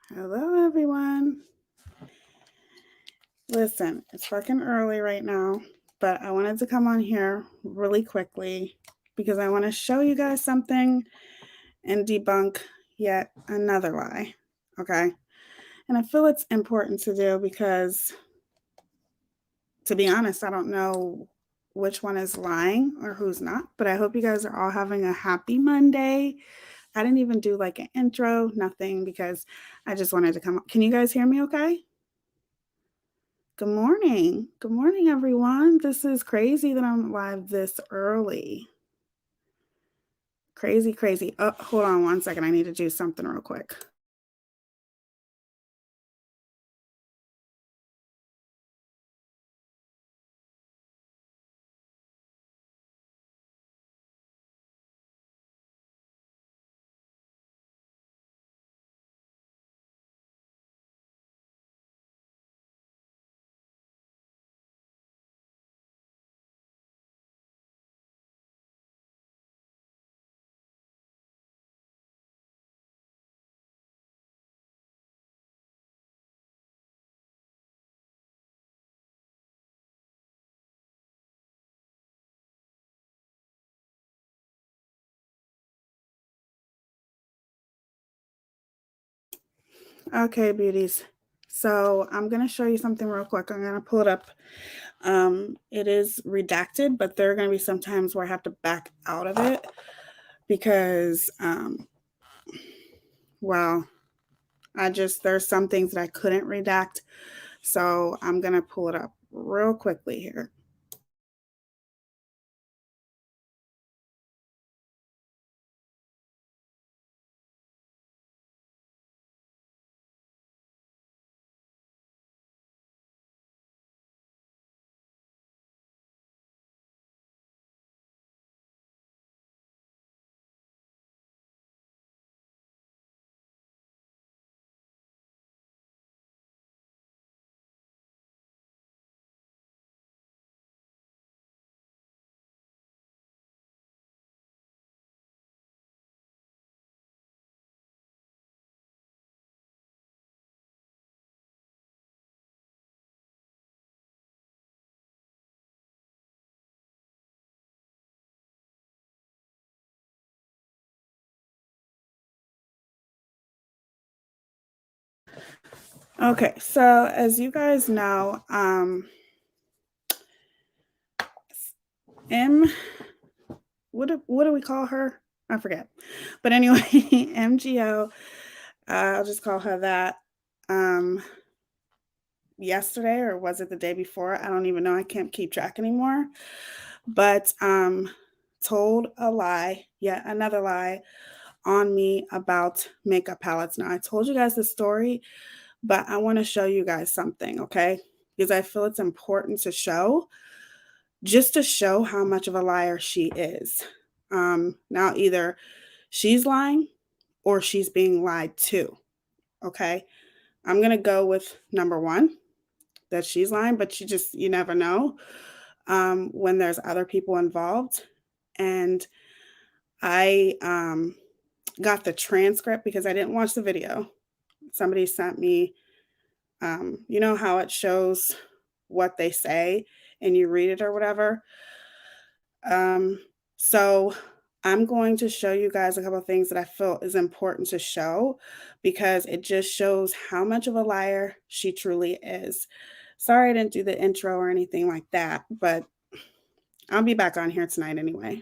Hello, everyone. Listen, it's fucking early right now, but I wanted to come on here really quickly because I want to show you guys something and debunk yet another lie. Okay. And I feel it's important to do because, to be honest, I don't know which one is lying or who's not, but I hope you guys are all having a happy Monday. I didn't even do like an intro, nothing, because I just wanted to come. Can you guys hear me okay? Good morning. Good morning, everyone. This is crazy that I'm live this early. Crazy, crazy. Oh, hold on one second. I need to do something real quick. Okay, beauties. So I'm going to show you something real quick. I'm going to pull it up. It is redacted, but there are going to be some times where I have to back out of it because, well, there's some things that I couldn't redact. So I'm going to pull it up real quickly here. Okay, so as you guys know, M, what do we call her? I forget. But anyway, MGL, I'll just call her that. Yesterday, or was it the day before? I don't even know. I can't keep track anymore. But told a lie, yet another lie on me about makeup palettes. Now I told you guys the story, but I want to show you guys something, okay? Because I feel it's important to show, just to show how much of a liar she is. Now, either she's lying or she's being lied to, okay? I'm going to go with number one, that she's lying, but you never know when there's other people involved. And I got the transcript because I didn't watch the video. Somebody sent me, you know how it shows what they say and you read it or whatever. So I'm going to show you guys a couple of things that I feel is important to show because it just shows how much of a liar she truly is. Sorry I didn't do the intro or anything like that, but I'll be back on here tonight anyway.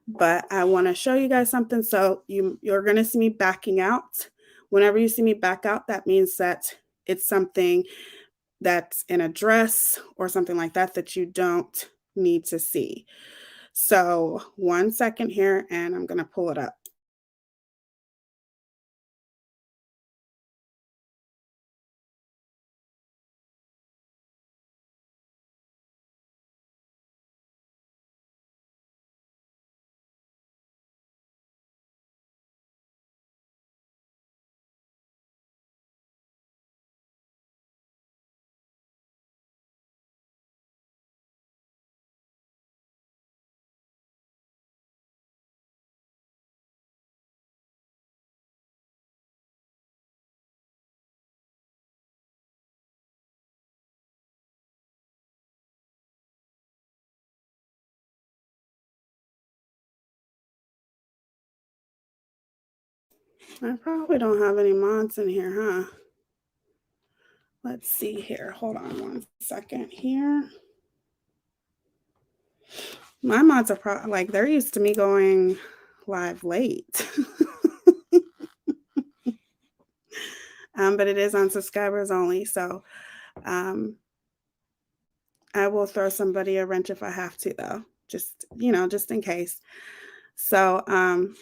But I want to show you guys something. So you're going to see me backing out. Whenever you see me back out, that means that it's something that's in a dress or something like that that you don't need to see. So 1 second here, and I'm going to pull it up. I probably don't have any mods in here, huh? Let's see here. Hold on one second here. My mods are like, they're used to me going live late. But it is on subscribers only. So I will throw somebody a wrench if I have to, though. Just, just in case. So I'm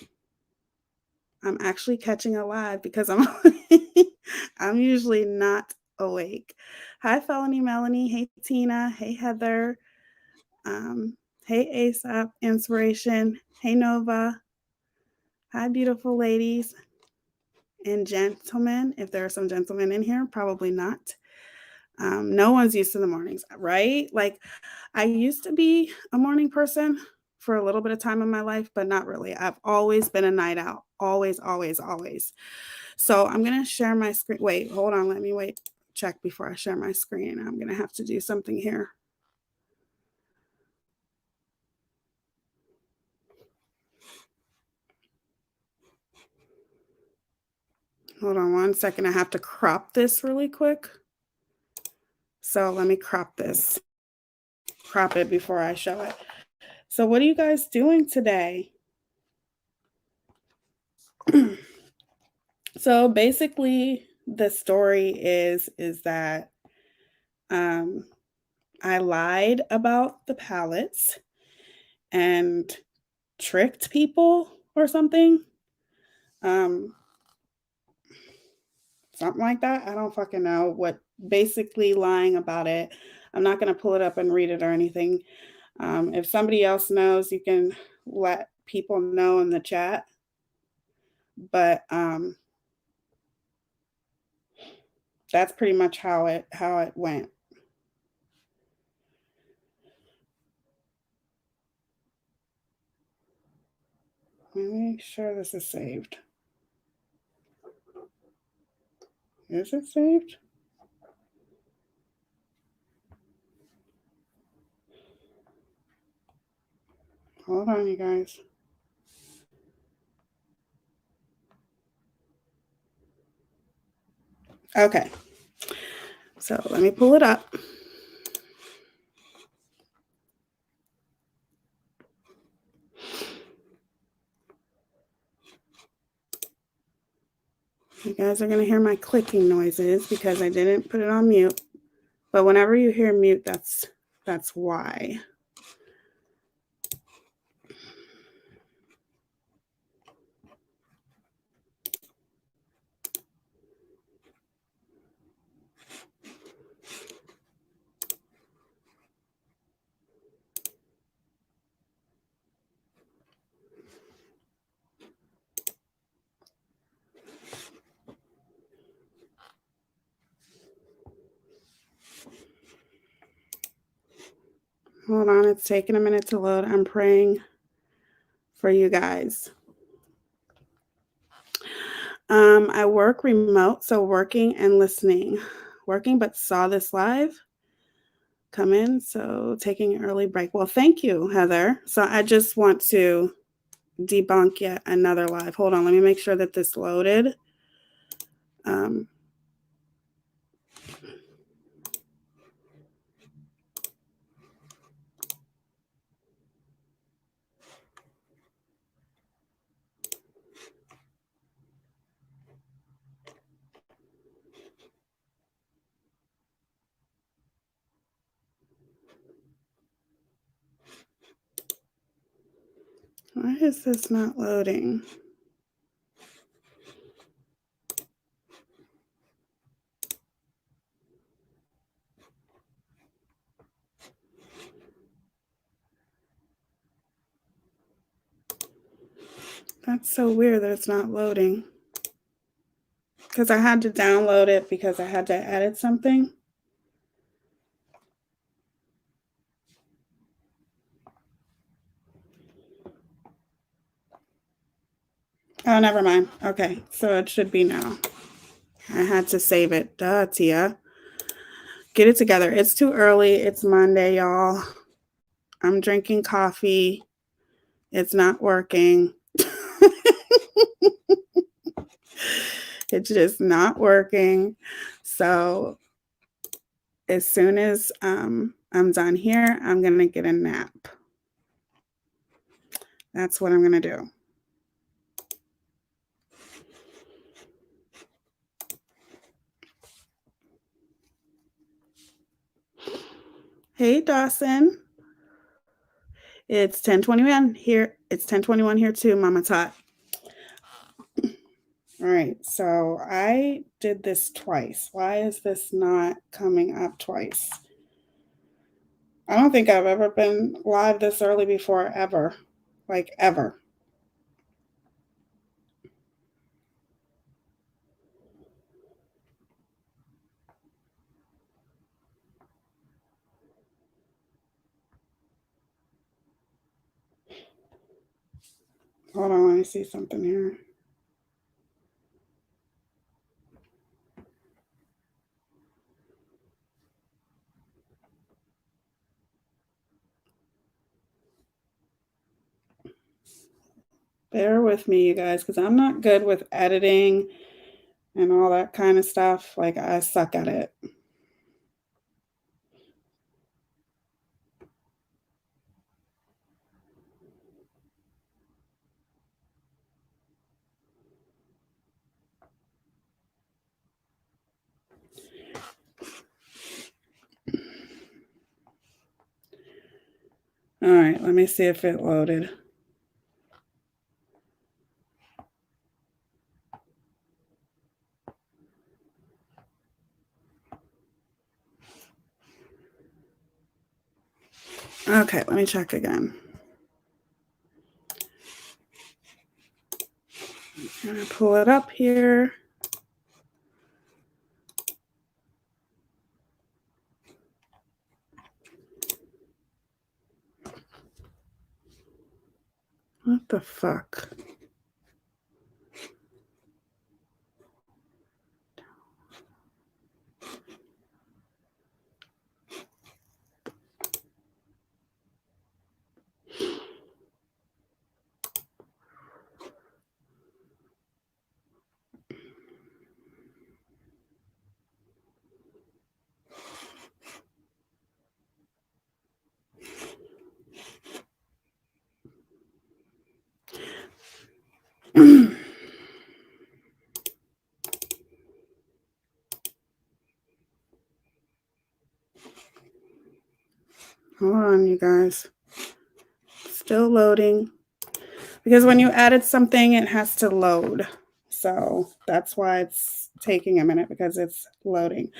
actually catching a live because I'm I'm usually not awake. Hi, Felony Melanie. Hey, Tina. Hey, Heather. Hey, ASAP Inspiration. Hey, Nova. Hi, beautiful ladies and gentlemen. If there are some gentlemen in here, probably not. No one's used to the mornings, right? Like, I used to be a morning person for a little bit of time in my life, but not really. I've always been a night out. Always, always, always. So I'm going to share my screen. Wait, hold on. Let me check before I share my screen. I'm going to have to do something here. Hold on one second. I have to crop this really quick. So let me crop this. Crop it before I show it. So what are you guys doing today? So basically the story is that I lied about the palettes and tricked people or something. Something like that. I don't fucking know what, basically lying about it. I'm not going to pull it up and read it or anything. If somebody else knows, you can let people know in the chat. But that's pretty much how it went. Let me make sure this is saved. Is it saved? Hold on, you guys. Okay. So let me pull it up. You guys are going to hear my clicking noises because I didn't put it on mute. But whenever you hear mute, that's why. Hold on, it's taking a minute to load. I'm praying for you guys. I work remote, so working and listening. Working, but saw this live come in, so taking an early break. Well, thank you, Heather. So I just want to debunk yet another live. Hold on, let me make sure that this loaded. Why is this not loading? That's so weird that it's not loading. Because I had to download it because I had to edit something. Oh, never mind. Okay, so it should be now. I had to save it. Duh, Teaya. Get it together. It's too early. It's Monday, y'all. I'm drinking coffee. It's not working. It's just not working. So as soon as I'm done here, I'm going to get a nap. That's what I'm going to do. Hey, Dawson. It's 10:21 here. It's 10:21 here too, Mama Tot. All right, so I did this twice. Why is this not coming up twice? I don't think I've ever been live this early before, ever. Like, ever. Hold on, let me see something here. Bear with me, you guys, because I'm not good with editing and all that kind of stuff. Like, I suck at it. All right, let me see if it loaded. Okay, let me check again. I'm gonna pull it up here. What the fuck? Hold on, you guys. Still loading. Because when you added something, it has to load. So that's why it's taking a minute, because it's loading.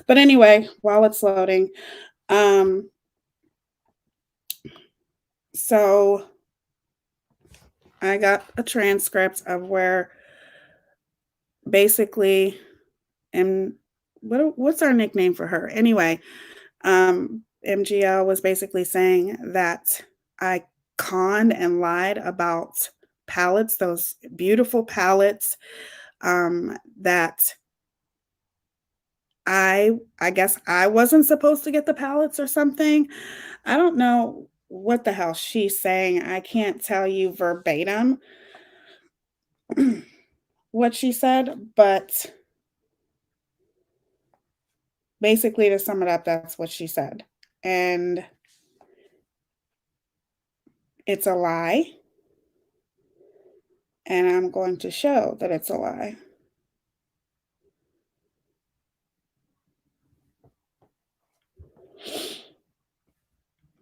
But anyway, while it's loading, so I got a transcript of where basically, and what's our nickname for her? Anyway, MGL was basically saying that I conned and lied about palettes, those beautiful palettes, that I guess I wasn't supposed to get the palettes or something. I don't know what the hell she's saying. I can't tell you verbatim what she said, but basically, to sum it up, that's what she said. And it's a lie. And I'm going to show that it's a lie.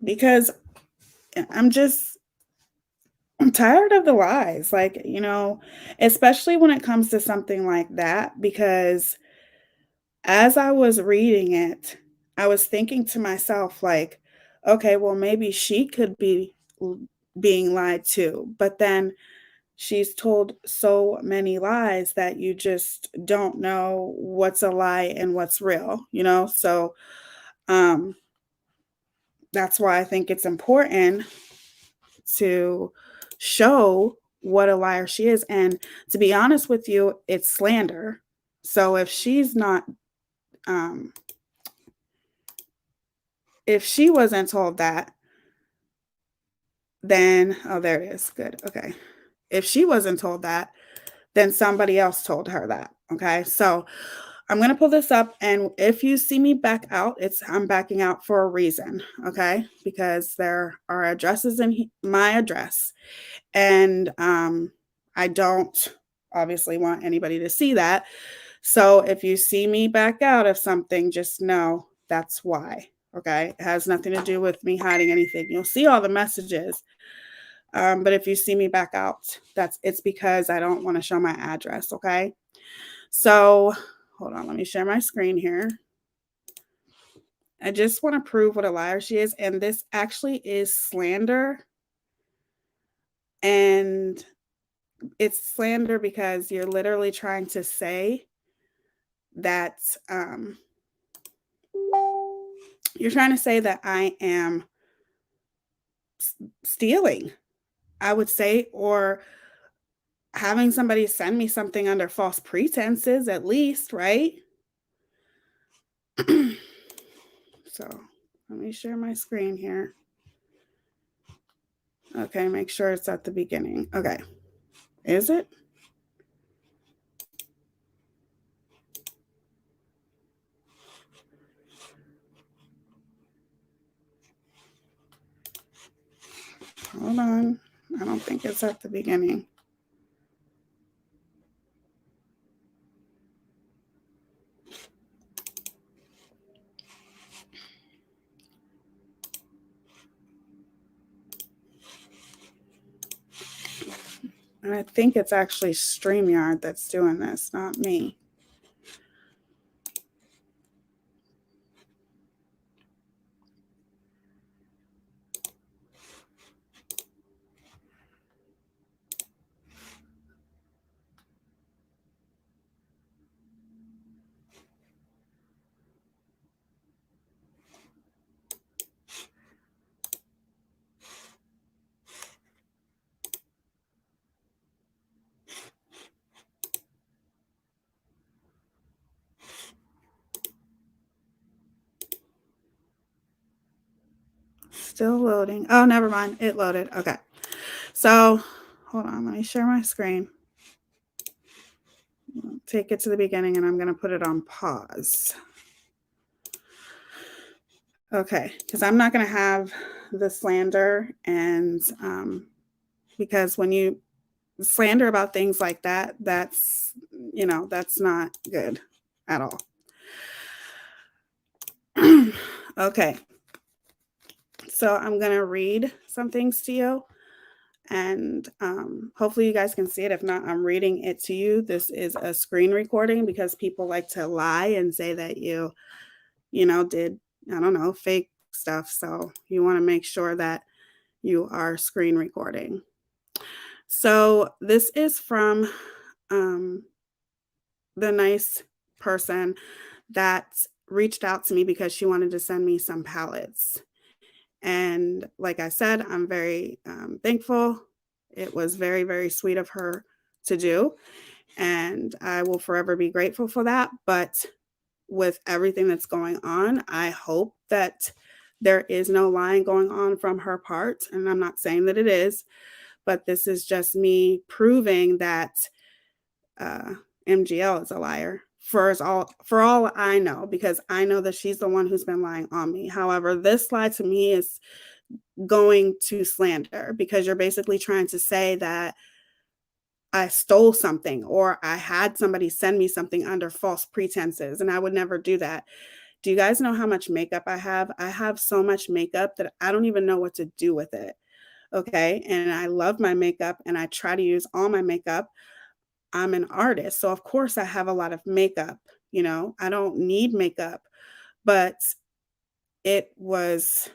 Because I'm tired of the lies. Like, especially when it comes to something like that, because as I was reading it, I was thinking to myself, like, okay, well, maybe she could be being lied to. But then she's told so many lies that you just don't know what's a lie and what's real, So that's why I think it's important to show what a liar she is. And to be honest with you, it's slander. So if she's not, if she wasn't told that, then, oh, there it is. Good. Okay. If she wasn't told that, then somebody else told her that. Okay. So I'm going to pull this up. And if you see me back out, I'm backing out for a reason. Okay. Because there are addresses in my address. And I don't obviously want anybody to see that. So if you see me back out of something, just know that's why. Okay. It has nothing to do with me hiding anything. You'll see all the messages. But if you see me back out, it's because I don't want to show my address. Okay. So hold on, let me share my screen here. I just want to prove what a liar she is. And this actually is slander. And it's slander because you're literally trying to say that you're trying to say that I am stealing, I would say, or having somebody send me something under false pretenses, at least, right? So let me share my screen here. Okay, make sure it's at the beginning. Okay, is it? Hold on. I don't think it's at the beginning. And I think it's actually StreamYard that's doing this, not me. Still loading. Oh, never mind. It loaded. Okay. So hold on. Let me share my screen. Take it to the beginning and I'm going to put it on pause. Okay. Because I'm not going to have the slander. And because when you slander about things like that, that's not good at all. Okay. So I'm going to read some things to you. And hopefully you guys can see it. If not, I'm reading it to you. This is a screen recording because people like to lie and say that you did, I don't know, fake stuff. So you want to make sure that you are screen recording. So this is from the nice person that reached out to me because she wanted to send me some palettes. And like I said, I'm very thankful. It was very, very sweet of her to do. And I will forever be grateful for that. But with everything that's going on, I hope that there is no lying going on from her part. And I'm not saying that it is, but this is just me proving that MGL is a liar for all I know, because I know that she's the one who's been lying on me. However, this lie to me is going to slander because you're basically trying to say that I stole something or I had somebody send me something under false pretenses, and I would never do that. Do you guys know how much makeup I have? I have so much makeup that I don't even know what to do with it. Okay. And I love my makeup and I try to use all my makeup. I'm an artist. So, of course, I have a lot of makeup. I don't need makeup, but it was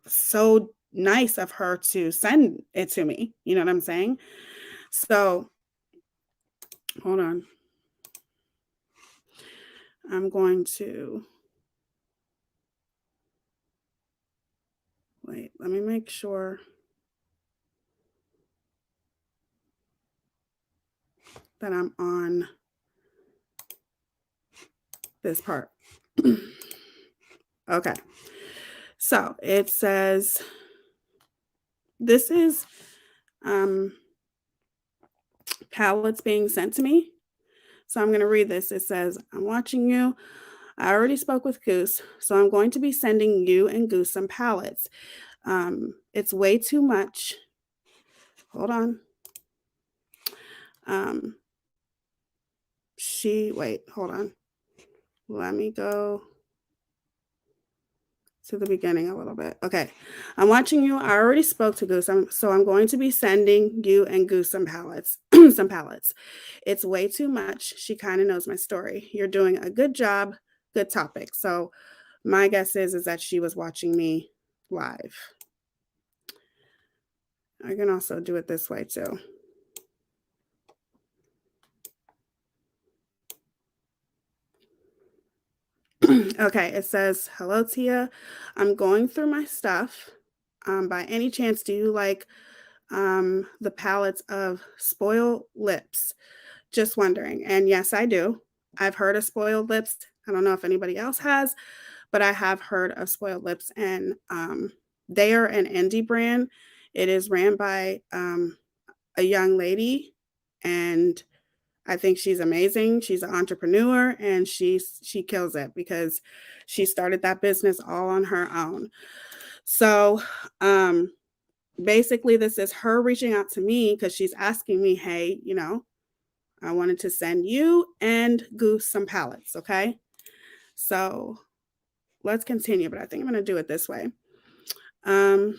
so nice of her to send it to me. You know what I'm saying? So, hold on. I'm going to wait. Let me make sure that I'm on this part. Okay. So it says, this is palettes being sent to me. So I'm going to read this. It says, I'm watching you. I already spoke with Goose, so I'm going to be sending you and Goose some palettes. It's way too much. Hold on. Wait, hold on. Let me go to the beginning a little bit. Okay. I'm watching you. I already spoke to Goose. So I'm going to be sending you and Goose some palettes. Some palettes. It's way too much. She kind of knows my story. You're doing a good job. Good topic. So my guess is that she was watching me live. I can also do it this way too. Okay, it says, hello, Teaya. I'm going through my stuff. By any chance, do you like the palettes of Spoiled Lips? Just wondering. And yes, I do. I've heard of Spoiled Lips. I don't know if anybody else has, but I have heard of Spoiled Lips, and they are an indie brand. It is ran by a young lady, and I think she's amazing. She's an entrepreneur, and she kills it because she started that business all on her own. So basically, this is her reaching out to me because she's asking me, hey, I wanted to send you and Goose some palettes, okay? So let's continue, but I think I'm going to do it this way. And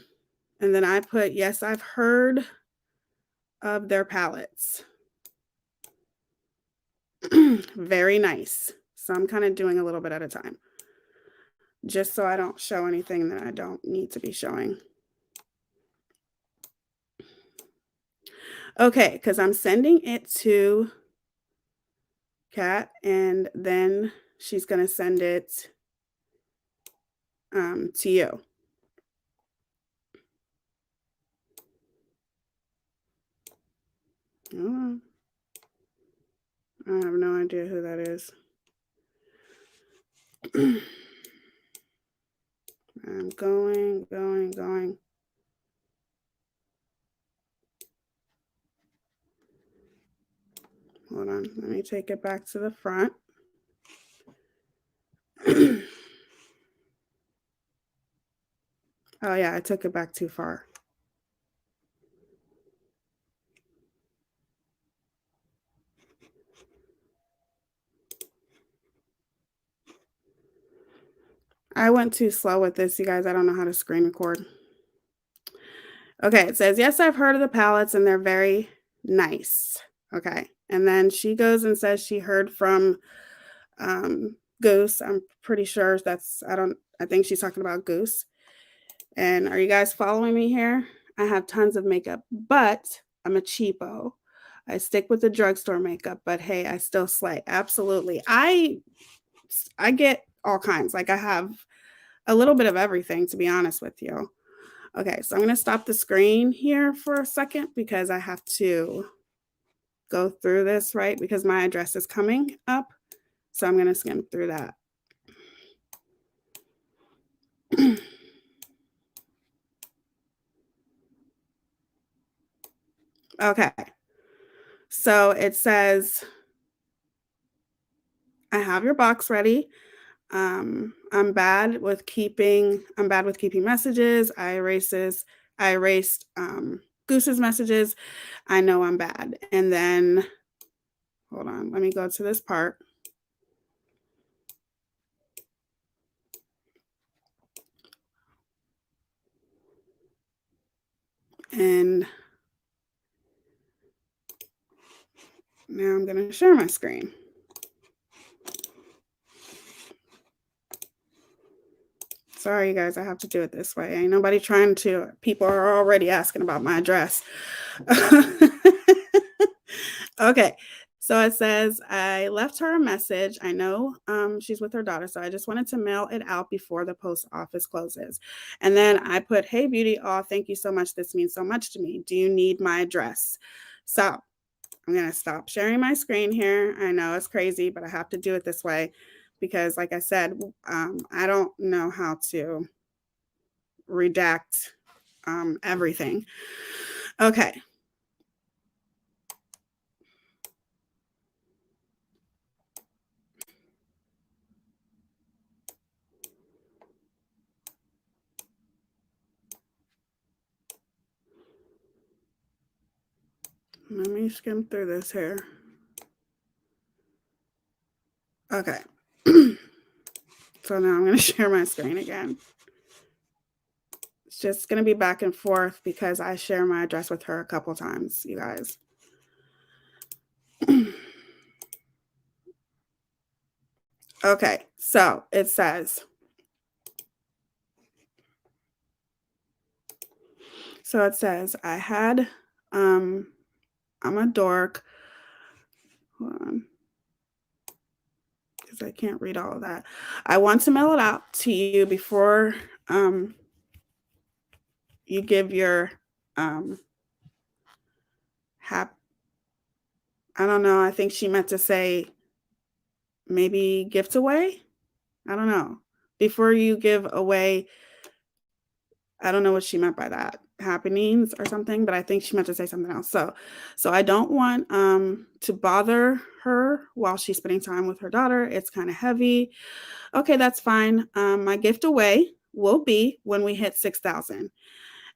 then I put, yes, I've heard of their palettes. Very nice. So I'm kind of doing a little bit at a time, just so I don't show anything that I don't need to be showing. Okay, because I'm sending it to Kat, and then she's going to send it to you. Oh, I have no idea who that is. I'm going. Hold on, let me take it back to the front. Oh yeah, I took it back too far. I went too slow with this, you guys. I don't know how to screen record. Okay, it says, yes, I've heard of the palettes and they're very nice. Okay, and then she goes and says she heard from Goose. I'm pretty sure I think she's talking about Goose. And are you guys following me here? I have tons of makeup, but I'm a cheapo. I stick with the drugstore makeup, but hey, I still slay. Absolutely. I get all kinds. Like I have a little bit of everything, to be honest with you. Okay, so I'm going to stop the screen here for a second because I have to go through this, right? Because my address is coming up. So I'm going to skim through that. Okay. So it says, I have your box ready. I'm bad with keeping messages. I erased Goose's messages. I know I'm bad. And then, hold on, let me go to this part. And now I'm going to share my screen. Sorry, you guys, I have to do it this way. Ain't nobody trying to. People are already asking about my address. Okay, so it says, I left her a message. I know she's with her daughter, so I just wanted to mail it out before the post office closes. And then I put, hey, beauty, thank you so much. This means so much to me. Do you need my address? So I'm going to stop sharing my screen here. I know it's crazy, but I have to do it this way because, like I said, I don't know how to redact everything. Okay. Let me skim through this here. Okay. So now I'm going to share my screen again. It's just going to be back and forth because I share my address with her a couple times, you guys. Okay, so it says, I had, I'm a dork. Hold on. Because I can't read all of that. I want to mail it out to you before you give your I don't know. I think she meant to say maybe gift away. I don't know. Before you give away, I don't know what she meant by that. Happenings or something, but I think she meant to say something else. So I don't want to bother her while she's spending time with her daughter. It's kind of heavy. Okay, that's fine. My gift away will be when we hit 6,000.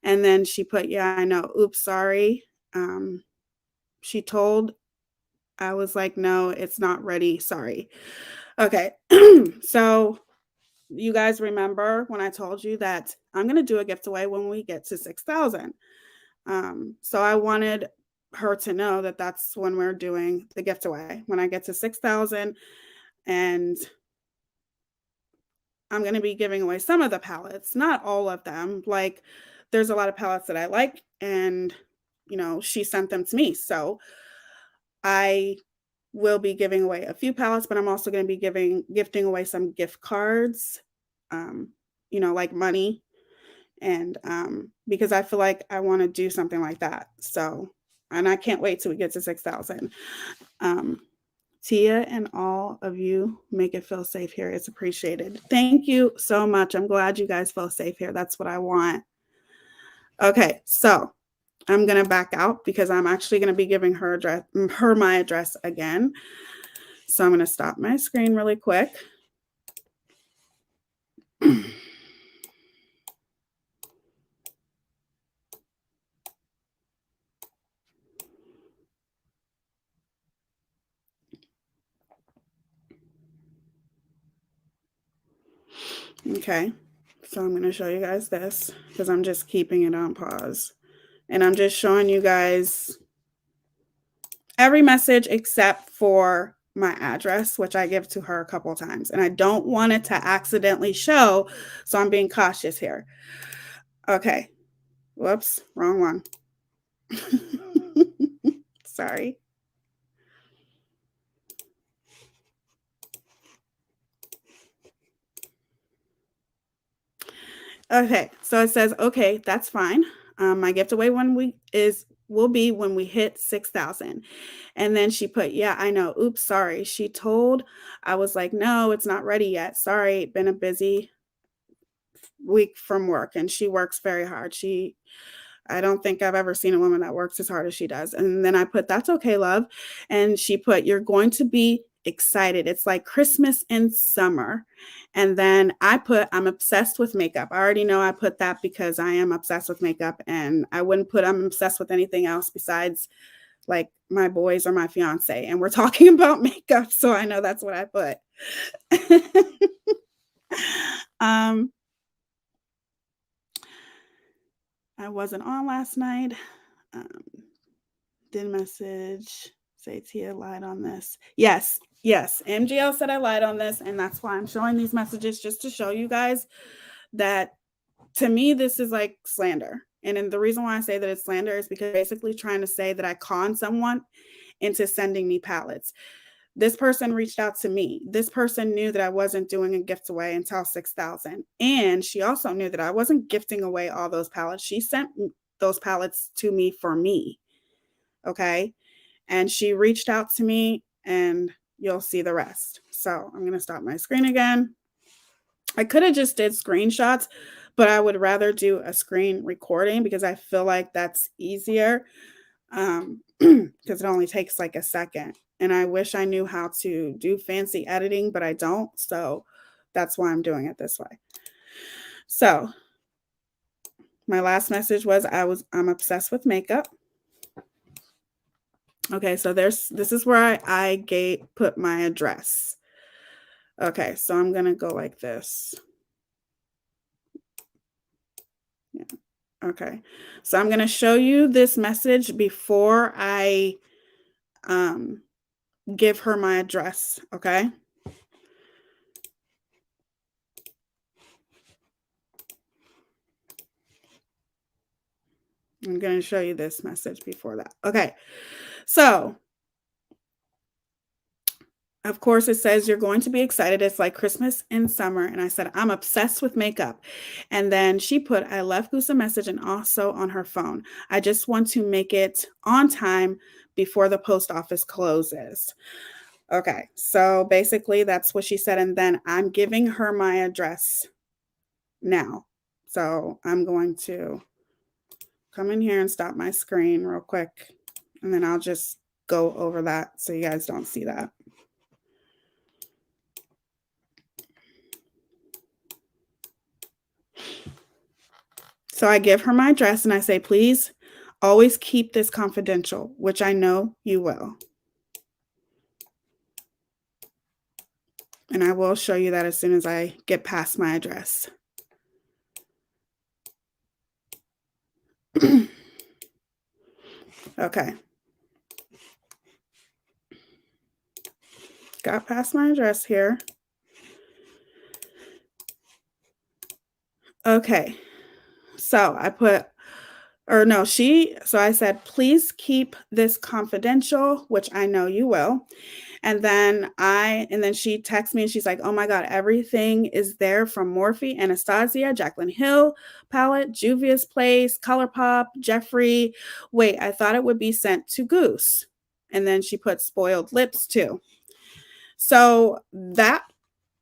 And then she put, yeah, I know. Oops, sorry. She told, I was like, no, it's not ready. Sorry. Okay. So you guys remember when I told you that I'm going to do a gift away when we get to 6,000. So I wanted her to know that that's when we're doing the gift away, when I get to 6,000, and I'm going to be giving away some of the palettes, not all of them. Like there's a lot of palettes that I like, and she sent them to me. So I will be giving away a few palettes, but I'm also going to be gifting away some gift cards, like money. And because I feel like I want to do something like that. So, and I can't wait till we get to 6,000. Teaya and all of you make it feel safe here. It's appreciated. Thank you so much. I'm glad you guys feel safe here. That's what I want. Okay, so I'm going to back out because I'm actually going to be giving her my address again. So I'm going to stop my screen really quick. Okay, so I'm going to show you guys this because I'm just keeping it on pause. And I'm just showing you guys every message except for my address, which I give to her a couple of times. And I don't want it to accidentally show, so I'm being cautious here. Okay. Whoops, wrong one. Sorry. Okay, so it says, okay, that's fine. My gift away will be when we hit 6,000. And then she put, yeah, I know. Oops, sorry. She told, I was like, no, it's not ready yet. Sorry, been a busy week from work, and she works very hard. I don't think I've ever seen a woman that works as hard as she does. And then I put, that's okay, love. And she put, you're going to be excited. It's like Christmas in summer. And then I put, I'm obsessed with makeup. I already know I put that because I am obsessed with makeup, and I wouldn't put, I'm obsessed with anything else besides like my boys or my fiance. And we're talking about makeup. So I know that's what I put. I wasn't on last night. Did message say Teaya lied on this? Yes. MGL said I lied on this, and that's why I'm showing these messages, just to show you guys that to me this is like slander. And the reason why I say that it's slander is because basically trying to say that I conned someone into sending me palettes. This person reached out to me. This person knew that I wasn't doing a gift away until 6,000. And she also knew that I wasn't gifting away all those palettes. She sent those palettes to me for me. Okay. And she reached out to me, and you'll see the rest. So I'm going to stop my screen again. I could have just did screenshots, but I would rather do a screen recording because I feel like that's easier, because it only takes like a second. And I wish I knew how to do fancy editing, but I don't. So that's why I'm doing it this way. So my last message was I'm obsessed with makeup. Okay, so this is where I put my address. Okay, so I'm gonna go like this. Yeah. Okay, so I'm gonna show you this message before I give her my address. Okay. I'm going to show you this message before that. Okay. So, of course, it says you're going to be excited. It's like Christmas in summer. And I said, I'm obsessed with makeup. And then she put, I left Goose a message and also on her phone. I just want to make it on time before the post office closes. Okay. So basically, that's what she said. And then I'm giving her my address now. So I'm going to come in here and stop my screen real quick. And then I'll just go over that so you guys don't see that. So I give her my address and I say, please always keep this confidential, which I know you will. And I will show you that as soon as I get past my address. Okay. Got past my address here. Okay. So I put, or no, so I said, please keep this confidential, which I know you will. And then she texts me and she's like, oh my God, everything is there from Morphe, Anastasia, Jaclyn Hill palette, Juvia's Place, ColourPop, Jeffree. Wait, I thought it would be sent to Goose. And then she put spoiled lips too. So that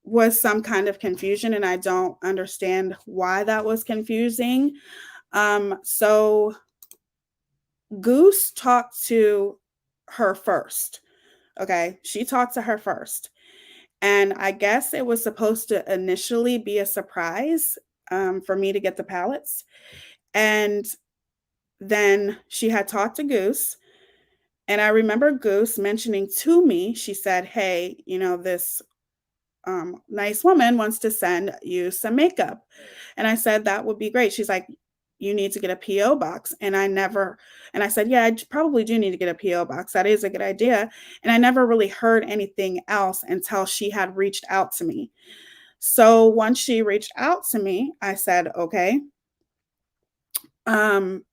was some kind of confusion and I don't understand why that was confusing. So Goose talked to her first. Okay. She talked to her first. And I guess it was supposed to initially be a surprise for me to get the palettes. And then she had talked to Goose. And I remember Goose mentioning to me, she said, hey, this nice woman wants to send you some makeup. And I said, that would be great. She's like, you need to get a PO box. And I said, yeah, I probably do need to get a PO box. That is a good idea. And I never really heard anything else until she had reached out to me. So once she reached out to me, I said, okay. When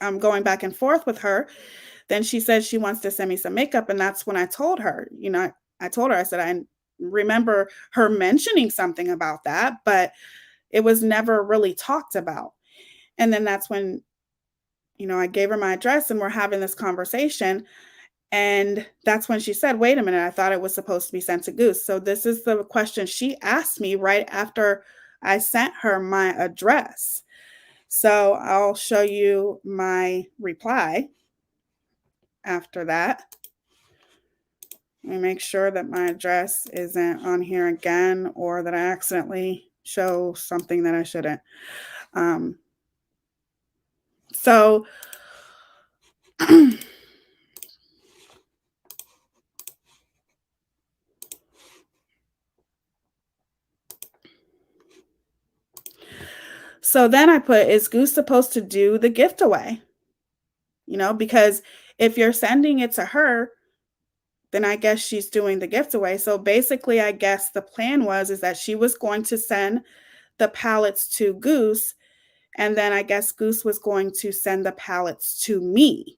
I'm going back and forth with her, then she said she wants to send me some makeup. And that's when I told her, I told her, I said, I remember her mentioning something about that, but it was never really talked about. And then that's when, I gave her my address and we're having this conversation. And that's when she said, wait a minute, I thought it was supposed to be sent to Goose. So this is the question she asked me right after I sent her my address. So I'll show you my reply after that. Let me make sure that my address isn't on here again or that I accidentally show something that I shouldn't. So so then I put, is Goose supposed to do the gift away? Because if you're sending it to her, then I guess she's doing the gift away. So basically, I guess the plan is that she was going to send the palettes to Goose, and then I guess Goose was going to send the palettes to me.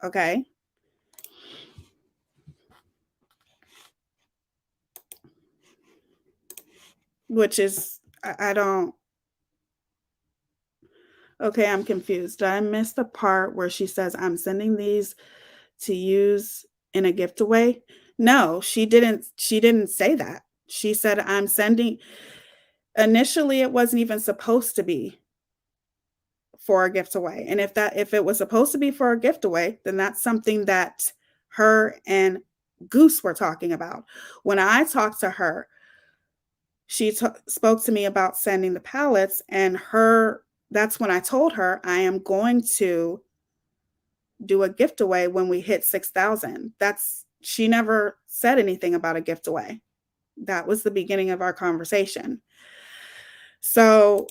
Okay. Which is, I don't, okay, I'm confused. Did I miss the part where she says, I'm sending these to use in a gift away? No, she didn't say that. She said, I'm sending, initially, it wasn't even supposed to be for a gift away. And if it was supposed to be for a gift away, then that's something that her and Goose were talking about. When I talked to her, she spoke to me about sending the palettes, and that's when I told her I am going to do a gift away when we hit 6,000. She never said anything about a gift away. That was the beginning of our conversation. So,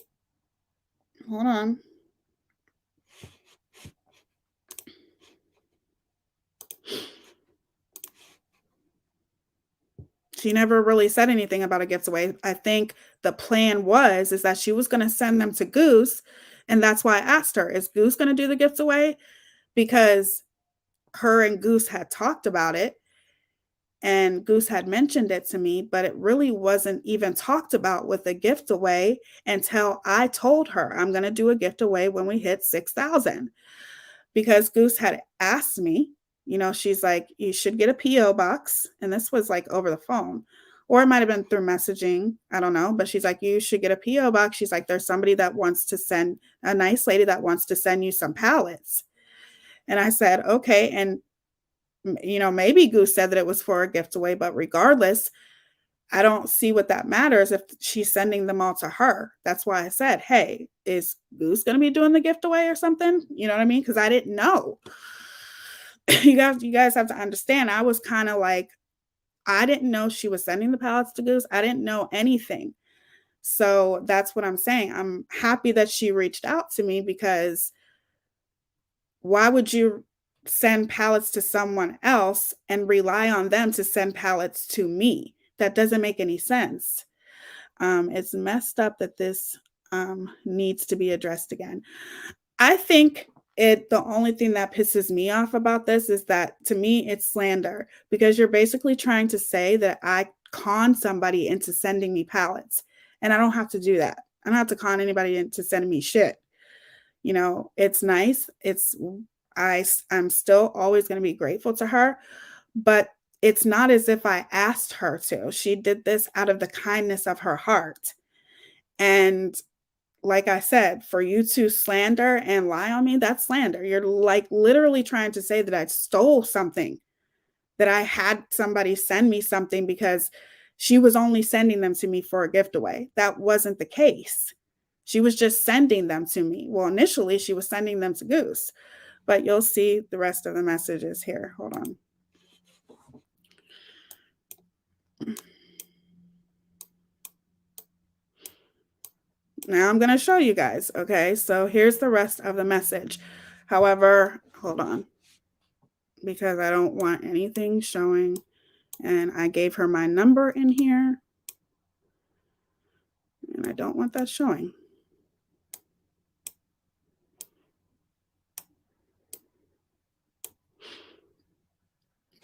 hold on. She never really said anything about a gift away. I think the plan is that she was going to send them to Goose. And that's why I asked her, is Goose going to do the gifts away? Because her and Goose had talked about it and Goose had mentioned it to me, but it really wasn't even talked about with a gift away until I told her I'm going to do a gift away when we hit 6,000. Because Goose had asked me, she's like, you should get a P.O. box. And this was like over the phone, or it might have been through messaging. I don't know. But she's like, you should get a P.O. box. She's like, there's somebody that wants to send, a nice lady that wants to send you some pallets. And I said, okay. And, maybe Goose said that it was for a gift away, but regardless, I don't see what that matters if she's sending them all to her. That's why I said, hey, is Goose going to be doing the gift away or something? You know what I mean? Because I didn't know. You guys have to understand, I was kind of like, I didn't know she was sending the pallets to Goose. I didn't know anything. So that's what I'm saying. I'm happy that she reached out to me, because why would you send pallets to someone else and rely on them to send pallets to me? That doesn't make any sense. It's messed up that this needs to be addressed again. I think the only thing that pisses me off about this is that, to me, it's slander, because you're basically trying to say that I con somebody into sending me pallets, and I don't have to do that. I don't have to con anybody into sending me shit. It's nice. I'm still always going to be grateful to her, but it's not as if I asked her to. She did this out of the kindness of her heart. And like I said, for you to slander and lie on me, that's slander. You're like literally trying to say that I stole something, that I had somebody send me something because she was only sending them to me for a gift away. That wasn't the case. She was just sending them to me. Well, initially she was sending them to Goose, but you'll see the rest of the messages here. Hold on. Now I'm going to show you guys. Okay, so here's the rest of the message. However, hold on, because I don't want anything showing. And I gave her my number in here, and I don't want that showing.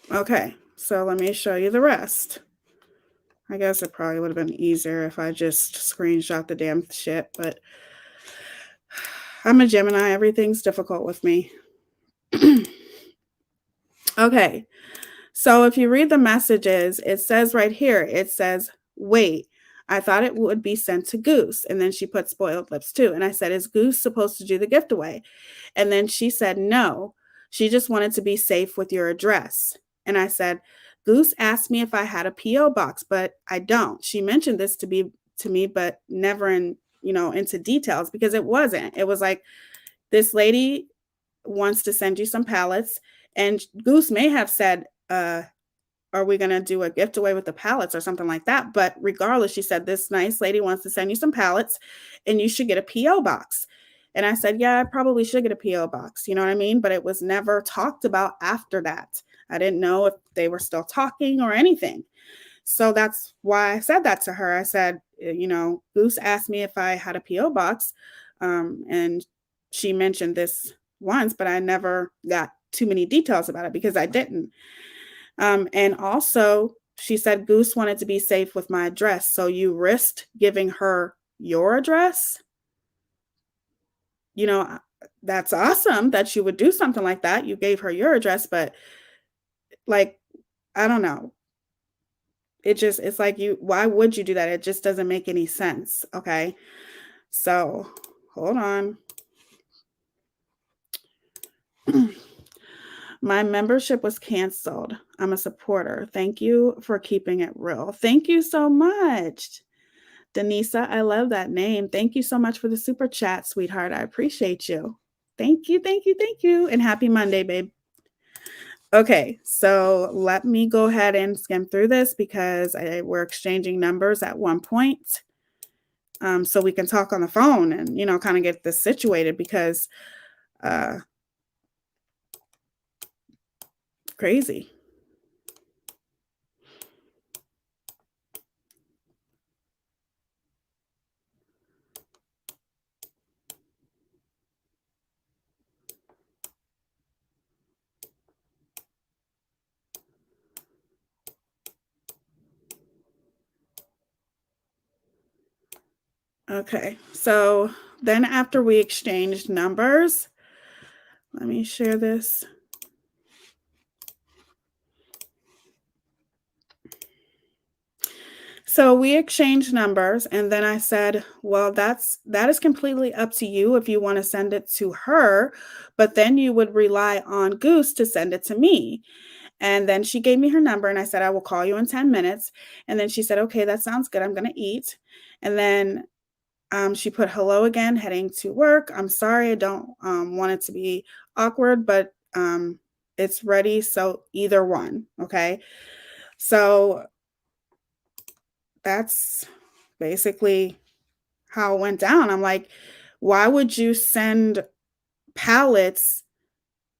Okay, so let me show you the rest. I guess it probably would have been easier if I just screenshot the damn shit, but I'm a Gemini. Everything's difficult with me. Okay, so if you read the messages, it says right here, it says, wait, I thought it would be sent to Goose. And then she put spoiled lips too. And I said, is Goose supposed to do the gift away? And then she said, no, she just wanted to be safe with your address. And I said, Goose asked me if I had a P.O. box, but I don't. She mentioned this to me, but never into details, because it wasn't. It was like, this lady wants to send you some pallets. And Goose may have said, are we going to do a gift away with the pallets or something like that? But regardless, she said, this nice lady wants to send you some pallets and you should get a P.O. box. And I said, yeah, I probably should get a P.O. box. You know what I mean? But it was never talked about after that. I didn't know if they were still talking or anything. So that's why I said that to her. I said, Goose asked me if I had a P.O. box. And she mentioned this once, but I never got too many details about it because I didn't. And also, she said Goose wanted to be safe with my address. So you risked giving her your address? That's awesome that you would do something like that. You gave her your address, but like, I don't know. It's like, why would you do that? It just doesn't make any sense. Okay. So hold on. My membership was canceled. I'm a supporter. Thank you for keeping it real. Thank you so much. Denisa, I love that name. Thank you so much for the super chat, sweetheart. I appreciate you. Thank you, thank you, thank you, and happy Monday, babe. Okay, so let me go ahead and skim through this because we're exchanging numbers at one point, so we can talk on the phone and, kind of get this situated because uh, crazy. Okay, so then after we exchanged numbers, let me share this. So we exchanged numbers, and then I said, "Well, that is completely up to you if you want to send it to her, but then you would rely on Goose to send it to me." And then she gave me her number, and I said, "I will call you in 10 minutes." And then she said, "Okay, that sounds good. I'm going to eat." And then she put, "Hello again, heading to work. I'm sorry, I don't want it to be awkward, but it's ready. So either one." Okay. So that's basically how it went down. I'm like, why would you send pallets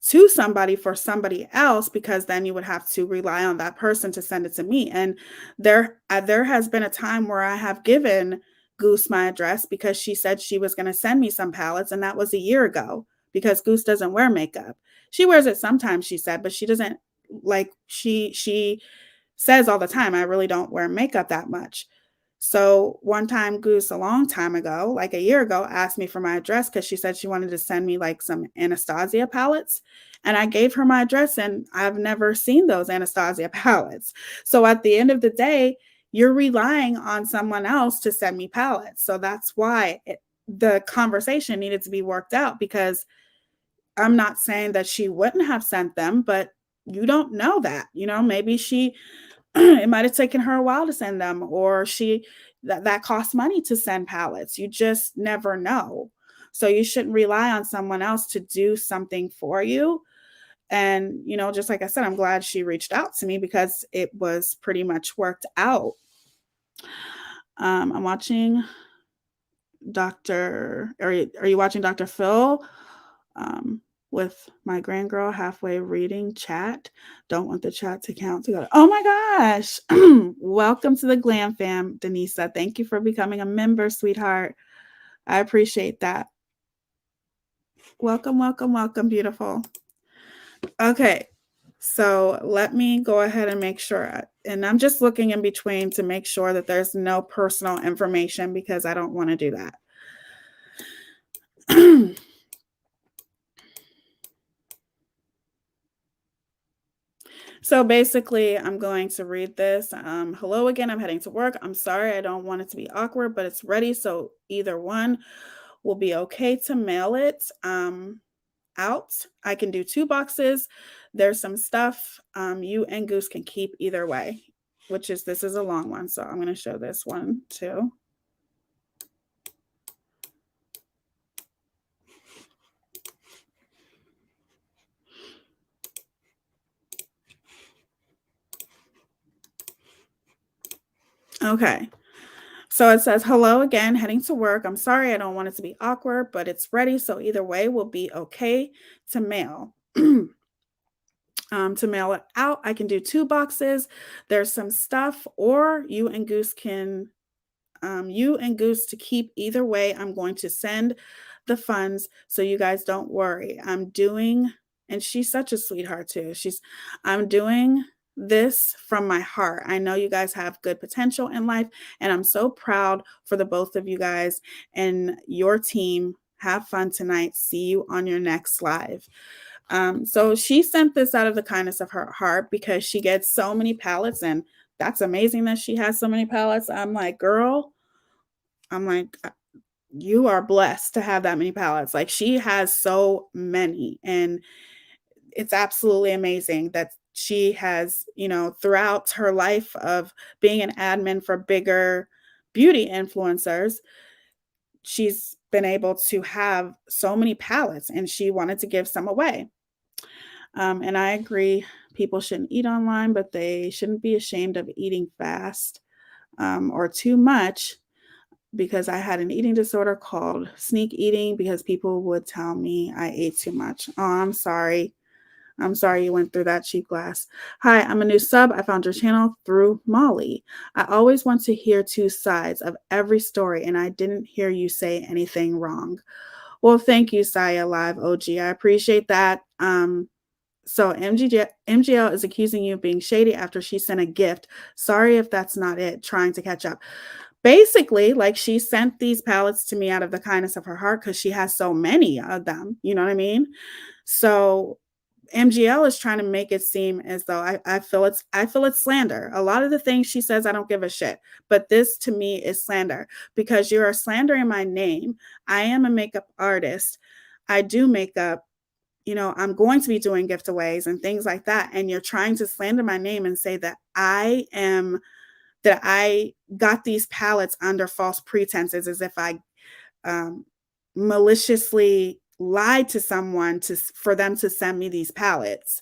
to somebody for somebody else, because then you would have to rely on that person to send it to me. And there has been a time where I have given Goose my address because she said she was going to send me some pallets, and that was a year ago because Goose doesn't wear makeup. She wears it sometimes, she said, but she doesn't, like, she says all the time, "I really don't wear makeup that much." So one time, Goose, a long time ago, like a year ago, asked me for my address because she said she wanted to send me like some Anastasia palettes. And I gave her my address, and I've never seen those Anastasia palettes. So at the end of the day, you're relying on someone else to send me palettes. So that's why the conversation needed to be worked out, because I'm not saying that she wouldn't have sent them, but you don't know that. Maybe she it might have taken her a while to send them, or that costs money to send pallets. You just never know. So you shouldn't rely on someone else to do something for you. And, just like I said, I'm glad she reached out to me because it was pretty much worked out. I'm watching are you watching Dr. Phil? With my grandgirl halfway reading chat. Don't want the chat to count to go. Oh my gosh. Welcome to the Glam Fam, Denisa. Thank you for becoming a member, sweetheart. I appreciate that. Welcome, welcome, welcome, beautiful. Okay. So let me go ahead and make sure. And I'm just looking in between to make sure that there's no personal information because I don't want to do that. So basically, I'm going to read this. Hello again. I'm heading to work. I'm sorry. I don't want it to be awkward, but it's ready. So either one will be okay to mail it out. I can do 2 boxes. There's some stuff you and Goose can keep either way, this is a long one. So I'm going to show this one too. Okay. So it says, hello again, heading to work. I'm sorry, I don't want it to be awkward, but it's ready. So either way will be okay to mail. To mail it out, I can do 2 boxes. There's some stuff, or you and Goose to keep either way. I'm going to send the funds, so you guys don't worry. And she's such a sweetheart too. I'm doing this from my heart. I know you guys have good potential in life, and I'm so proud for the both of you guys and your team. Have fun tonight. See you on your next live. So she sent this out of the kindness of her heart because she gets so many pallets, and that's amazing that she has so many pallets. I'm like, girl, you are blessed to have that many pallets. Like, she has so many, and it's absolutely amazing that she has, throughout her life of being an admin for bigger beauty influencers, she's been able to have so many palettes, and she wanted to give some away. And I agree, people shouldn't eat online, but they shouldn't be ashamed of eating fast or too much, because I had an eating disorder called sneak eating because people would tell me I ate too much. Oh, I'm sorry. I'm sorry you went through that, cheap glass. Hi, I'm a new sub. I found your channel through Molly. I always want to hear two sides of every story, and I didn't hear you say anything wrong. Well, thank you, Saya Live OG. I appreciate that. So MGL is accusing you of being shady after she sent a gift. Sorry if that's not it, trying to catch up. Basically, like, she sent these palettes to me out of the kindness of her heart because she has so many of them. You know what I mean? So MGL is trying to make it seem as though I feel it's slander. A lot of the things she says, I don't give a shit. But this to me is slander because you are slandering my name. I am a makeup artist. I do makeup. You know, I'm going to be doing giveaways and things like that. And you're trying to slander my name and say that I got these palettes under false pretenses, as if I um, maliciously lied to someone for them to send me these palettes.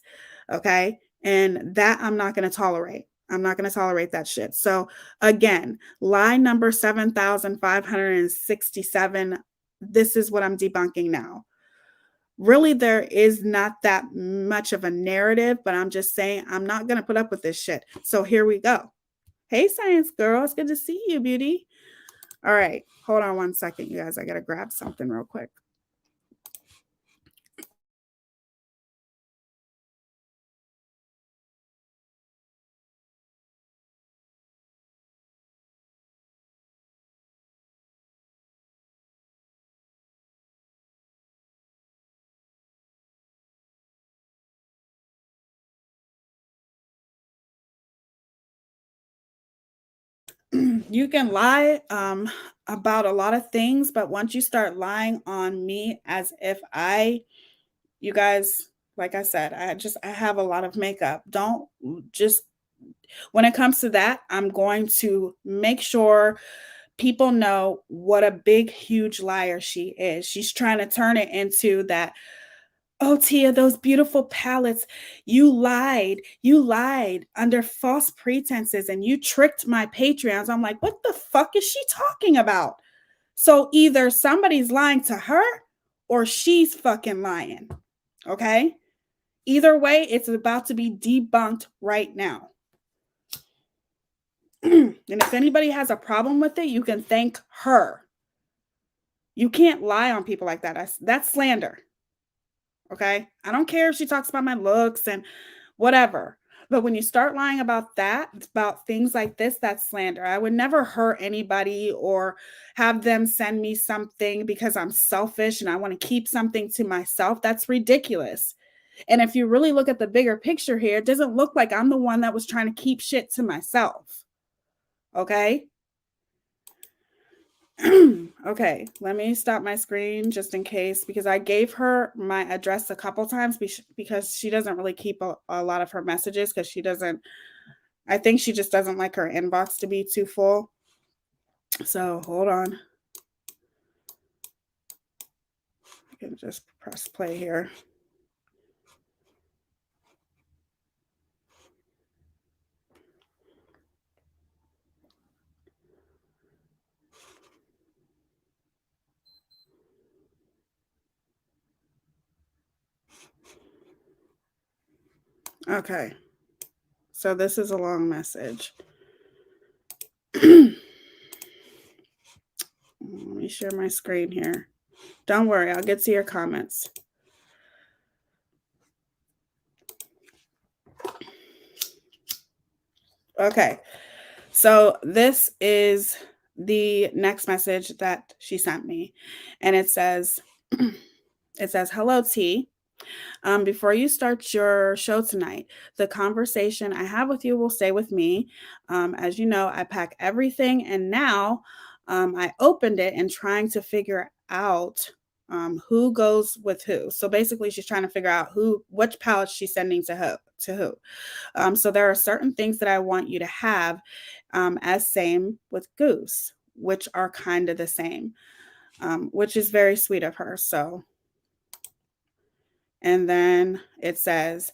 Okay. And that I'm not going to tolerate. I'm not going to tolerate that shit. So again, lie number 7,567. This is what I'm debunking now. Really, there is not that much of a narrative, but I'm just saying I'm not going to put up with this shit. So here we go. Hey, science girl. It's good to see you, beauty. All right. Hold on one second, you guys. I got to grab something real quick. You can lie about a lot of things, but once you start lying on me as if you guys, like I said, I have a lot of makeup. Don't just, when it comes to that, I'm going to make sure people know what a big, huge liar she is. She's trying to turn it into that, oh, Teaya, those beautiful palettes, you lied. You lied under false pretenses and you tricked my Patreons. I'm like, what the fuck is she talking about? So either somebody's lying to her or she's fucking lying. Okay? Either way, it's about to be debunked right now. And if anybody has a problem with it, you can thank her. You can't lie on people like that. That's slander. Okay? I don't care if she talks about my looks and whatever. But when you start lying about that, about things like this, that's slander. I would never hurt anybody or have them send me something because I'm selfish and I want to keep something to myself. That's ridiculous. And if you really look at the bigger picture here, it doesn't look like I'm the one that was trying to keep shit to myself. Okay? Okay, let me stop my screen just in case, because I gave her my address a couple times because she doesn't really keep a lot of her messages because I think she just doesn't like her inbox to be too full. So hold on. I can just press play here. Okay. So this is a long message. Let me share my screen here. Don't worry, I'll get to your comments. Okay. So this is the next message that she sent me. And it says, hello, T. Before you start your show tonight, the conversation I have with you will stay with me. As you know, I pack everything, and now I opened it and trying to figure out who goes with who. So basically, she's trying to figure out which palette she's sending to who. So there are certain things that I want you to have, as same with Goose, which are kind of the same. which is very sweet of her. So, and then it says,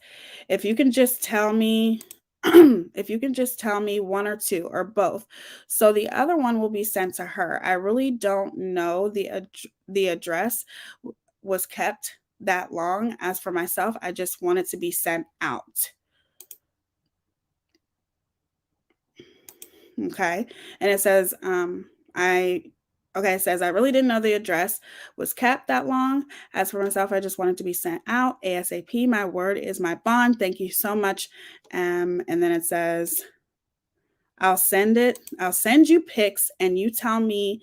if you can just tell me, if you can just tell me one or two or both, so the other one will be sent to her. I really don't know the address was kept that long. As for myself, I just want it to be sent out. Okay. And it says, it says, I really didn't know the address was kept that long. As for myself, I just wanted to be sent out ASAP. My word is my bond. Thank you so much. And then it says, I'll send you pics and you tell me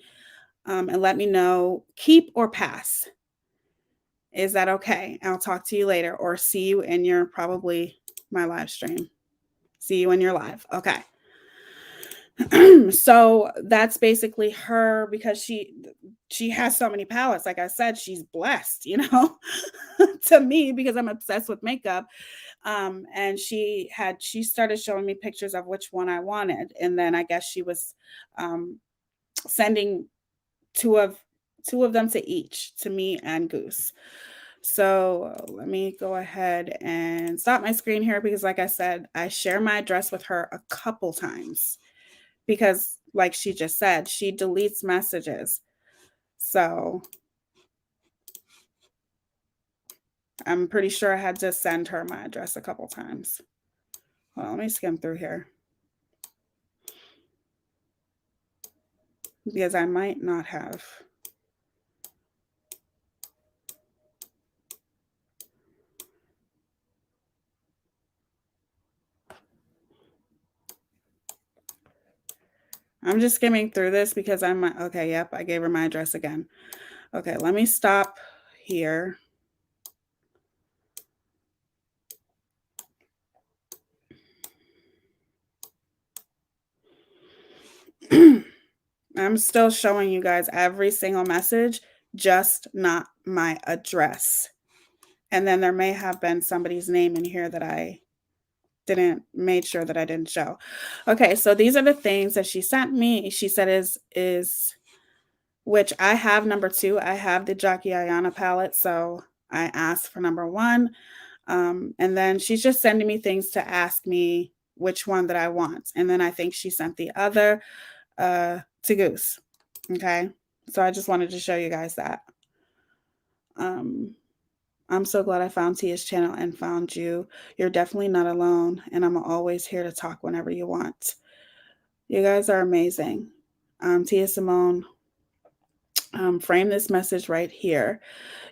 and let me know, keep or pass. Is that okay? I'll talk to you later or see you in your, probably my live stream. See you in your live. Okay. So that's basically her, because she has so many palettes. Like I said, she's blessed, to me, because I'm obsessed with makeup. And she started showing me pictures of which one I wanted, and then I guess she was sending two of them to me and Goose. So let me go ahead and stop my screen here, because like I said, I share my address with her a couple times, because like she just said, she deletes messages. So I'm pretty sure I had to send her my address a couple times. Well, let me skim through here, because I might not have. I'm just skimming through this because okay, yep, I gave her my address again. Okay, let me stop here. I'm still showing you guys every single message, just not my address. And then there may have been somebody's name in here that I made sure that I didn't show. Okay, so these are the things that she sent me. She said is which I have number 2. I have the Jackie Ayanna palette, so I asked for number 1. And then she's just sending me things to ask me which one that I want. And then I think she sent the other to Goose. Okay, so I just wanted to show you guys that. I'm so glad I found Tia's channel and found you. You're definitely not alone, and I'm always here to talk whenever you want. You guys are amazing. Tia Symone, frame this message right here.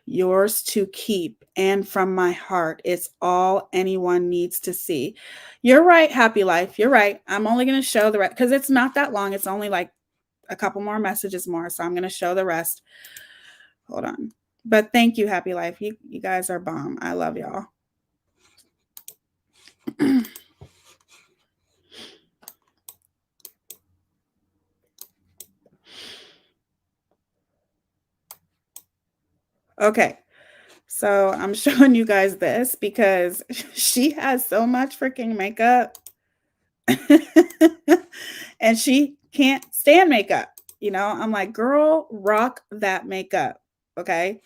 Yours to keep, and from my heart. It's all anyone needs to see. You're right, Happy Life. You're right. I'm only going to show the rest because it's not that long. It's only like a couple more messages more, so I'm going to show the rest. Hold on. But thank you, Happy Life. You guys are bomb. I love y'all. Okay. So I'm showing you guys this because she has so much freaking makeup. And she can't stand makeup. I'm like, girl, rock that makeup. Okay.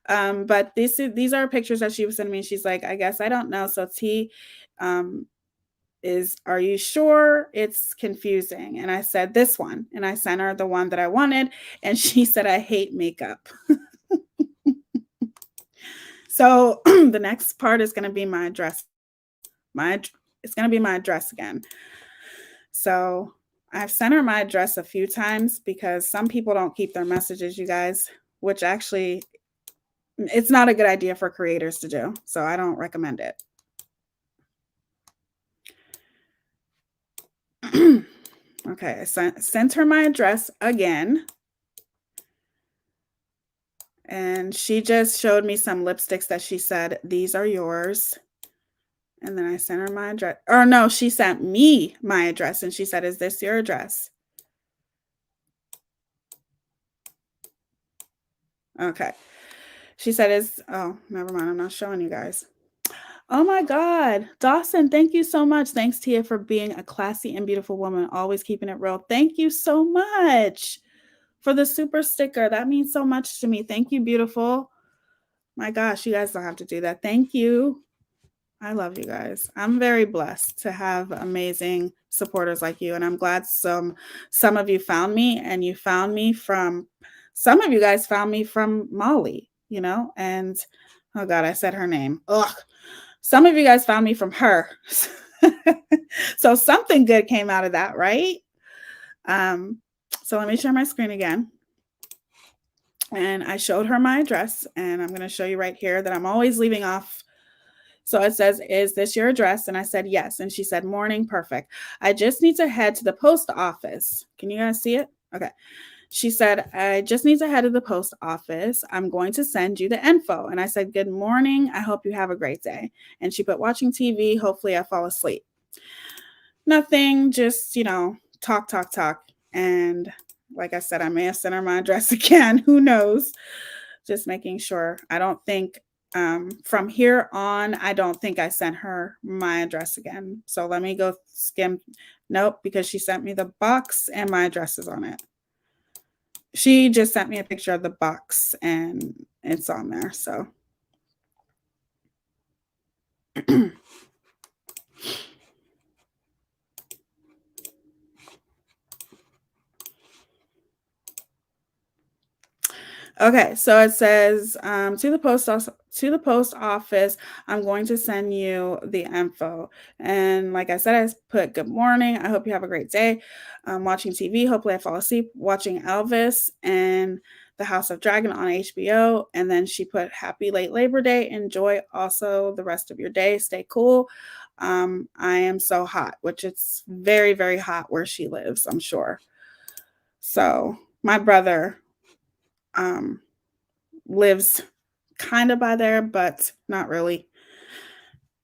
But these are pictures that she was sending me. She's like, I guess I don't know. So T are you sure? It's confusing. And I said this one, and I sent her the one that I wanted, and she said, I hate makeup. So the next part is going to be my address. It's going to be my address again. So I've sent her my address a few times because some people don't keep their messages, you guys, which actually it's not a good idea for creators to do. So I don't recommend it. Okay, I sent her my address again. And she just showed me some lipsticks that she said, these are yours. And then I sent her my address. Or no, she sent me my address. And she said, is this your address? Okay. She said, oh, never mind. I'm not showing you guys. Oh my God. Dawson, thank you so much. Thanks, Tia, for being a classy and beautiful woman, always keeping it real. Thank you so much. for the super sticker. That means so much to me. Thank you, beautiful. My gosh, you guys don't have to do that. Thank you. I love you guys. I'm very blessed to have amazing supporters like you, and I'm glad some of you found me, and you found me from some of you guys found me from Molly, you know, and oh god, I said her name. Ugh. Some of you guys found me from her. So something good came out of that, right? So let me share my screen again. And I showed her my address, and I'm going to show you right here that I'm always leaving off. So it says, "Is this your address?" And I said, "Yes." And she said, "Morning, perfect. I just need to head to the post office." Can you guys see it? Okay. She said, "I just need to head to the post office. I'm going to send you the info." And I said, "Good morning. I hope you have a great day." And she put, "Watching TV. Hopefully I fall asleep." Nothing, just, talk. And like I said, I may have sent her my address again. Who knows? Just making sure. I don't think from here on, I don't think I sent her my address again. So let me go skim. Nope, because she sent me the box and my address is on it. She just sent me a picture of the box and it's on there. So okay, so it says to the post office, I'm going to send you the info. And like I said, I put, "Good morning. I hope you have a great day. Watching TV. Hopefully I fall asleep. Watching Elvis and the House of Dragon on HBO." And then she put, "Happy late Labor Day. Enjoy also the rest of your day. Stay cool. I am so hot," which it's very, very hot where she lives, I'm sure. So my brother lives kind of by there, but not really.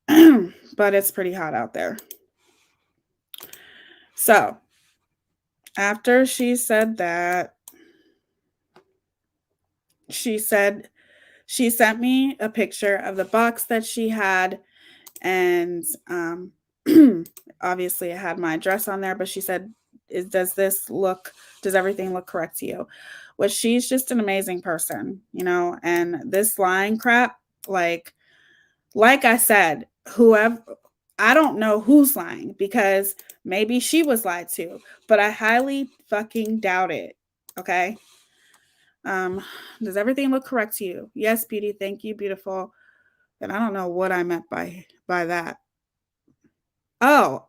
But it's pretty hot out there. So after she said that, she said she sent me a picture of the box that she had, and obviously it had my address on there, but she said, does everything look correct to you?" Which, she's just an amazing person, and this lying crap, like I said, whoever, I don't know who's lying, because maybe she was lied to, but I highly fucking doubt it. Okay. Does everything look correct to you? Yes, beauty. Thank you, beautiful. And I don't know what I meant by that. Oh,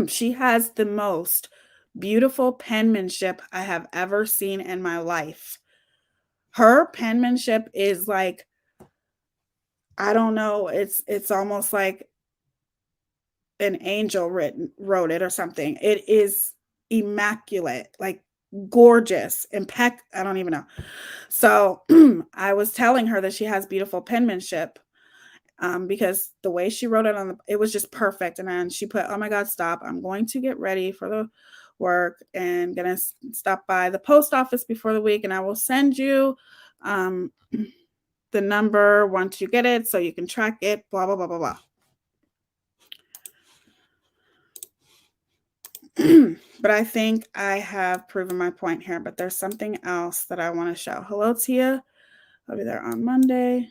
she has the most beautiful penmanship I have ever seen in my life. Her penmanship is like, I don't know, it's almost like an angel wrote it or something. It is immaculate, like gorgeous, I don't even know. So I was telling her that she has beautiful penmanship, because the way she wrote it it was just perfect. And then she put, "Oh my God, stop. I'm going to get ready for the work and gonna stop by the post office before the week, and I will send you the number once you get it so you can track it, blah, blah, blah, blah, blah." But I think I have proven my point here, but there's something else that I want to show. Hello, Teaya. I'll be there on Monday.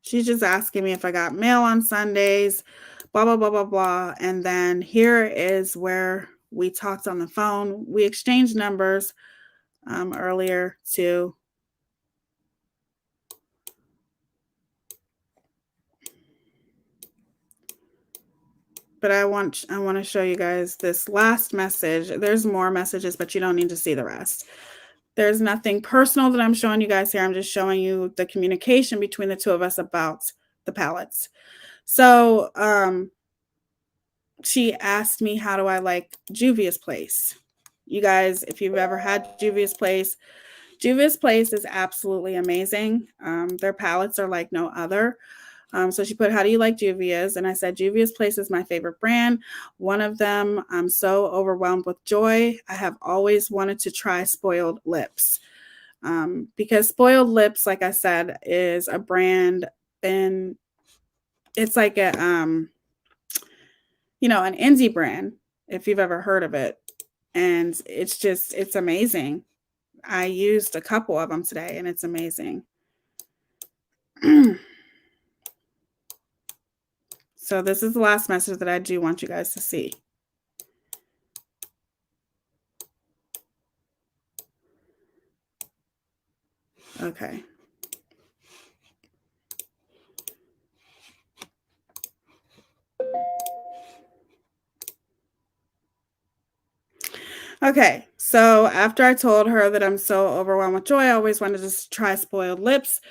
She's just asking me if I got mail on Sundays, blah, blah, blah, blah, blah. And then here is where we talked on the phone. We exchanged numbers earlier too. But I want to show you guys this last message. There's more messages, but you don't need to see the rest. There's nothing personal that I'm showing you guys here. I'm just showing you the communication between the two of us about the palettes. So she asked me, how do I like Juvia's Place? You guys, if you've ever had Juvia's Place is absolutely amazing. Their palettes are like no other. So she put, "How do you like Juvia's?" And I said, "Juvia's Place is my favorite brand. One of them, I'm so overwhelmed with joy. I have always wanted to try Spoiled Lips." Because Spoiled Lips, like I said, is a brand, and it's like a an indie brand, if you've ever heard of it. And it's amazing. I used a couple of them today, and it's amazing. So this is the last message that I do want you guys to see. Okay. Okay, so after I told her that I'm so overwhelmed with joy, I always wanted to try Spoiled Lips.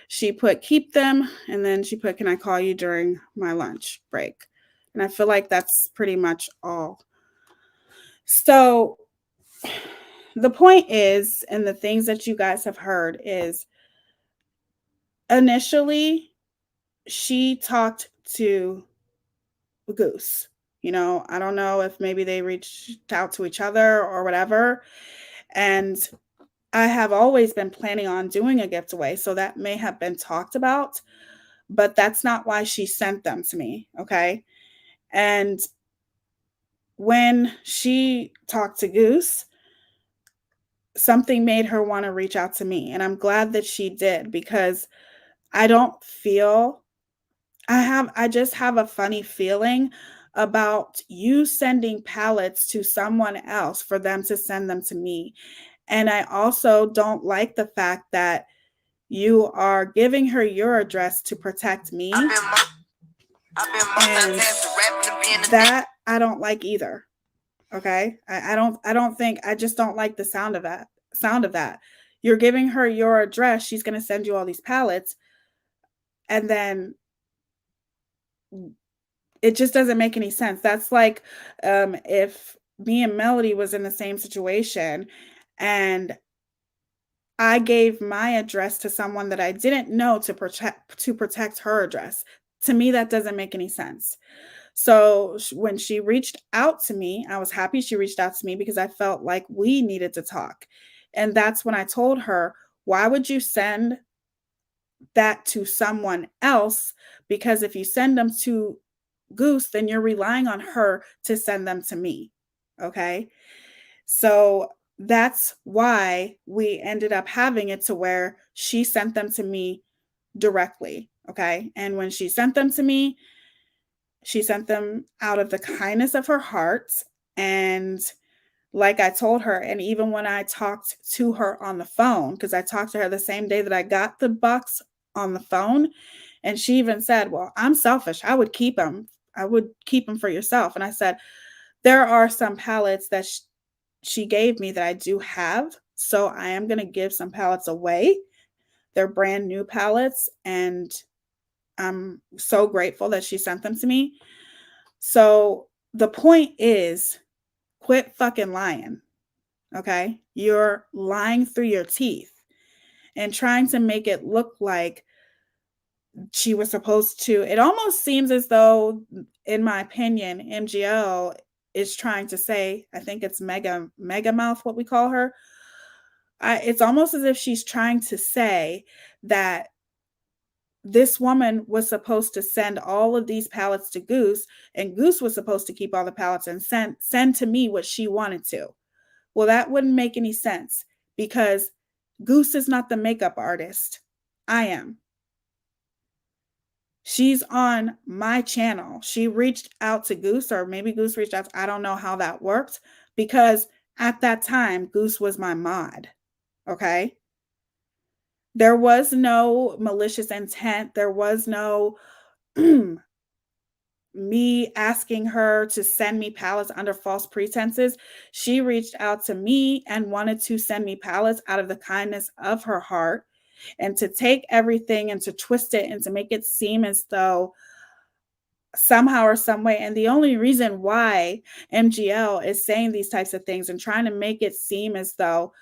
She put keep them, and then she put, can I call you during my lunch break? And I feel like that's pretty much all. So the point is, and the things that you guys have heard is, initially she talked to Goose. I don't know if maybe they reached out to each other or whatever. And I have always been planning on doing a giveaway, so that may have been talked about, but that's not why she sent them to me, okay? And when she talked to Goose, something made her want to reach out to me, and I'm glad that she did, because I don't feel I just have a funny feeling about you sending pallets to someone else for them to send them to me. And I also don't like the fact that you are giving her your address to protect me. And that I don't like either. Okay? I just don't like the sound of that. You're giving her your address, she's going to send you all these pallets, and then it just doesn't make any sense. That's like if me and Melody was in the same situation and I gave my address to someone that I didn't know to protect her address. To me, that doesn't make any sense. So when she reached out to me, I was happy she reached out to me because I felt like we needed to talk. And that's when I told her, why would you send that to someone else? Because if you send them to Goose, then you're relying on her to send them to me. Okay. So that's why we ended up having it to where she sent them to me directly. Okay. And when she sent them to me, she sent them out of the kindness of her heart. And like I told her, and even when I talked to her on the phone, because I talked to her the same day that I got the box on the phone, and she even said, well, I'm selfish. I would keep them. I would keep them for yourself. And I said, there are some pallets that she gave me that I do have. So I am going to give some pallets away. They're brand new pallets, and I'm so grateful that she sent them to me. So the point is, quit fucking lying. Okay? You're lying through your teeth and trying to make it look like she was supposed to. It almost seems as though, in my opinion, MGL is trying to say, I think it's Mega Mouth, what we call her. It's almost as if she's trying to say that this woman was supposed to send all of these pallets to Goose, and Goose was supposed to keep all the pallets and send to me what she wanted to. Well, that wouldn't make any sense, because Goose is not the makeup artist. I am. She's on my channel. She reached out to Goose, or maybe Goose reached out. I don't know how that worked, because at that time, Goose was my mod. Okay. There was no malicious intent. There was no me asking her to send me pallets under false pretenses. She reached out to me and wanted to send me pallets out of the kindness of her heart, and to take everything and to twist it and to make it seem as though somehow or some way. And the only reason why MGL is saying these types of things and trying to make it seem as though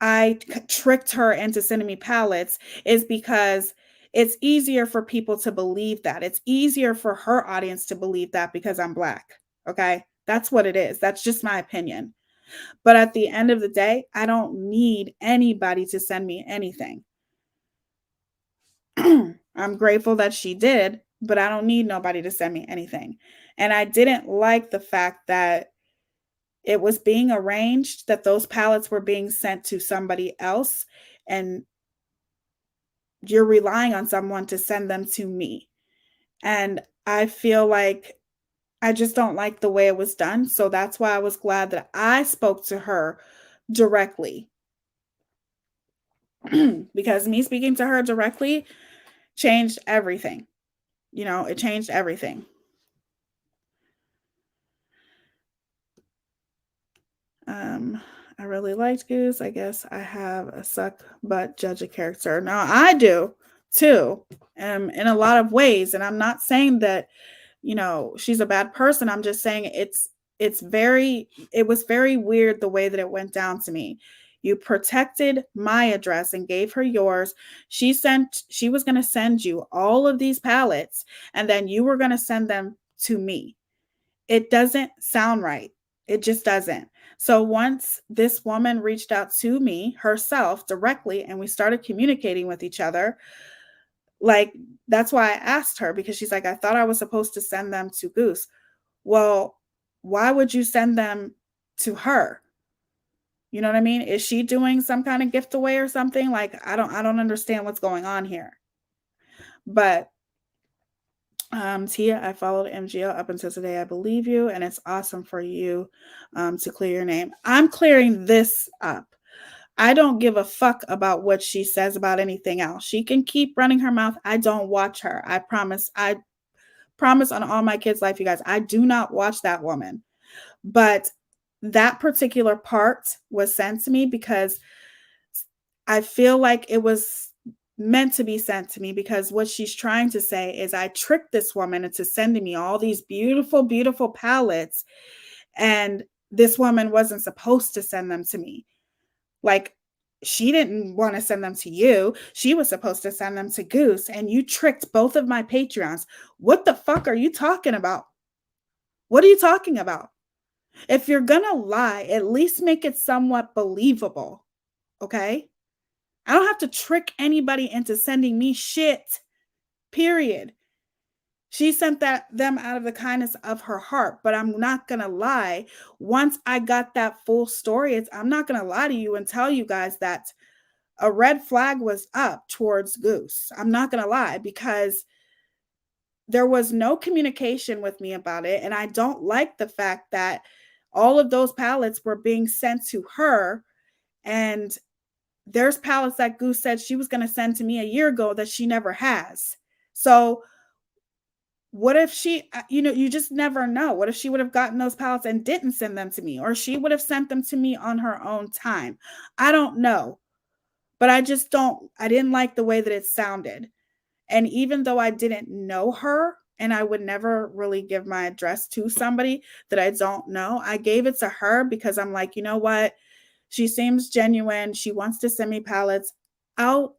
I tricked her into sending me pallets is because it's easier for people to believe that. It's easier for her audience to believe that because I'm Black. Okay. That's what it is. That's just my opinion. But at the end of the day, I don't need anybody to send me anything. I'm grateful that she did, but I don't need nobody to send me anything. And I didn't like the fact that it was being arranged that those pallets were being sent to somebody else, and you're relying on someone to send them to me. And I feel like I just don't like the way it was done. So that's why I was glad that I spoke to her directly. Because me speaking to her directly changed everything. It changed everything. I really liked Goose. I guess I have a suck but judge a character. Now I do too, in a lot of ways. And I'm not saying that, she's a bad person. I'm just saying it was very weird the way that it went down to me. You protected my address and gave her yours. She was going to send you all of these pallets, and then you were going to send them to me. It doesn't sound right. It just doesn't. So once this woman reached out to me herself directly and we started communicating with each other, like, that's why I asked her, because she's like, I thought I was supposed to send them to Goose. Well, why would you send them to her? You know what I mean? Is she doing some kind of gift away or something? Like, I don't understand what's going on here. But Teaya, I followed MGL up until today. I believe you, and it's awesome for you to clear your name. I'm clearing this up. I don't give a fuck about what she says about anything else. She can keep running her mouth. I don't watch her. I promise. I promise on all my kids' life, you guys, I do not watch that woman. But that particular part was sent to me because I feel like it was meant to be sent to me, because what she's trying to say is I tricked this woman into sending me all these beautiful, beautiful palettes, and this woman wasn't supposed to send them to me. Like, she didn't want to send them to you. She was supposed to send them to Goose, and you tricked both of my Patreons. What the fuck are you talking about? What are you talking about? If you're gonna lie, at least make it somewhat believable, okay? I don't have to trick anybody into sending me shit, period. She sent them out of the kindness of her heart, but I'm not gonna lie. Once I got that full story, I'm not gonna lie to you and tell you guys that a red flag was up towards Goose. I'm not gonna lie, because there was no communication with me about it, and I don't like the fact that all of those pallets were being sent to her, and there's pallets that Goose said she was going to send to me a year ago that she never has. So what if she, you just never know. What if she would have gotten those pallets and didn't send them to me, or she would have sent them to me on her own time? I don't know, but I didn't like the way that it sounded. And even though I didn't know her, and I would never really give my address to somebody that I don't know, I gave it to her because I'm like, you know what? She seems genuine. She wants to send me pallets. I'll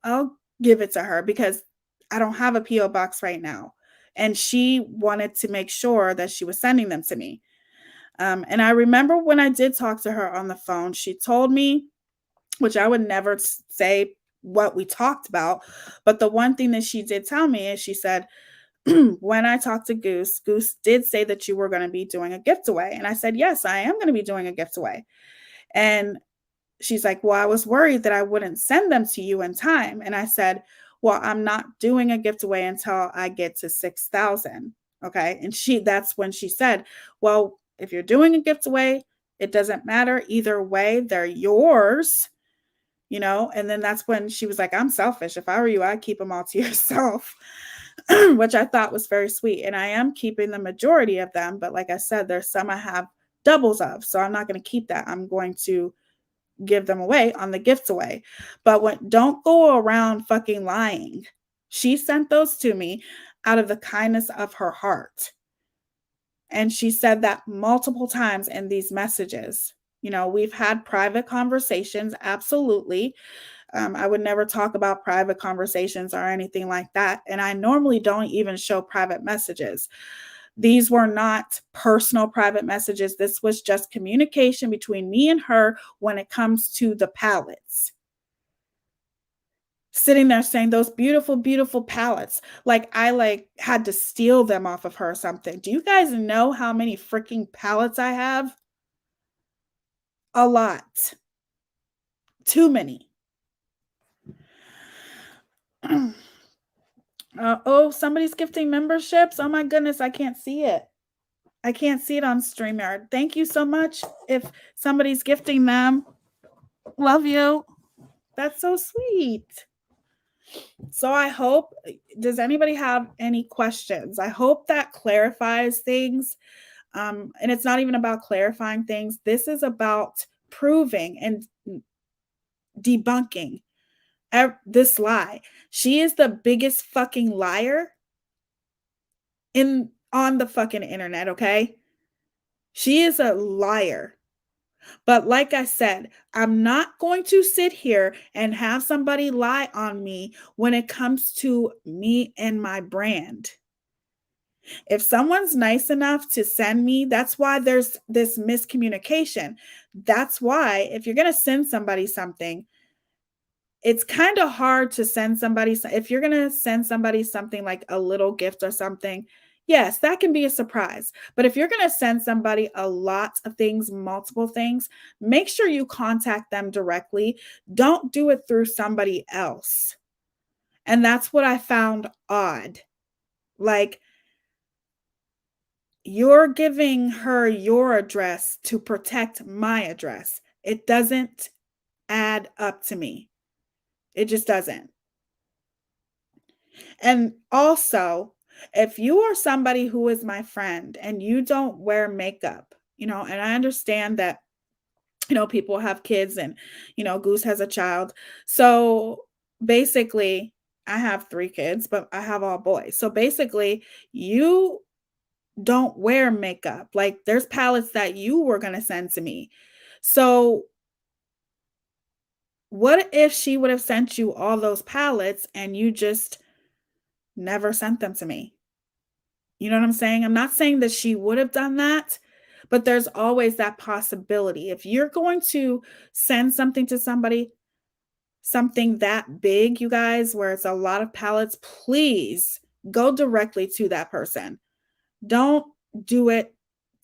give it to her because I don't have a PO box right now. And she wanted to make sure that she was sending them to me. And I remember when I did talk to her on the phone, she told me, which I would never say what we talked about, but the one thing that she did tell me is she said, when I talked to Goose did say that you were going to be doing a gift away. And I said, yes, I am going to be doing a gift away. And she's like, well, I was worried that I wouldn't send them to you in time. And I said, well, I'm not doing a gift away until I get to 6,000. Okay. And that's when she said, well, if you're doing a gift away, it doesn't matter. Either way, they're yours, And then that's when she was like, I'm selfish. If I were you, I'd keep them all to yourself, which I thought was very sweet. And I am keeping the majority of them. But like I said, there's some I have doubles of. So I'm not going to keep that. I'm going to give them away on the gifts away. But don't go around fucking lying. She sent those to me out of the kindness of her heart. And she said that multiple times in these messages. We've had private conversations, absolutely. I would never talk about private conversations or anything like that. And I normally don't even show private messages. These were not personal private messages. This was just communication between me and her when it comes to the palettes. Sitting there saying those beautiful, beautiful palettes. Like I had to steal them off of her or something. Do you guys know how many freaking palettes I have? A lot. Too many. Oh, somebody's gifting memberships. Oh my goodness, I can't see it. I can't see it on StreamYard. Thank you so much if somebody's gifting them. Love you. That's so sweet. So I hope, does anybody have any questions? I hope that clarifies things. And it's not even about clarifying things. This is about proving and debunking this lie. She is the biggest fucking liar on the fucking internet, okay? She is a liar. But like I said, I'm not going to sit here and have somebody lie on me when it comes to me and my brand. If someone's nice enough to send me, that's why there's this miscommunication. That's why if you're going to send somebody something, it's kind of hard to send somebody, if you're going to send somebody something like a little gift or something, yes, that can be a surprise. But if you're going to send somebody a lot of things, multiple things, make sure you contact them directly. Don't do it through somebody else. And that's what I found odd. Like, you're giving her your address to protect my address. It doesn't add up to me. It just doesn't. And also, if you are somebody who is my friend and you don't wear makeup, and I understand that, people have kids and, Goose has a child. So basically, I have 3 kids, but I have all boys. So basically, you don't wear makeup. Like there's palettes that you were going to send to me. So what if she would have sent you all those palettes and you just never sent them to me? You know what I'm saying? I'm not saying that she would have done that, but there's always that possibility. If you're going to send something to somebody, something that big, you guys, where it's a lot of palettes, please go directly to that person. Don't do it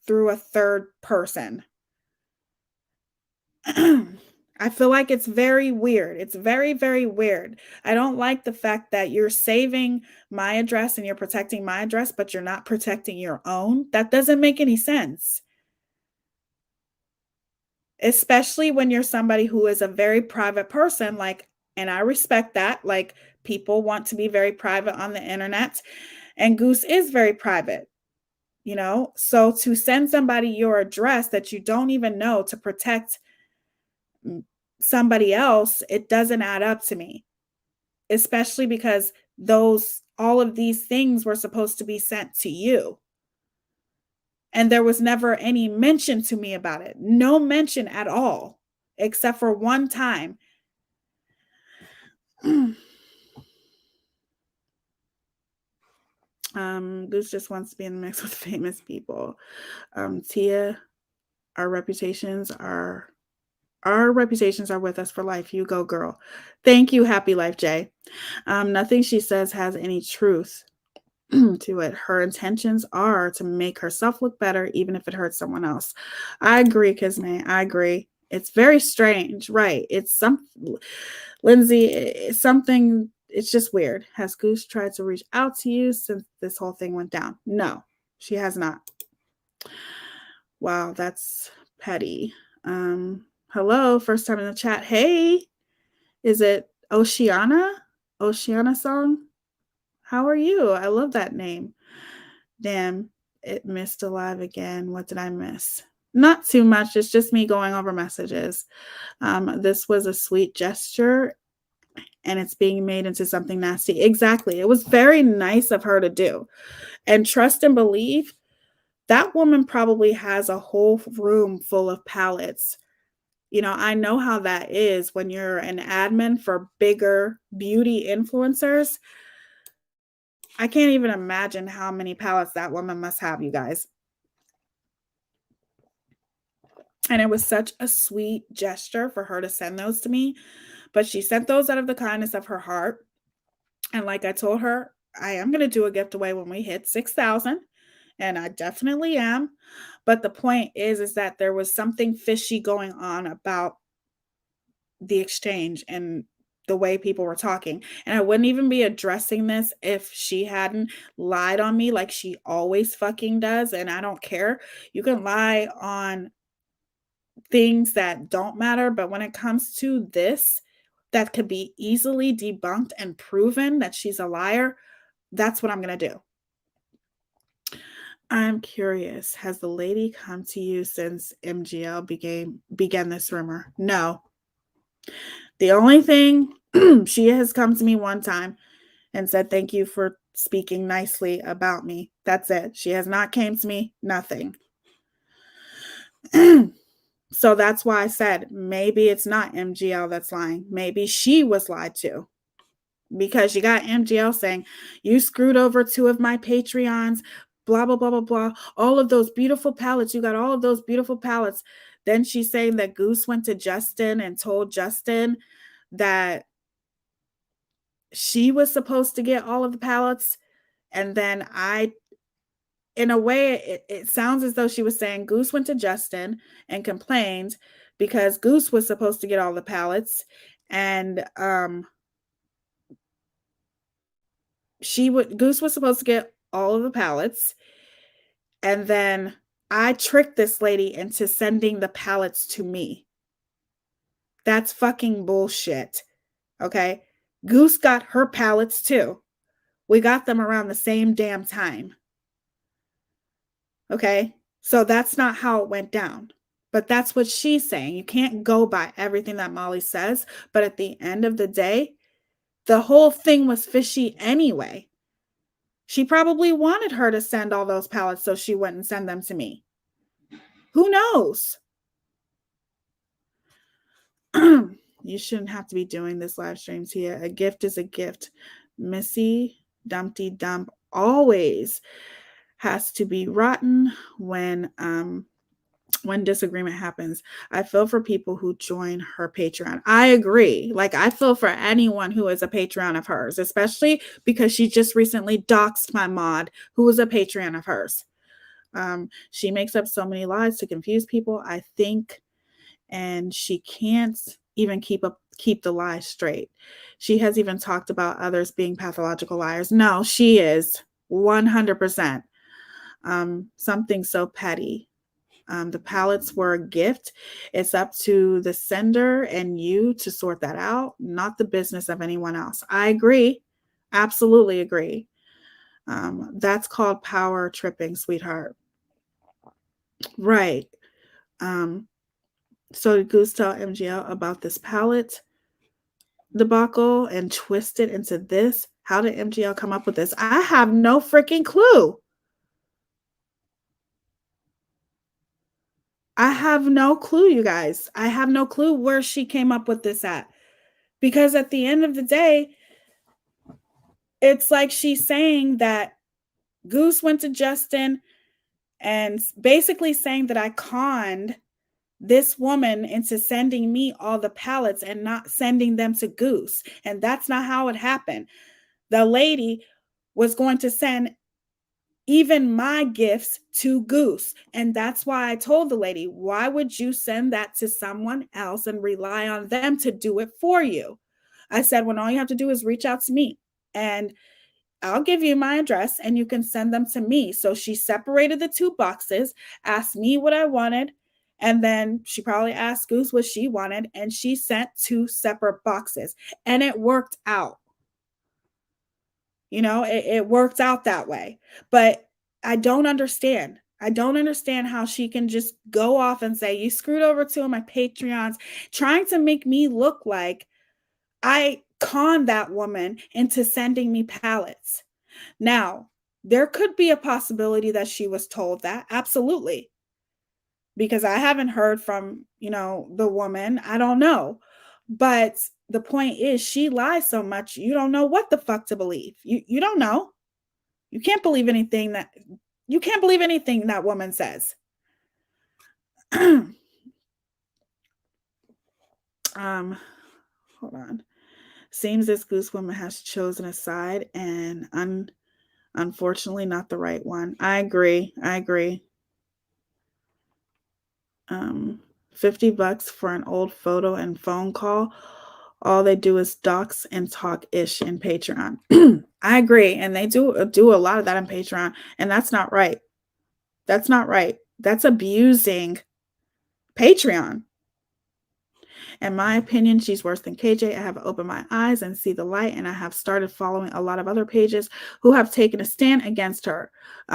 through a third person. I feel like it's very weird. It's very, very weird. I don't like the fact that you're saving my address and you're protecting my address, but you're not protecting your own. That doesn't make any sense. Especially when you're somebody who is a very private person, and I respect that. Like, people want to be very private on the internet, and Goose is very private. So to send somebody your address that you don't even know to protect somebody else, it doesn't add up to me, especially because all of these things were supposed to be sent to you. And there was never any mention to me about it. No mention at all, except for one time. Goose just wants to be in the mix with famous people. Teaya, our reputations are with us for life. You go, girl. Thank you, Happy Life Jay. Nothing she says has any truth to it. Her intentions are to make herself look better, even if it hurts someone else. I agree, Kisme. I agree. It's very strange, right? Lindsay, it's something. It's just weird. Has Goose tried to reach out to you since this whole thing went down? No, she has not. Wow, that's petty. Hello, first time in the chat. Hey, is it Oceana? Oceana song? How are you? I love that name. Damn, it missed a live again. What did I miss? Not too much. It's just me going over messages. This was a sweet gesture and it's being made into something nasty. Exactly. It was very nice of her to do. And trust and believe, that woman probably has a whole room full of palettes. I know how that is when you're an admin for bigger beauty influencers. I can't even imagine how many pallets that woman must have, you guys. And it was such a sweet gesture for her to send those to me. But she sent those out of the kindness of her heart. And like I told her, I am going to do a gift away when we hit 6,000. And I definitely am. But the point is that there was something fishy going on about the exchange and the way people were talking. And I wouldn't even be addressing this if she hadn't lied on me like she always fucking does. And I don't care. You can lie on things that don't matter. But when it comes to this, that could be easily debunked and proven that she's a liar, that's what I'm going to do. I'm curious, has the lady come to you since MGL began this rumor? No. The only thing, she has come to me one time and said, thank you for speaking nicely about me. That's it. She has not came to me, nothing. So that's why I said, maybe it's not MGL that's lying. Maybe she was lied to. Because you got MGL saying, you screwed over 2 of my Patreons, blah, blah, blah, blah, blah. All of those beautiful palettes. You got all of those beautiful palettes. Then she's saying that Goose went to Justin and told Justin that she was supposed to get all of the palettes. And then in a way, it sounds as though she was saying Goose went to Justin and complained because Goose was supposed to get all the palettes. And Goose was supposed to get all of the pallets, and then I tricked this lady into sending the pallets to me. That's fucking bullshit. Okay? Goose got her pallets too. We got them around the same damn time. Okay? So that's not how it went down. But that's what she's saying. You can't go by everything that Molly says, but at the end of the day, the whole thing was fishy anyway. She probably wanted her to send all those pallets so she wouldn't send them to me. Who knows? You shouldn't have to be doing this live stream, Teaya. A gift is a gift. Missy Dumpty Dump always has to be rotten when disagreement happens. I feel for people who join her Patreon. I agree. Like, I feel for anyone who is a Patreon of hers, especially because she just recently doxed my mod who was a Patreon of hers. She makes up so many lies to confuse people, I think, and she can't even keep the lies straight. She has even talked about others being pathological liars. No, she is 100%. Something so petty. The pallets were a gift. It's up to the sender and you to sort that out, not the business of anyone else. I agree. Absolutely agree. That's called power tripping, sweetheart. Right. So did Goose tell MGL about this pallet debacle and twist it into this? How did MGL come up with this? I have no freaking clue. I have no clue, you guys. I have no clue where she came up with this at. Because at the end of the day, it's like she's saying that Goose went to Justin and basically saying that I conned this woman into sending me all the pallets and not sending them to Goose. And that's not how it happened. The lady was going to send even my gifts to Goose. And that's why I told the lady, why would you send that to someone else and rely on them to do it for you? I said, when all you have to do is reach out to me and I'll give you my address and you can send them to me. So she separated the 2 boxes, asked me what I wanted, and then she probably asked Goose what she wanted, and she sent 2 separate boxes. And it worked out. You know, it worked out that way. But I don't understand. I don't understand how she can just go off and say, you screwed over 2 of my Patreons, trying to make me look like I conned that woman into sending me pallets. Now, there could be a possibility that she was told that. Absolutely. Because I haven't heard from, the woman. I don't know. But the point is, she lies so much, you don't know what the fuck to believe. You don't know. You can't believe anything that woman says. Hold on. Seems this goose woman has chosen a side and unfortunately not the right one. I agree. 50 bucks for an old photo and phone call. All they do is dox and talk ish in Patreon. I agree. And they do a lot of that on Patreon. And that's not right. That's not right. That's abusing Patreon. In my opinion, she's worse than KJ. I have opened my eyes and see the light, and I have started following a lot of other pages who have taken a stand against her.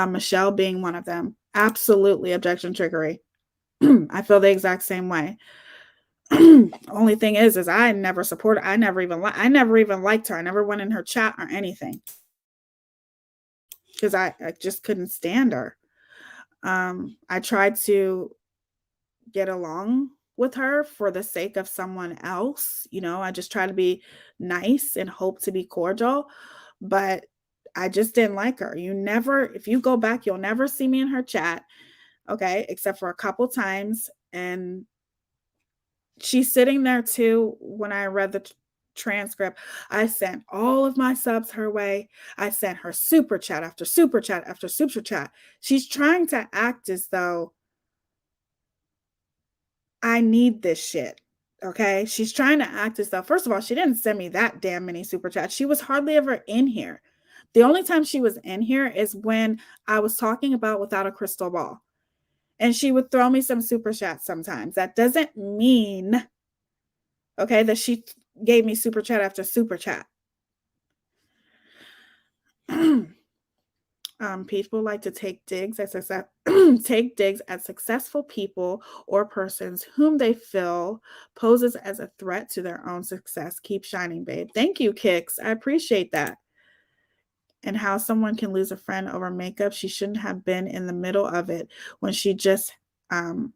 Michelle being one of them. Absolutely objection trickery. I feel the exact same way. Only thing is I never supported. I never even liked her. I never went in her chat or anything because I just couldn't stand her. I tried to get along with her for the sake of someone else. You know, I just try to be nice and hope to be cordial, but I just didn't like her. If you go back, you'll never see me in her chat. Okay. Except for a couple times. And she's sitting there too. When I read the transcript, I sent all of my subs her way. I sent her super chat after super chat after super chat. She's trying to act as though I need this shit. Okay. She's trying to act as though, first of all, she didn't send me that damn many super chats. She was hardly ever in here. The only time she was in here is when I was talking about Without a Crystal Ball. And she would throw me some super chats sometimes. That doesn't mean, okay, that she gave me super chat after super chat. People like to take digs at successful people or persons whom they feel poses as a threat to their own success. Keep shining, babe. Thank you, Kix. I appreciate that. And how someone can lose a friend over makeup. She shouldn't have been in the middle of it when she is just an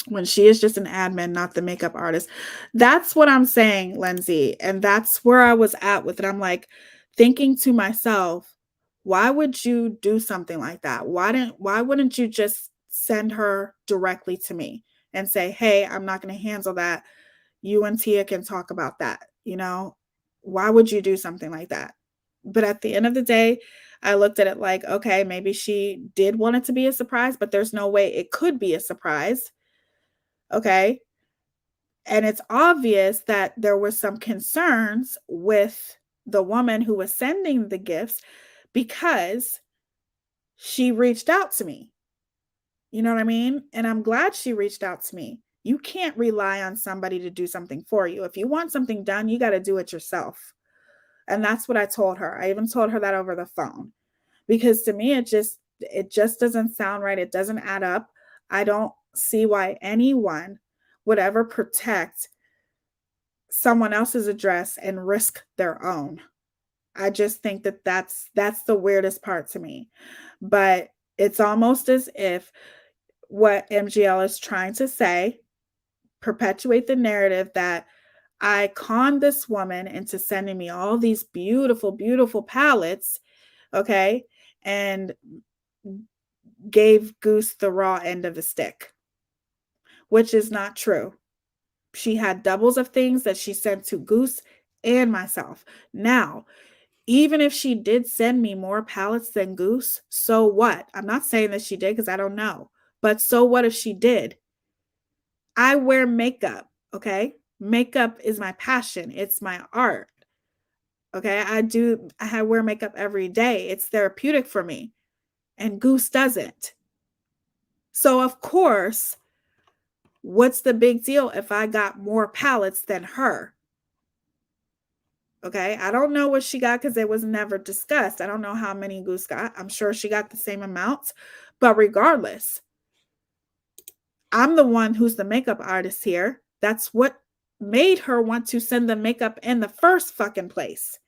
admin, not the makeup artist. That's what I'm saying, Lindsay. And that's where I was at with it. I'm like thinking to myself, why would you do something like that? Why wouldn't you just send her directly to me and say, hey, I'm not going to handle that. You and Teaya can talk about that. You know, why would you do something like that? But at the end of the day, I looked at it like, okay, maybe she did want it to be a surprise, but there's no way it could be a surprise. Okay. And it's obvious that there were some concerns with the woman who was sending the gifts because she reached out to me. You know what I mean? And I'm glad she reached out to me. You can't rely on somebody to do something for you. If you want something done, you got to do it yourself. And that's what I told her. I even told her that over the phone because to me, it just doesn't sound right. It doesn't add up. I don't see why anyone would ever protect someone else's address and risk their own. I just think that that's the weirdest part to me. But it's almost as if what MGL is trying to say, perpetuate the narrative that I conned this woman into sending me all these beautiful, beautiful palettes, okay, and gave Goose the raw end of the stick, which is not true. She had doubles of things that she sent to Goose and myself. Now, even if she did send me more palettes than Goose, so what? I'm not saying that she did because I don't know. But so what if she did? I wear makeup, okay? Makeup is my passion. It's my art. Okay? I wear makeup every day. It's therapeutic for me. And Goose doesn't. So of course, what's the big deal if I got more palettes than her? Okay, I don't know what she got because it was never discussed. I don't know how many Goose got. I'm sure she got the same amount. But regardless, I'm the one who's the makeup artist here. That's what made her want to send the makeup in the first fucking place.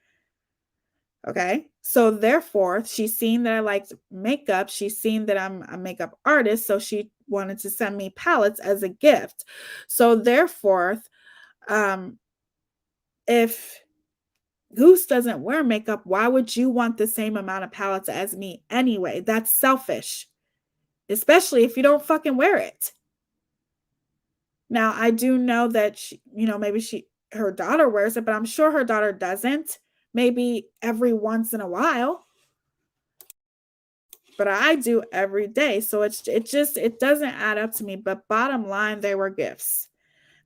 Okay, so therefore, she's seen that I liked makeup. She's seen that I'm a makeup artist. So she wanted to send me palettes as a gift. So therefore, if Goose doesn't wear makeup. Why would you want the same amount of palettes as me anyway? That's selfish, especially if you don't fucking wear it. Now, I do know that she, maybe her daughter wears it, but I'm sure her daughter doesn't. Maybe every once in a while, but I do every day. So it doesn't add up to me. But bottom line, they were gifts.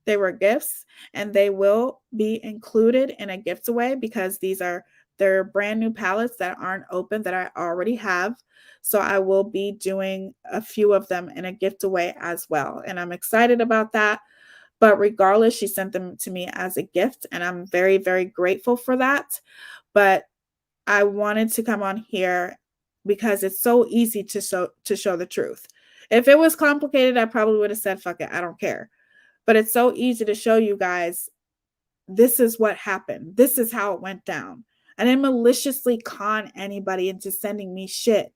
They were gifts, and they will be included in a gift away because they're brand new palettes that aren't open that I already have. So I will be doing a few of them in a gift away as well. And I'm excited about that. But regardless, she sent them to me as a gift, and I'm very, very grateful for that. But I wanted to come on here because it's so easy to show the truth. If it was complicated, I probably would have said, fuck it, I don't care. But it's so easy to show you guys, this is what happened. This is how it went down. I didn't maliciously con anybody into sending me shit.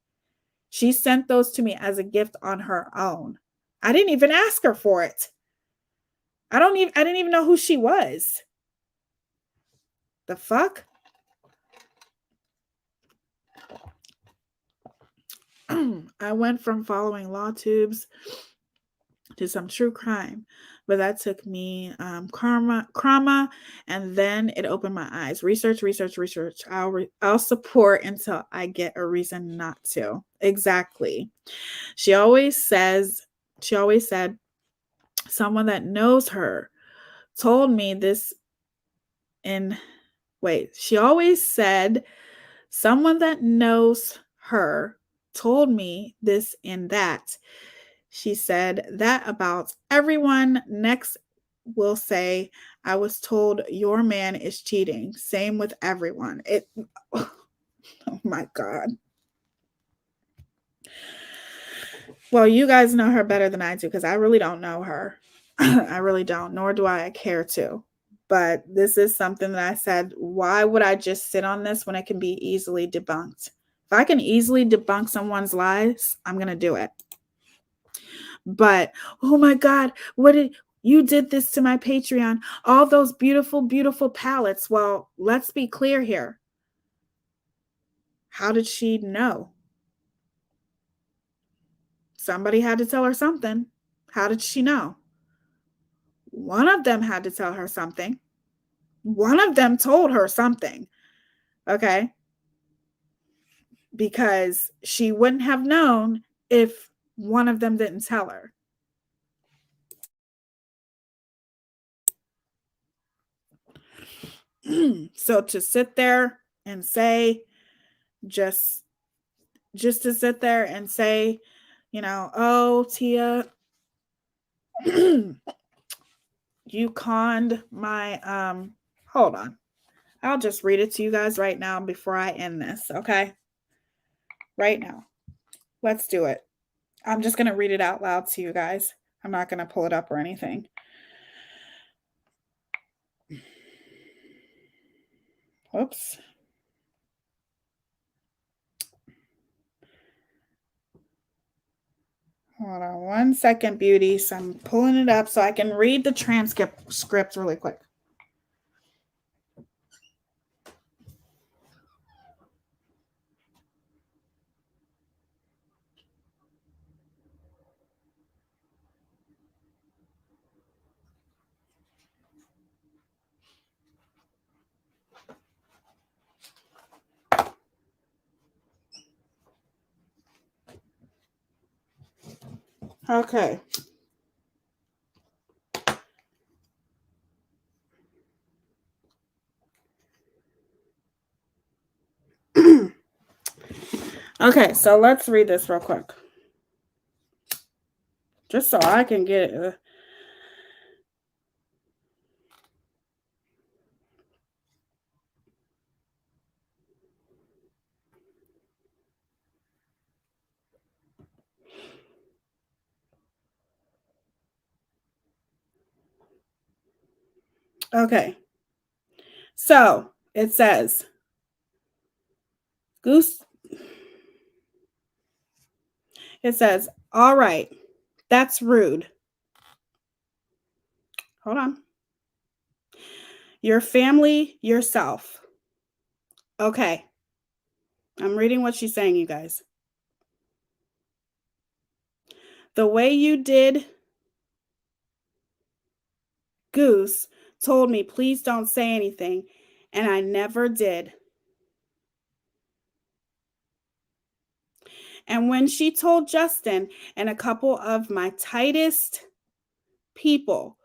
She sent those to me as a gift on her own. I didn't even ask her for it. I didn't even know who she was. The fuck? I went from following law tubes to some true crime, but that took me karma, and then it opened my eyes. Research. I'll support until I get a reason not to. She always said, someone that knows her told me this she always said, someone that knows her told me this and that. She said that about everyone. Next will say, I was told your man is cheating. Same with everyone. Oh my God. Well, you guys know her better than I do because I really don't know her. I really don't, nor do I care to. But this is something that I said, why would I just sit on this when it can be easily debunked? If I can easily debunk someone's lies, I'm going to do it. But, oh my God, you did this to my Patreon? All those beautiful, beautiful palettes. Well, let's be clear here. How did she know? Somebody had to tell her something. How did she know? One of them had to tell her something. One of them told her something. Okay? Because she wouldn't have known if one of them didn't tell her. So to sit there and say, just to sit there and say, oh, Teaya, you conned my, hold on. I'll just read it to you guys right now before I end this, okay? Right now. Let's do it. I'm just going to read it out loud to you guys. I'm not going to pull it up or anything. Whoops. Hold on 1 second, beauty. So I'm pulling it up so I can read the transcript really quick. Okay. Okay, so let's read this real quick. Just so I can get it. Okay. So it says, Goose. It says, all right, that's rude. Hold on. Your family, yourself. Okay. I'm reading what she's saying, you guys. The way you did Goose told me, please don't say anything, and I never did. And when she told Justin and a couple of my tightest people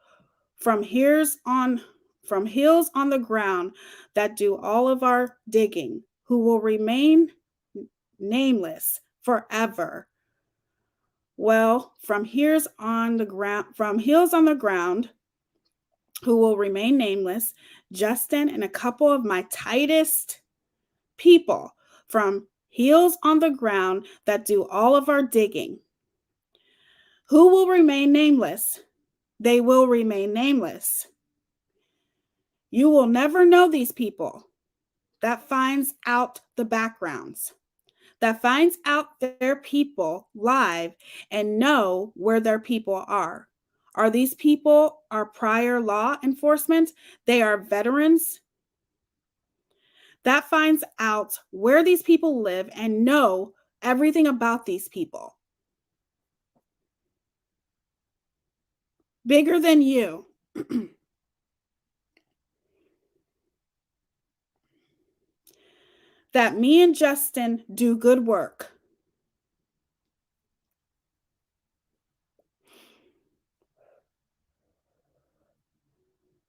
from heels on the ground that do all of our digging, who will remain nameless forever. Well, from heels on the ground, who will remain nameless, Justin and a couple of my tightest people from heels on the ground that do all of our digging, who will remain nameless. They will remain nameless. You will never know these people. That finds out the backgrounds, that finds out their people live and know where their people are. Are these people our prior law enforcement? They are veterans. That finds out where these people live and know everything about these people. Bigger than you. That me and Justin do good work.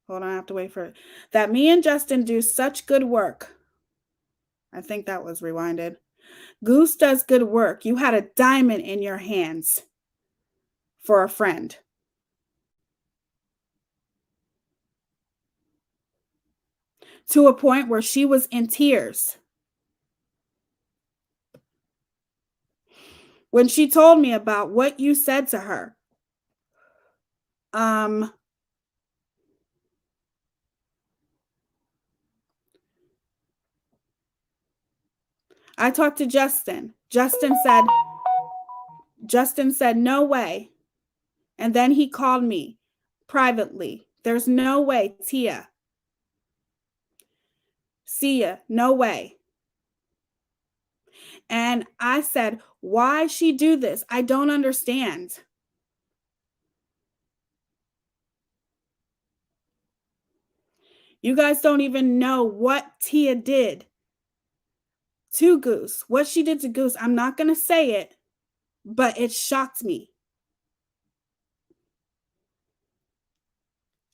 Hold on, I have to wait for it. That me and Justin do such good work. I think that was rewinded. Goose does good work. You had a diamond in your hands for a friend. To a point where she was in tears. When she told me about what you said to her. I talked to Justin. Justin said, no way. And then he called me privately. There's no way, Teaya. See ya, no way. And I said, why she do this? I don't understand. You guys don't even know what Teaya did to Goose. What she did to Goose, I'm not going to say it, but it shocked me.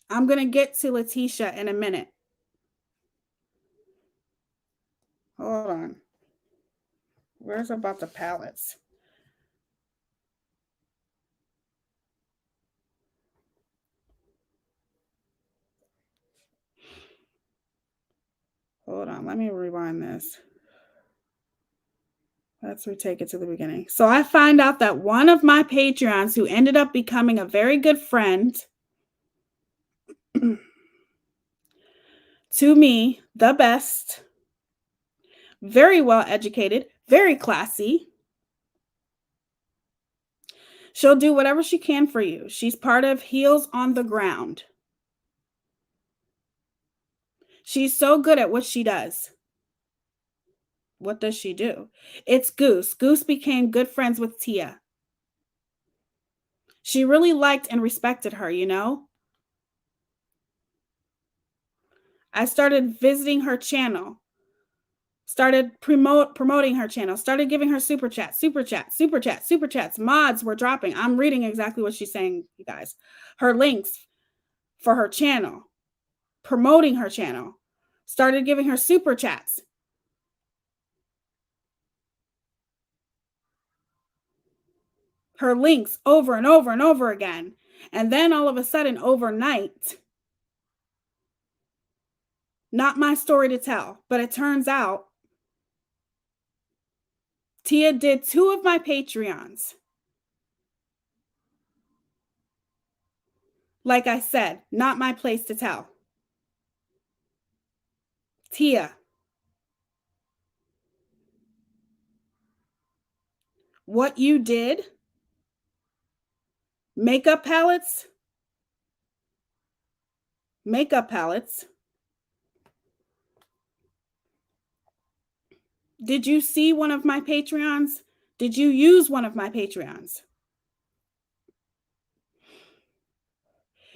I'm going to get to Letitia in a minute. Hold on. Where's about the palettes? Hold on. Let me rewind this. Let's retake it to the beginning. So I find out that one of my Patreons who ended up becoming a very good friend to me, the best, very well educated, very classy. She'll do whatever she can for you. She's part of Heels on the Ground. She's so good at what she does. What does she do? It's Goose. Goose became good friends with Teaya. She really liked and respected her, you know? I started visiting her channel, started promoting her channel, started giving her super chats. Mods were dropping. I'm reading exactly what she's saying, you guys. Her links for her channel, promoting her channel, started giving her super chats. Her links over and over and over again. And then all of a sudden, overnight, not my story to tell, but it turns out Teaya did 2 of my Patreons. Like I said, not my place to tell. Teaya, what you did, makeup palettes, Did you see one of my Patreons? Did you use one of my Patreons?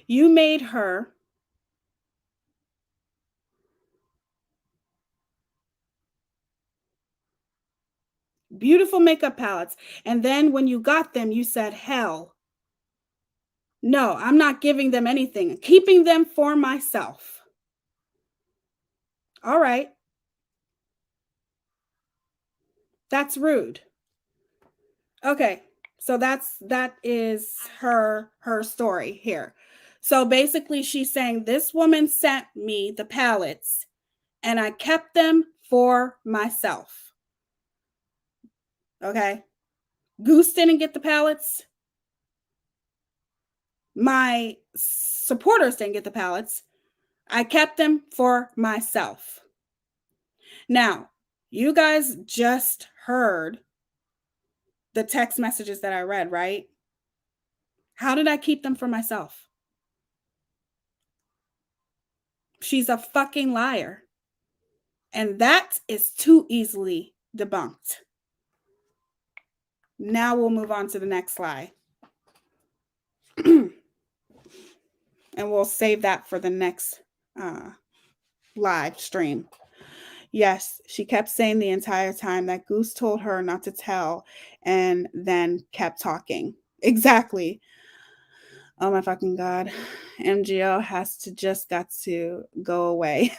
You made her beautiful makeup palettes. And then when you got them, you said, hell, no, I'm not giving them anything. I'm keeping them for myself. All right. That's rude. Okay. So that is her story here. So basically she's saying this woman sent me the palettes and I kept them for myself. Okay. Goose didn't get the palettes. My supporters didn't get the palettes. I kept them for myself. Now, you guys just heard the text messages that I read, right? How did I keep them for myself? She's a fucking liar. And that is too easily debunked. Now we'll move on to the next lie. And we'll save that for the next live stream. Yes, she kept saying the entire time that Goose told her not to tell and then kept talking. Exactly. Oh my fucking God. MGL has to just got to go away.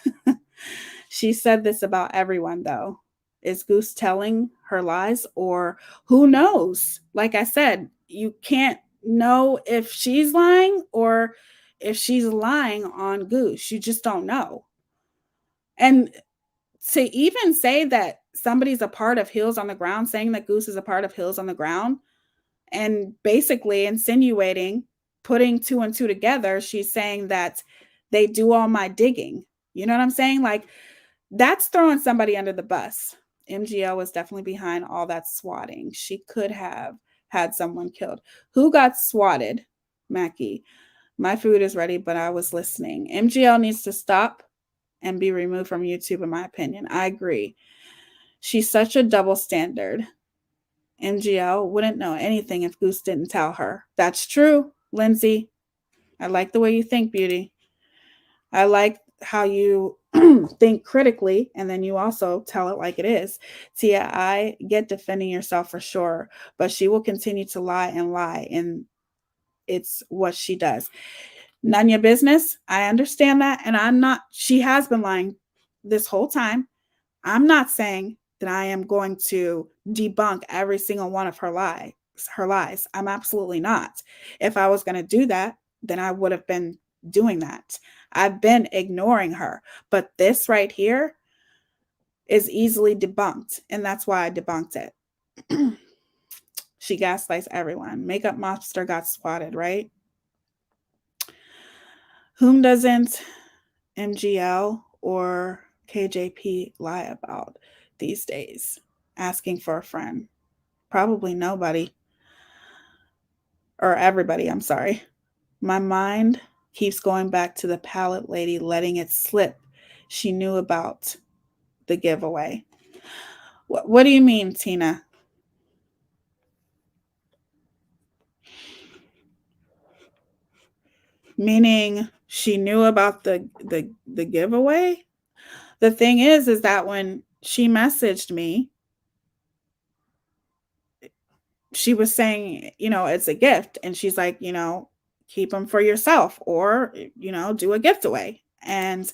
She said this about everyone though. Is Goose telling her lies or who knows? Like I said, you can't know if she's lying or if she's lying on Goose. You just don't know. And to even say that somebody's a part of Heels on the Ground, saying that Goose is a part of Heels on the Ground, and basically insinuating, putting two and two together, she's saying that they do all my digging. You know what I'm saying? Like, that's throwing somebody under the bus. MGL was definitely behind all that swatting. She could have had someone killed. Who got swatted? Mackie. My food is ready, but I was listening. MGL needs to stop and be removed from YouTube, in my opinion. I agree. She's such a double standard. MGL wouldn't know anything if Goose didn't tell her. That's true, Lindsay. I like the way you think, beauty. I like how you think critically and then you also tell it like it is. Teaya, I get defending yourself for sure, but she will continue to lie, and it's what she does. None your business. I understand that. And I'm not, she has been lying this whole time. I'm not saying that I am going to debunk every single one of her lies. I'm absolutely not. If I was going to do that, then I would have been doing that. I've been ignoring her. But this right here is easily debunked. And that's why I debunked it. She gaslights everyone. Makeup Monster got spotted, right? Whom doesn't MGL or KJP lie about these days? Asking for a friend. Probably nobody. Or everybody, I'm sorry. My mind keeps going back to the palette lady letting it slip. She knew about the giveaway. What do you mean, Tina? Meaning she knew about the giveaway? The thing is that when she messaged me, she was saying, it's a gift. And she's like, keep them for yourself or, do a gift away. And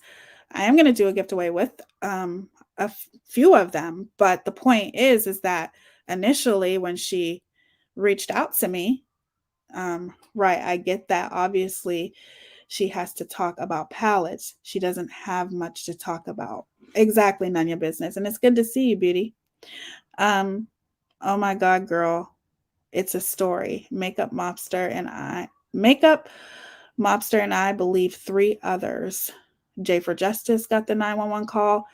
I am going to do a gift away with a few of them. But the point is that initially when she reached out to me, right, I get that. Obviously, she has to talk about palettes. She doesn't have much to talk about. Exactly, none of your business. And it's good to see you, beauty. Oh my God, girl. It's a story. Makeup Mobster and I believe 3 others. J for Justice got the 911 call.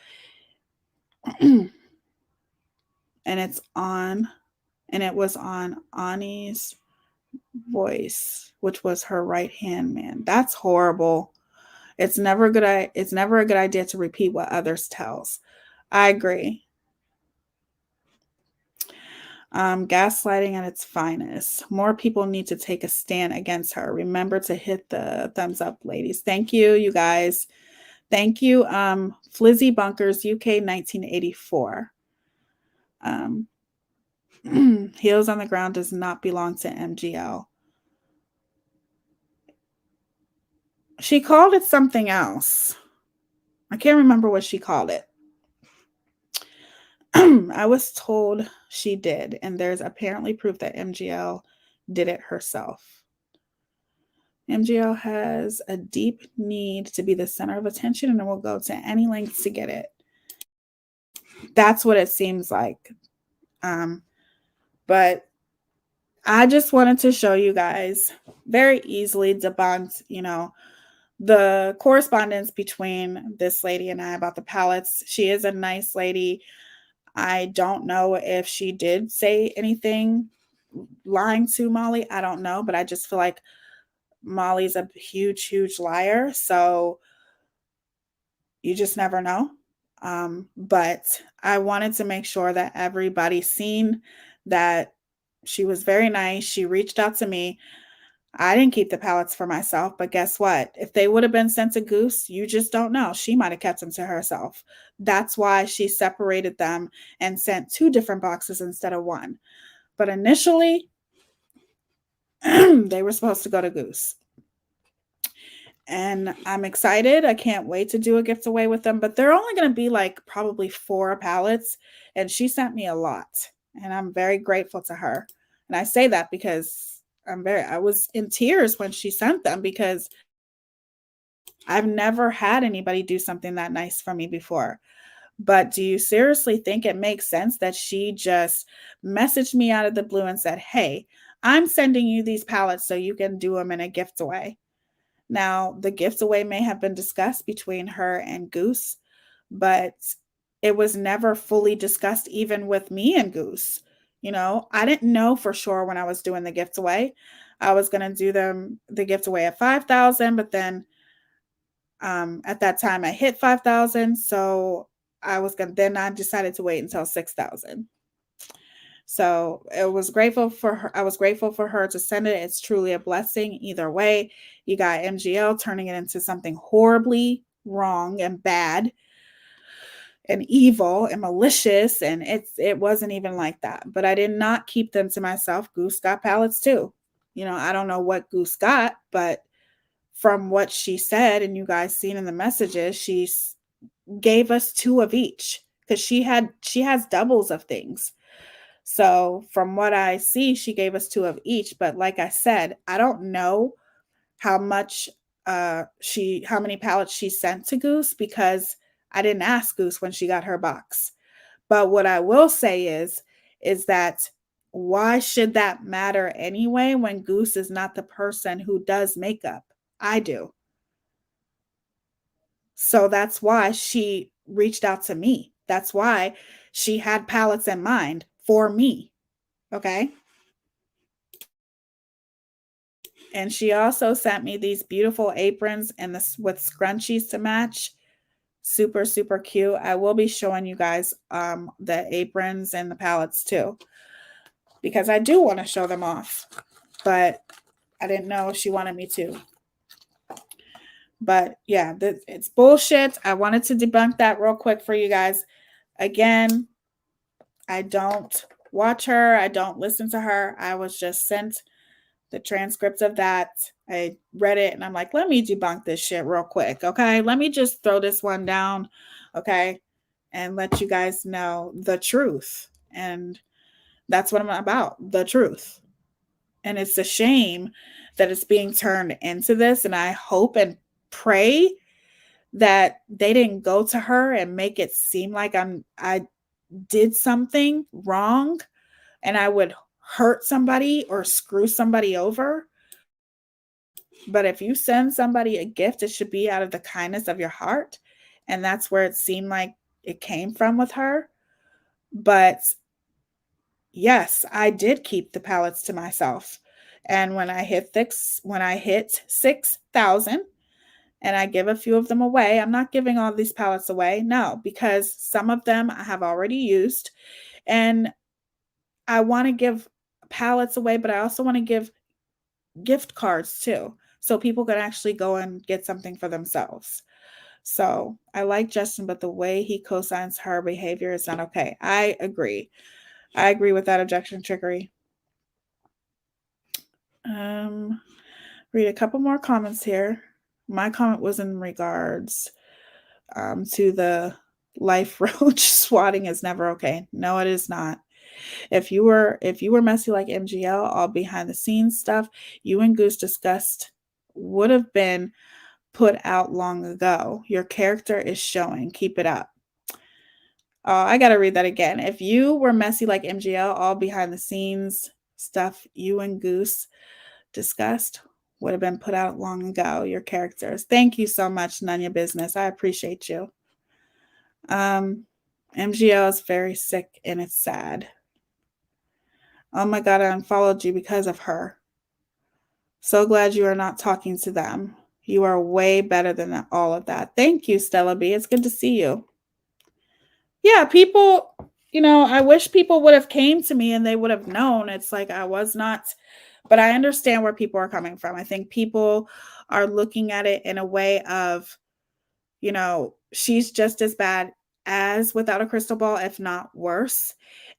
And it was on Ani's voice, which was her right hand man. That's horrible. It's never a good idea to repeat what others tells. I agree. Gaslighting at its finest. More people need to take a stand against her. Remember to hit the thumbs up, ladies. Thank you, you guys. Thank you. Flizzy Bunkers, UK 1984. Um, Heels on the Ground does not belong to MGL. She called it something else. I can't remember what she called it. I was told she did, and there's apparently proof that MGL did it herself. MGL has a deep need to be the center of attention and will go to any lengths to get it. That's what it seems like. But I just wanted to show you guys very easily debunked, the correspondence between this lady and I about the palettes. She is a nice lady. I don't know if she did say anything lying to Molly. I don't know, but I just feel like Molly's a huge, huge liar. So you just never know. But I wanted to make sure that everybody's seen that she was very nice. She reached out to me. I didn't keep the palettes for myself, but guess what? If they would have been sent to Goose, you just don't know. She might have kept them to herself. That's why she separated them and sent 2 different boxes instead of 1. But initially, they were supposed to go to Goose. And I'm excited. I can't wait to do a gift away with them, but they're only going to be like probably 4 palettes. And she sent me a lot. And I'm very grateful to her. And I say that because I was in tears when she sent them because I've never had anybody do something that nice for me before. But do you seriously think it makes sense that she just messaged me out of the blue and said, "Hey, I'm sending you these palettes so you can do them in a gift away"? Now, the gift away may have been discussed between her and Goose, but it was never fully discussed even with me and Goose. I didn't know for sure when I was doing the gift away. I was going to do the gift away at 5,000, but then at that time I hit 5,000, so I decided to wait until 6,000. So it was grateful for her. I was grateful for her to send it. It's truly a blessing. Either way, you got MGL turning it into something horribly wrong and bad and evil and malicious. And it wasn't even like that. But I did not keep them to myself. Goose got palettes too. I don't know what Goose got, but from what she said, and you guys seen in the messages, she gave us 2 of each because she has doubles of things. So from what I see, she gave us 2 of each. But like I said, I don't know how much how many pallets she sent to Goose because I didn't ask Goose when she got her box. But what I will say is that why should that matter anyway when Goose is not the person who does makeup? I do. So that's why she reached out to me. That's why she had palettes in mind for me. Okay. And she also sent me these beautiful aprons and this with scrunchies to match. Super, super cute. I will be showing you guys the aprons and the palettes too, because I do want to show them off, but I didn't know if she wanted me to. But yeah, it's bullshit. I wanted to debunk that real quick for you guys. Again, I don't watch her. I don't listen to her. I was just sent the transcripts of that. I read it and I'm like, let me debunk this shit real quick. Okay. Let me just throw this one down. Okay. And let you guys know the truth. And that's what I'm about, the truth. And it's a shame that it's being turned into this. And I hope and pray that they didn't go to her and make it seem like I did something wrong and I would hurt somebody or screw somebody over. But if you send somebody a gift, it should be out of the kindness of your heart. And that's where it seemed like it came from with her. But yes, I did keep the pallets to myself. And when I hit 6,000 and I give a few of them away, I'm not giving all these pallets away. No, because some of them I have already used. And I want to give palettes away, but I also want to give gift cards too, so people can actually go and get something for themselves. So I like Justin, but the way he co-signs her behavior is not okay. I agree. I agree with that objection, Trickery. Read a couple more comments here. My comment was in regards to the life roach. Swatting is never okay. No, it is not. If you were messy like MGL, all behind the scenes stuff you and Goose discussed would have been put out long ago. Your character is showing. Keep it up. Oh, I gotta read that again. If you were messy like MGL, all behind the scenes stuff you and Goose discussed would have been put out long ago. Your characters. Thank you so much, None Your Business. I appreciate you. MGL is very sick and it's sad. Oh my God, I unfollowed you because of her. So glad you are not talking to them. You are way better than all of that. Thank you, Stella B. It's good to see you. Yeah, people, I wish people would have came to me and they would have known. It's like I was not, but I understand where people are coming from. I think people are looking at it in a way of, she's just as bad as Without a Crystal Ball, if not worse.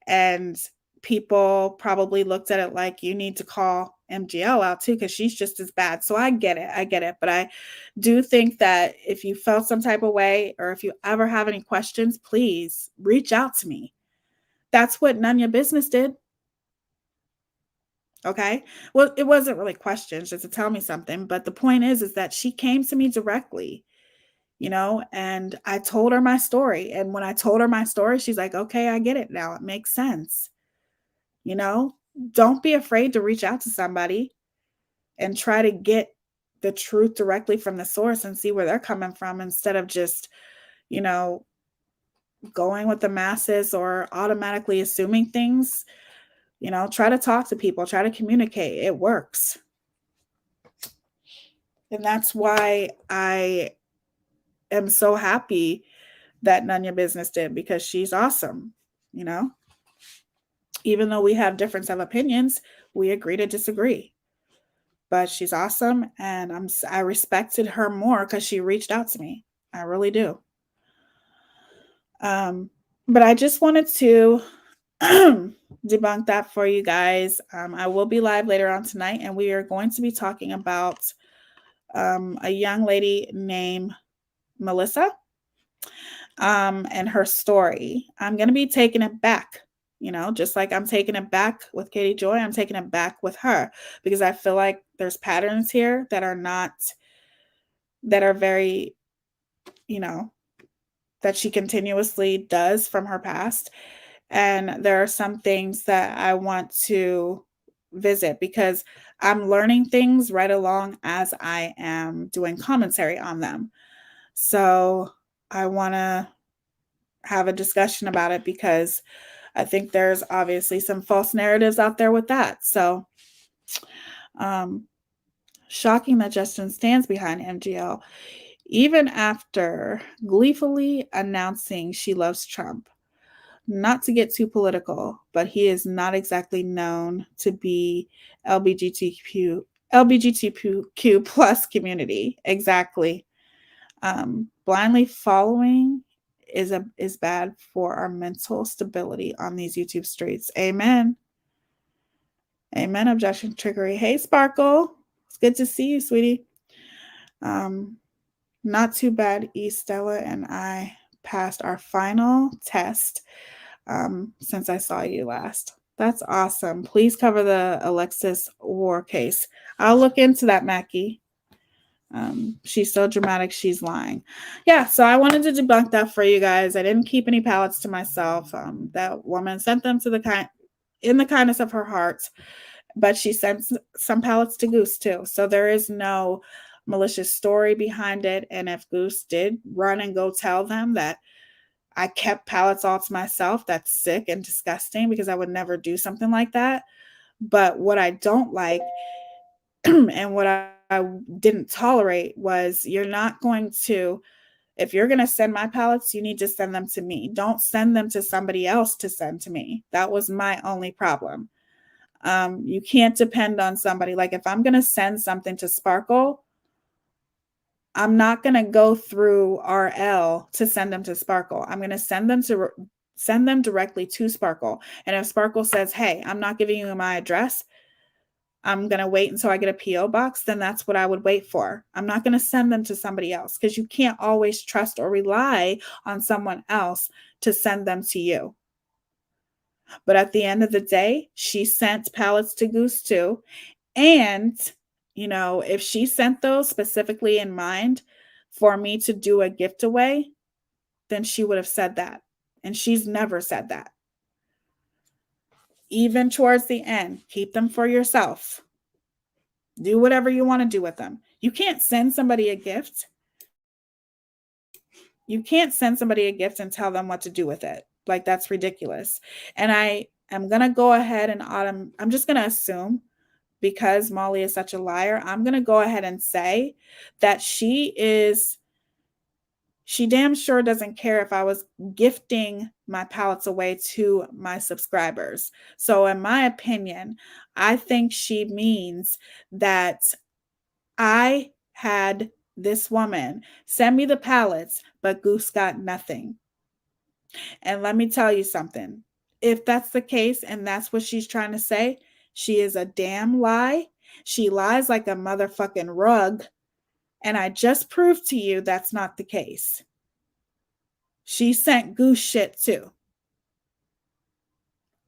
And people probably looked at it like you need to call MGL out too, because she's just as bad. So I get it. But I do think that if you felt some type of way, or if you ever have any questions, please reach out to me. That's what None Your Business did. Okay. Well, it wasn't really questions, just to tell me something. But the point is that she came to me directly, and I told her my story. And when I told her my story, she's like, okay, I get it now. It makes sense. Don't be afraid to reach out to somebody and try to get the truth directly from the source and see where they're coming from, instead of just, going with the masses or automatically assuming things. Try to talk to people, try to communicate. It works. And that's why I am so happy that None Your Business did, because she's awesome. Even though we have difference of opinions, we agree to disagree. But she's awesome, and I respected her more because she reached out to me. I really do. But I just wanted to debunk that for you guys. I will be live later on tonight, and we are going to be talking about a young lady named Melissa, and her story. I'm going to be taking it back, just like I'm taking it back with Katie Joy. I'm taking it back with her, because I feel like there's patterns here that are very, that she continuously does from her past. And there are some things that I want to visit, because I'm learning things right along as I am doing commentary on them. So I want to have a discussion about it, because I think there's obviously some false narratives out there with that. So, shocking that Justin stands behind MGL, even after gleefully announcing she loves Trump. Not to get too political, but he is not exactly known to be LGBTQ plus community. Exactly. Blindly following is bad for our mental stability on these YouTube streets. Amen. Amen. Objection trickery. Hey, Sparkle. It's good to see you, sweetie. Not too bad. Stella and I passed our final test since I saw you last. That's awesome. Please cover the Alexis War case. I'll look into that, Mackie. She's so dramatic, she's lying. Yeah, so I wanted to debunk that for you guys. I didn't keep any pallets to myself. That woman sent them to in the kindness of her heart, but she sent some pallets to Goose too. So there is no malicious story behind it. And if Goose did run and go tell them that I kept pallets all to myself, that's sick and disgusting, because I would never do something like that. But what I don't like and what I didn't tolerate was, you're not going to If you're going to send my palettes, you need to send them to me. Don't send them to somebody else to send to me. That was my only problem. You can't depend on somebody. Like if I'm going to send something to Sparkle, I'm not going to go through RL to send them to Sparkle. I'm going to send them directly to Sparkle. And if Sparkle says, hey, I'm not giving you my address, I'm going to wait until I get a PO box, then that's what I would wait for. I'm not going to send them to somebody else because you can't always trust or rely on someone else to send them to you. But at the end of the day, she sent pallets to Goose too. And, if she sent those specifically in mind for me to do a gift away, then she would have said that. And she's never said that. Even towards the end, keep them for yourself. Do whatever you want to do with them. You can't send somebody a gift. You can't send somebody a gift and tell them what to do with it. Like, that's ridiculous. And I am going to go ahead and I'm just going to assume, because Molly is such a liar, I'm going to go ahead and say that she damn sure doesn't care if I was gifting my palettes away to my subscribers. So in my opinion, I think she means that I had this woman send me the palettes, but Goose got nothing. And let me tell you something. If that's the case and that's what she's trying to say, she is a damn lie. She lies like a motherfucking rug. And I just proved to you that's not the case. She sent Goose shit too.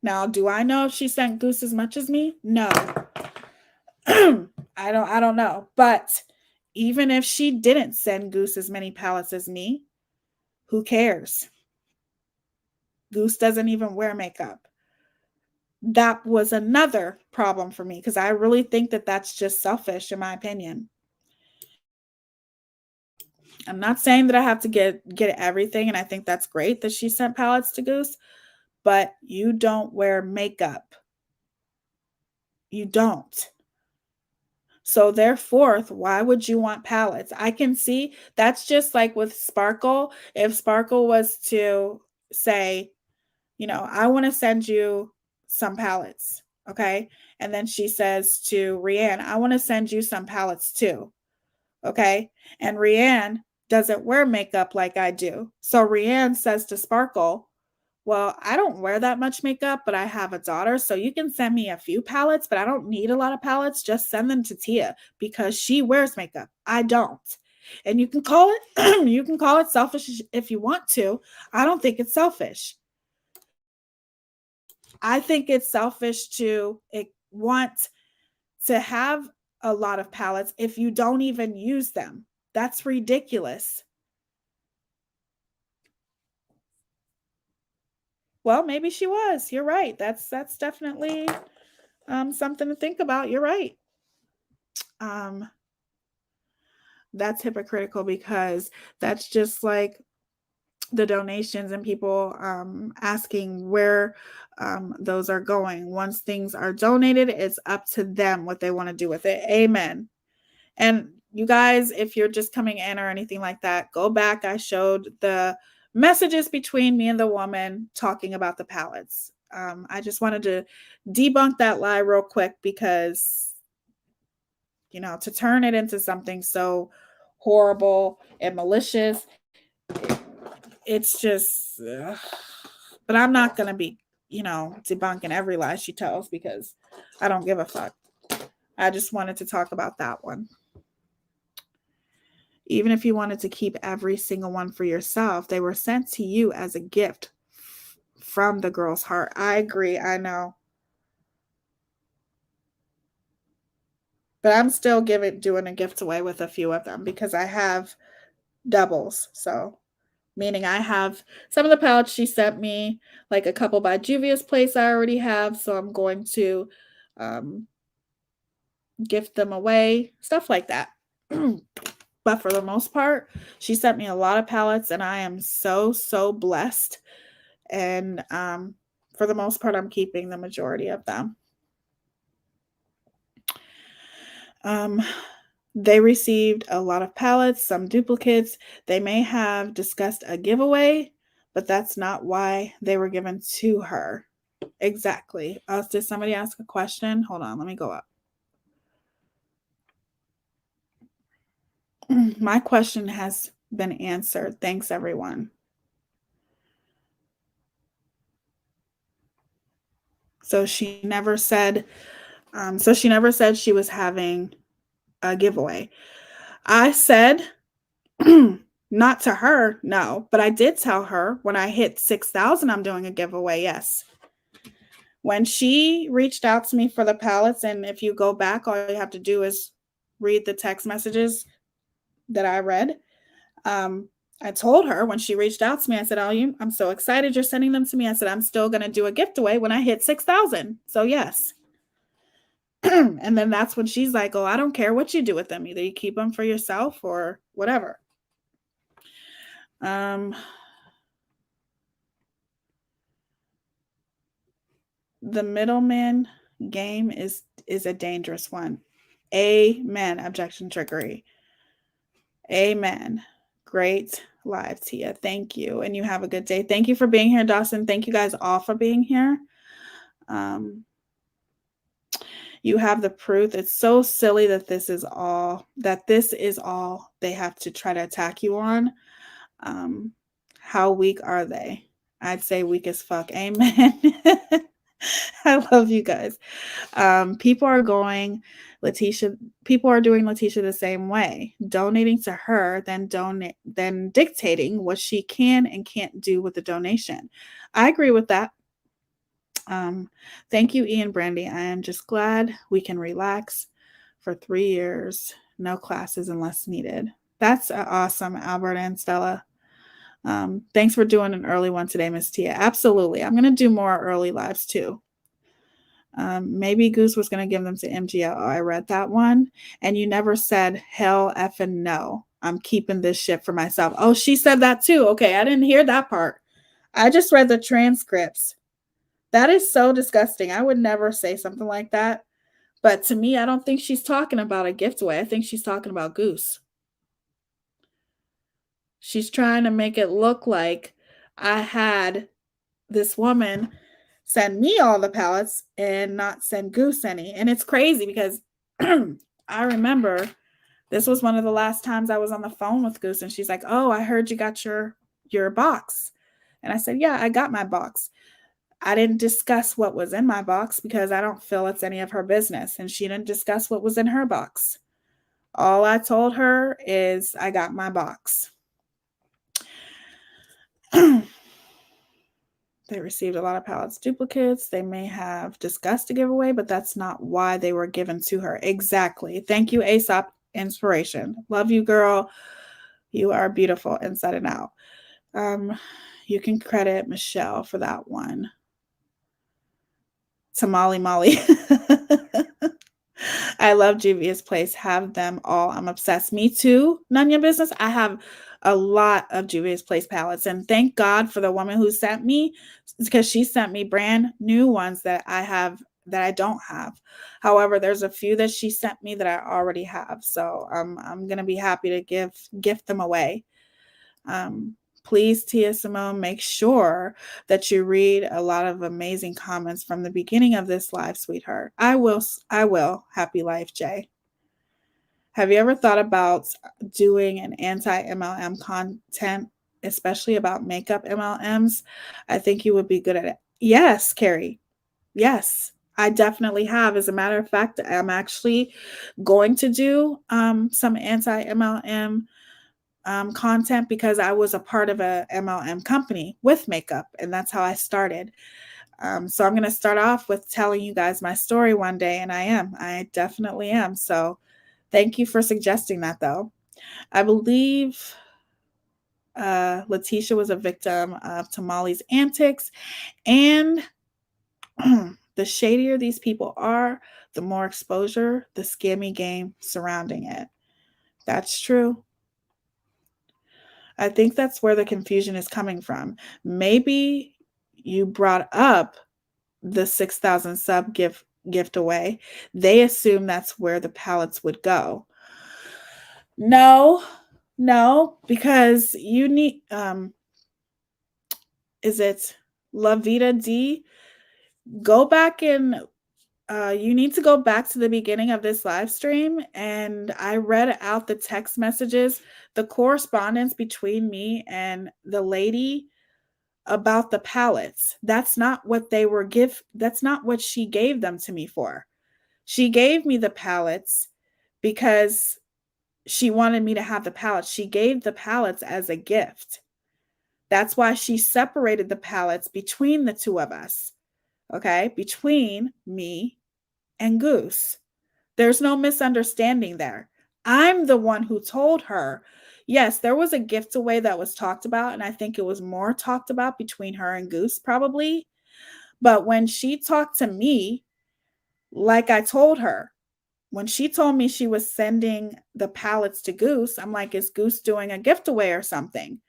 Now, do I know if she sent Goose as much as me? No. I don't know. But even if she didn't send Goose as many pallets as me, who cares? Goose doesn't even wear makeup. That was another problem for me because I really think that that's just selfish, in my opinion. I'm not saying that I have to get everything, and I think that's great that she sent palettes to Goose, but you don't wear makeup. You don't. So therefore, why would you want palettes? I can see that's just like with Sparkle. If Sparkle was to say, I want to send you some palettes, okay? And then she says to Rianne, I want to send you some palettes too, okay? And Rianne doesn't wear makeup like I do. So Rianne says to Sparkle, well, I don't wear that much makeup, but I have a daughter, so you can send me a few palettes, but I don't need a lot of palettes. Just send them to Teaya because she wears makeup. I don't. And you can call it selfish if you want to. I don't think it's selfish. I think it's selfish to want to have a lot of palettes if you don't even use them. That's ridiculous. Well, maybe she was. You're right. That's definitely something to think about. You're right. That's hypocritical because that's just like the donations and people asking where those are going. Once things are donated, it's up to them what they want to do with it. Amen. And you guys, if you're just coming in or anything like that, go back. I showed the messages between me and the woman talking about the pallets. I just wanted to debunk that lie real quick because, to turn it into something so horrible and malicious, it's just, but I'm not going to be, debunking every lie she tells because I don't give a fuck. I just wanted to talk about that one. Even if you wanted to keep every single one for yourself, they were sent to you as a gift from the girl's heart. I agree. I know. But I'm still doing a gift away with a few of them because I have doubles. So, meaning I have some of the palettes she sent me, like a couple by Juvia's Place I already have. So I'm going to gift them away, stuff like that. But for the most part, she sent me a lot of palettes and I am so, so blessed. And for the most part, I'm keeping the majority of them. They received a lot of pallets, some duplicates. They may have discussed a giveaway, but that's not why they were given to her. Exactly. Did somebody ask a question? Hold on, let me go up. My question has been answered. Thanks, everyone. So she never said she was having a giveaway. I said not to her, no, but I did tell her when I hit 6,000 I'm doing a giveaway. Yes. When she reached out to me for the pallets, and if you go back, all you have to do is read the text messages that I read. I told her when she reached out to me, I said, "Oh, I'm so excited you're sending them to me." I said, "I'm still going to do a gift away when I hit 6,000." So, yes. And then that's when she's like, "Oh, I don't care what you do with them. Either you keep them for yourself or whatever." The middleman game is a dangerous one. Amen. Objection trickery. Amen. Great live, Tia. Thank you. And you have a good day. Thank you for being here, Dawson. Thank you guys all for being here. You have the proof. It's so silly that this is all they have to try to attack you on. How weak are they? I'd say weak as fuck. Amen. I love you guys. People are doing Letitia the same way, donating to her, then dictating what she can and can't do with the donation. I agree with that. Thank you, Ian Brandy. I am just glad we can relax for 3 years. No classes unless needed. That's awesome, Albert and Stella. Thanks for doing an early one today, Miss Tia. Absolutely. I'm going to do more early lives too. Maybe Goose was going to give them to MGL. Oh, I read that one. And you never said hell effing no. I'm keeping this shit for myself. Oh, she said that too. Okay, I didn't hear that part. I just read the transcripts. That is so disgusting. I would never say something like that. But to me, I don't think she's talking about a gift away. I think she's talking about Goose. She's trying to make it look like I had this woman send me all the pallets and not send Goose any. And it's crazy because I remember this was one of the last times I was on the phone with Goose, and she's like, "Oh, I heard you got your box." And I said, "Yeah, I got my box." I didn't discuss what was in my box because I don't feel it's any of her business. And she didn't discuss what was in her box. All I told her is I got my box. They received a lot of pallets duplicates. They may have discussed a giveaway, but that's not why they were given to her. Exactly. Thank you, Aesop Inspiration. Love you, girl. You are beautiful inside and out. You can credit Michelle for that one. Tamale Molly. I love Juvia's Place. Have them all. I'm obsessed. Me too. None of your business. I have a lot of Juvia's Place palettes, and thank God for the woman who sent me, because she sent me brand new ones that I don't have. However, there's a few that she sent me that I already have, so I'm gonna be happy to gift them away. Please, Tia Symone, make sure that you read a lot of amazing comments from the beginning of this live, sweetheart. I will. Happy life, Jay. Have you ever thought about doing an anti-MLM content, especially about makeup MLMs? I think you would be good at it. Yes, Carrie. Yes, I definitely have. As a matter of fact, I'm actually going to do some anti-MLM content because I was a part of a MLM company with makeup, and that's how I started. So I'm going to start off with telling you guys my story one day, and I definitely am. So thank you for suggesting that, though. I believe Letitia was a victim of Tamale's antics, and the shadier these people are, the more exposure, the scammy game surrounding it. That's true. I think that's where the confusion is coming from. Maybe you brought up the 6,000 sub gift away. They assume that's where the pallets would go. No, no, because you need is it La Vida D? Go back and you need to go back to the beginning of this live stream, and I read out the text messages, the correspondence between me and the lady about the pallets. That's not what they were that's not what she gave them to me for. She gave me the pallets because she wanted me to have the pallets. She gave the pallets as a gift. That's why she separated the pallets between the two of us. Okay? Between me and Goose. There's no misunderstanding there. I'm the one who told her. Yes, there was a gift away that was talked about, and I think it was more talked about between her and Goose, probably. But when she talked to me, like I told her, when she told me she was sending the pallets to Goose, I'm like, is Goose doing a gift away or something?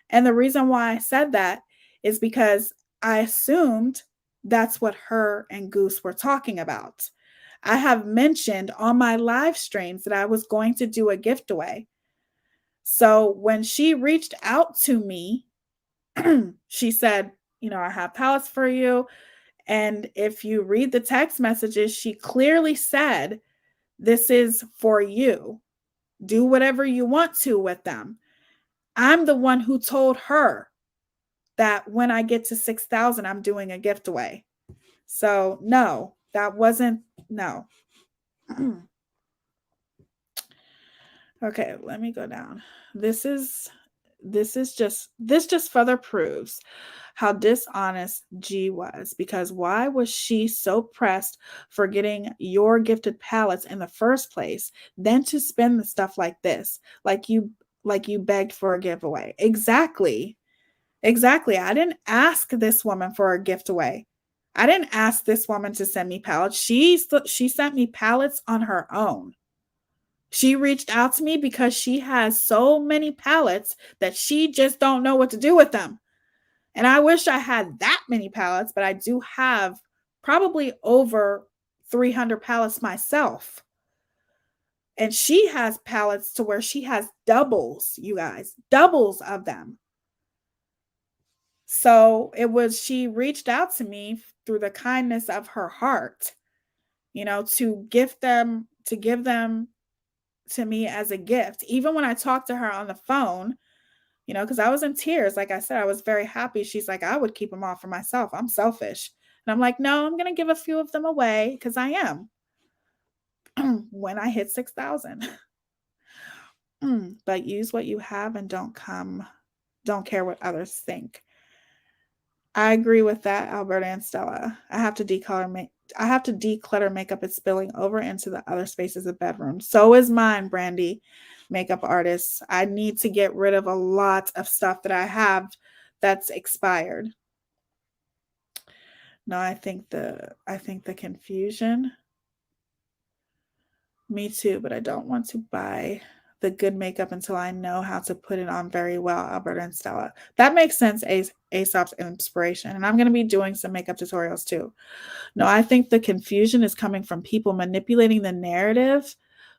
And the reason why I said that is because I assumed that's what her and Goose were talking about. I have mentioned on my live streams that I was going to do a gift away. So when she reached out to me, she said, you know, I have pallets for you. And if you read the text messages, she clearly said, this is for you. Do whatever you want to with them. I'm the one who told her that when I get to 6,000, I'm doing a gift away. So, no, that wasn't, no. Okay, let me go down. This just further proves how dishonest G was, because why was she so pressed for getting your gifted pallets in the first place, then to spend the stuff like this, like you begged for a giveaway? Exactly. Exactly. I didn't ask this woman for a gift away. I didn't ask this woman to send me pallets. She sent me pallets on her own. She reached out to me because she has so many pallets that she just don't know what to do with them. And I wish I had that many pallets, but I do have probably over 300 pallets myself. And she has pallets to where she has doubles, you guys, doubles of them. So she reached out to me through the kindness of her heart, you know, to give them to me as a gift. Even when I talked to her on the phone, you know, because I was in tears. Like I said, I was very happy. She's like, I would keep them all for myself. I'm selfish. And I'm like, no, I'm going to give a few of them away because I am when I hit 6,000. But use what you have and don't care what others think. I agree with that, Alberta and Stella. I have to declutter makeup. It's spilling over into the other spaces of bedroom. So is mine, Brandy, makeup artist. I need to get rid of a lot of stuff that I have that's expired. No, I think the confusion. Me too, but I don't want to buy the good makeup until I know how to put it on very well, Alberta and Stella. That makes sense, Aesop's inspiration. And I'm going to be doing some makeup tutorials too. No, I think the confusion is coming from people manipulating the narrative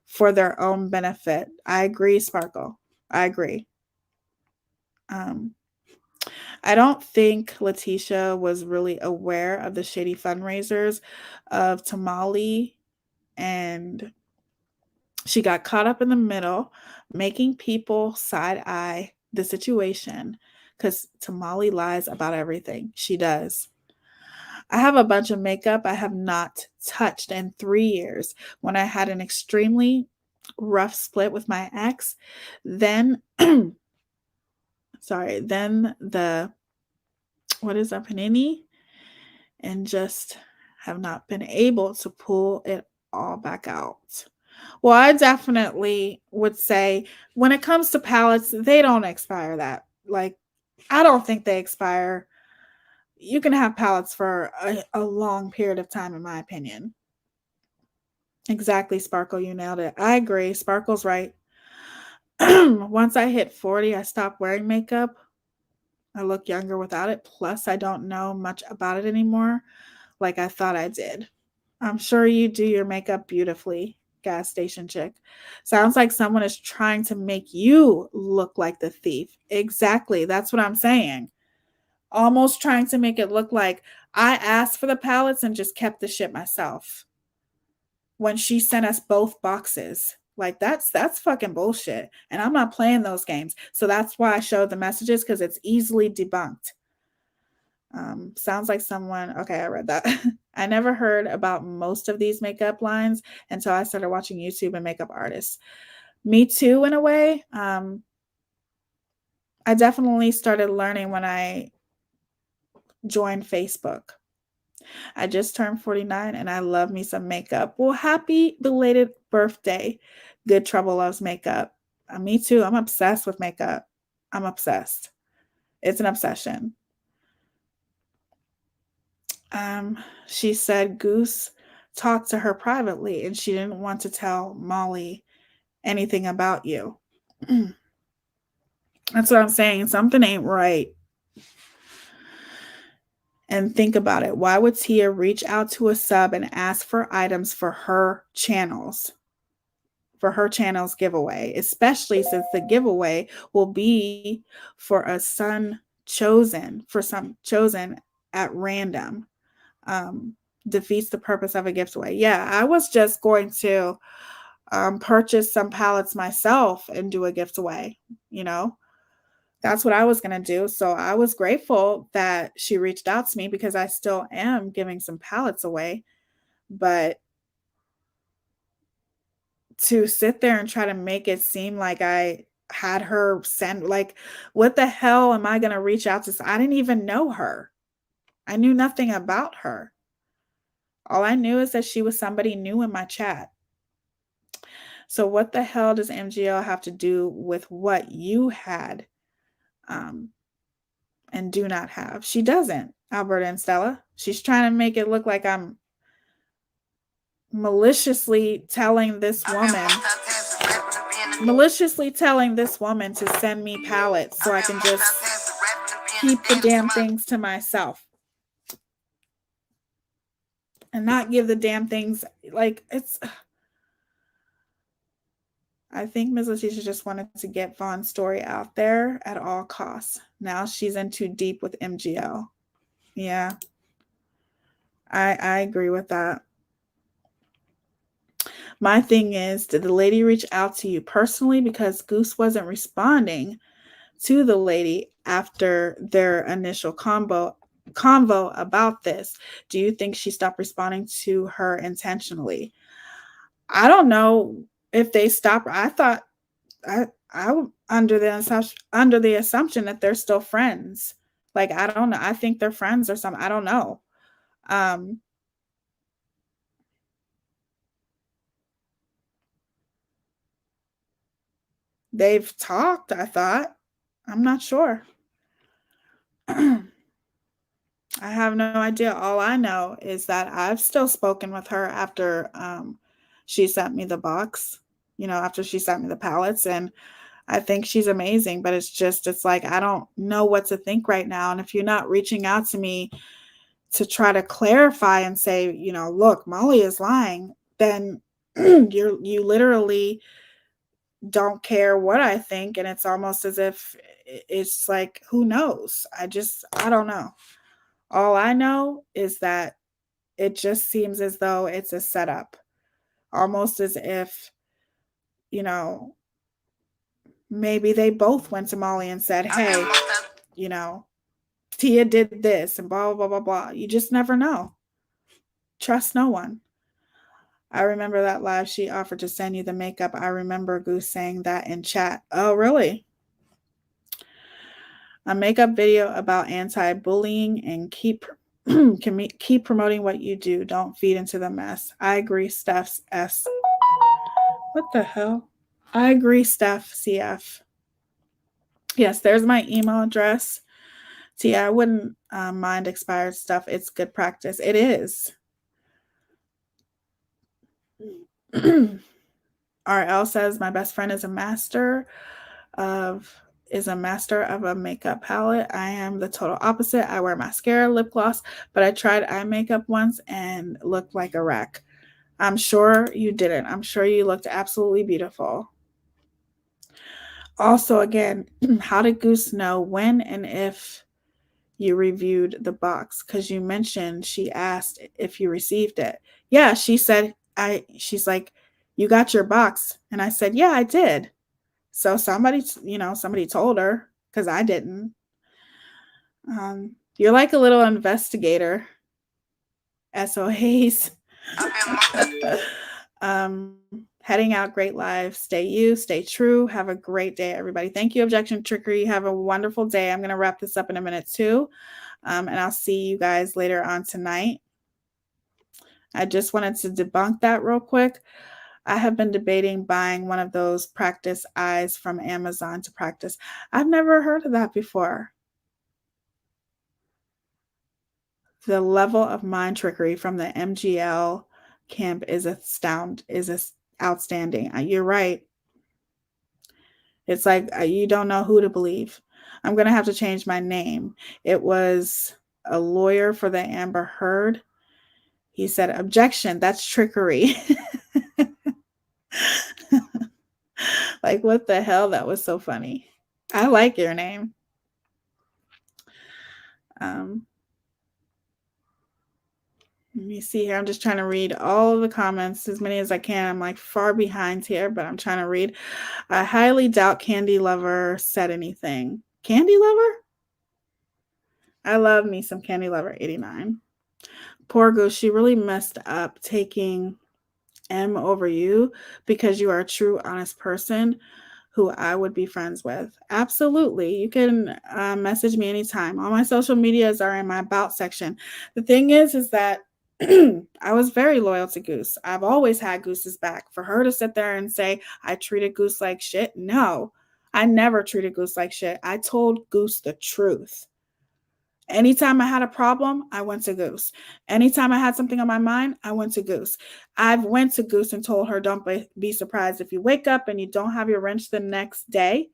for their own benefit. I agree, Sparkle. I agree. I don't think Letitia was really aware of the shady fundraisers of Tamale, and she got caught up in the middle, making people side eye the situation because Tamale lies about everything. She does. I have a bunch of makeup I have not touched in 3 years. When I had an extremely rough split with my ex, then sorry, then the what is a panini, and just have not been able to pull it all back out. Well, I definitely would say when it comes to palettes, they don't expire that. Like, I don't think they expire. You can have palettes for a long period of time, in my opinion. Exactly, Sparkle. You nailed it. I agree. Sparkle's right. Once I hit 40, I stopped wearing makeup. I look younger without it. Plus, I don't know much about it anymore like I thought I did. I'm sure you do your makeup beautifully. gas station chick. Sounds like someone is trying to make you look like the thief. Exactly. That's what I'm saying. Almost trying to make it look like I asked for the pallets and just kept the shit myself when she sent us both boxes. Like that's fucking bullshit. And I'm not playing those games. So that's why I showed the messages, because it's easily debunked. Sounds like someone, okay, I read that. I never heard about most of these makeup lines until I started watching YouTube and makeup artists. Me too, in a way. I definitely started learning when I joined Facebook. I just turned 49 and I love me some makeup. Well, happy belated birthday. Good Trouble loves makeup. Me too. I'm obsessed with makeup. I'm obsessed. It's an obsession. She said Goose talked to her privately and she didn't want to tell Molly anything about you. That's what I'm saying. Something ain't right. And think about it. Why would Teaya reach out to a sub and ask for items for her channels? For her channel's giveaway, especially since the giveaway will be for a son chosen, for some chosen at random. Defeats the purpose of a giveaway. Yeah, I was just going to purchase some palettes myself and do a giveaway. You know, that's what I was going to do. So I was grateful that she reached out to me, because I still am giving some palettes away. But to sit there and try to make it seem like I had her send, like, what the hell am I going to reach out to? I didn't even know her. I knew nothing about her. All I knew is that she was somebody new in my chat. So what the hell does MGL have to do with what you had and do not have? She doesn't, Alberta and Stella. She's trying to make it look like I'm maliciously telling this woman to send me pallets so I can just keep the damn things to myself and not give the damn things, like, it's, I think Ms. Letitia just wanted to get Vaughn's story out there at all costs. Now she's in too deep with MGL. Yeah, I agree with that. My thing is, did the lady reach out to you personally? Because Goose wasn't responding to the lady after their initial convo about this. Do you think she stopped responding to her intentionally? I don't know if they stopped. I thought I under the assumption that they're still friends. Like, I don't know. I think they're friends or something. I don't know. They've talked, I thought. I'm not sure. I have no idea. All I know is that I've still spoken with her after she sent me the box, after she sent me the pallets, and I think she's amazing, but it's like, I don't know what to think right now. And if you're not reaching out to me to try to clarify and say, look, Molly is lying, then you literally don't care what I think. And it's almost as if it's like, who knows? I don't know. All I know is that it just seems as though it's a setup, almost as if, maybe they both went to Molly and said, hey, Teaya did this and blah, blah, blah, blah. You just never know. Trust no one. I remember that live she offered to send you the makeup. I remember Goose saying that in chat. Oh, really? A makeup video about anti-bullying and keep promoting what you do. Don't feed into the mess. I agree, Steph's S. What the hell? I agree, Steph CF. Yes, there's my email address. Teaya, I wouldn't mind expired stuff. It's good practice. It is. RL says my best friend is a master of a makeup palette. I am the total opposite. I wear mascara, lip gloss, but I tried eye makeup once and looked like a wreck. I'm sure you didn't. I'm sure you looked absolutely beautiful. Also, again, how did Goose know when and if you reviewed the box? Because you mentioned she asked if you received it. Yeah, she said, she's like, you got your box. And I said, yeah, I did. So somebody, somebody told her because I didn't. You're like a little investigator. SOAs. Heading out, great life. Stay you, stay true. Have a great day, everybody. Thank you, Objection Trickery. Have a wonderful day. I'm going to wrap this up in a minute too. And I'll see you guys later on tonight. I just wanted to debunk that real quick. I have been debating buying one of those practice eyes from Amazon to practice. I've never heard of that before. The level of mind trickery from the MGL camp is outstanding. You're right. It's like you don't know who to believe. I'm going to have to change my name. It was a lawyer for the Amber Heard. He said, objection, that's trickery. Like, what the hell? That was so funny. I like your name. Let me see here. I'm just trying to read all of the comments, as many as I can. I'm like far behind here, but I'm trying to read. I highly doubt Candy Lover said anything. Candy Lover? I love me some Candy Lover 89. Poor Goose, she really messed up taking M over you because you are a true, honest person who I would be friends with. Absolutely. You can message me anytime. All my social medias are in my about section. The thing is that I was very loyal to Goose. I've always had Goose's back. For her to sit there and say, I treated Goose like shit. No, I never treated Goose like shit. I told Goose the truth. Anytime I had a problem, I went to Goose. Anytime I had something on my mind, I went to Goose. I've went to Goose and told her, don't be surprised if you wake up and you don't have your wrench the next day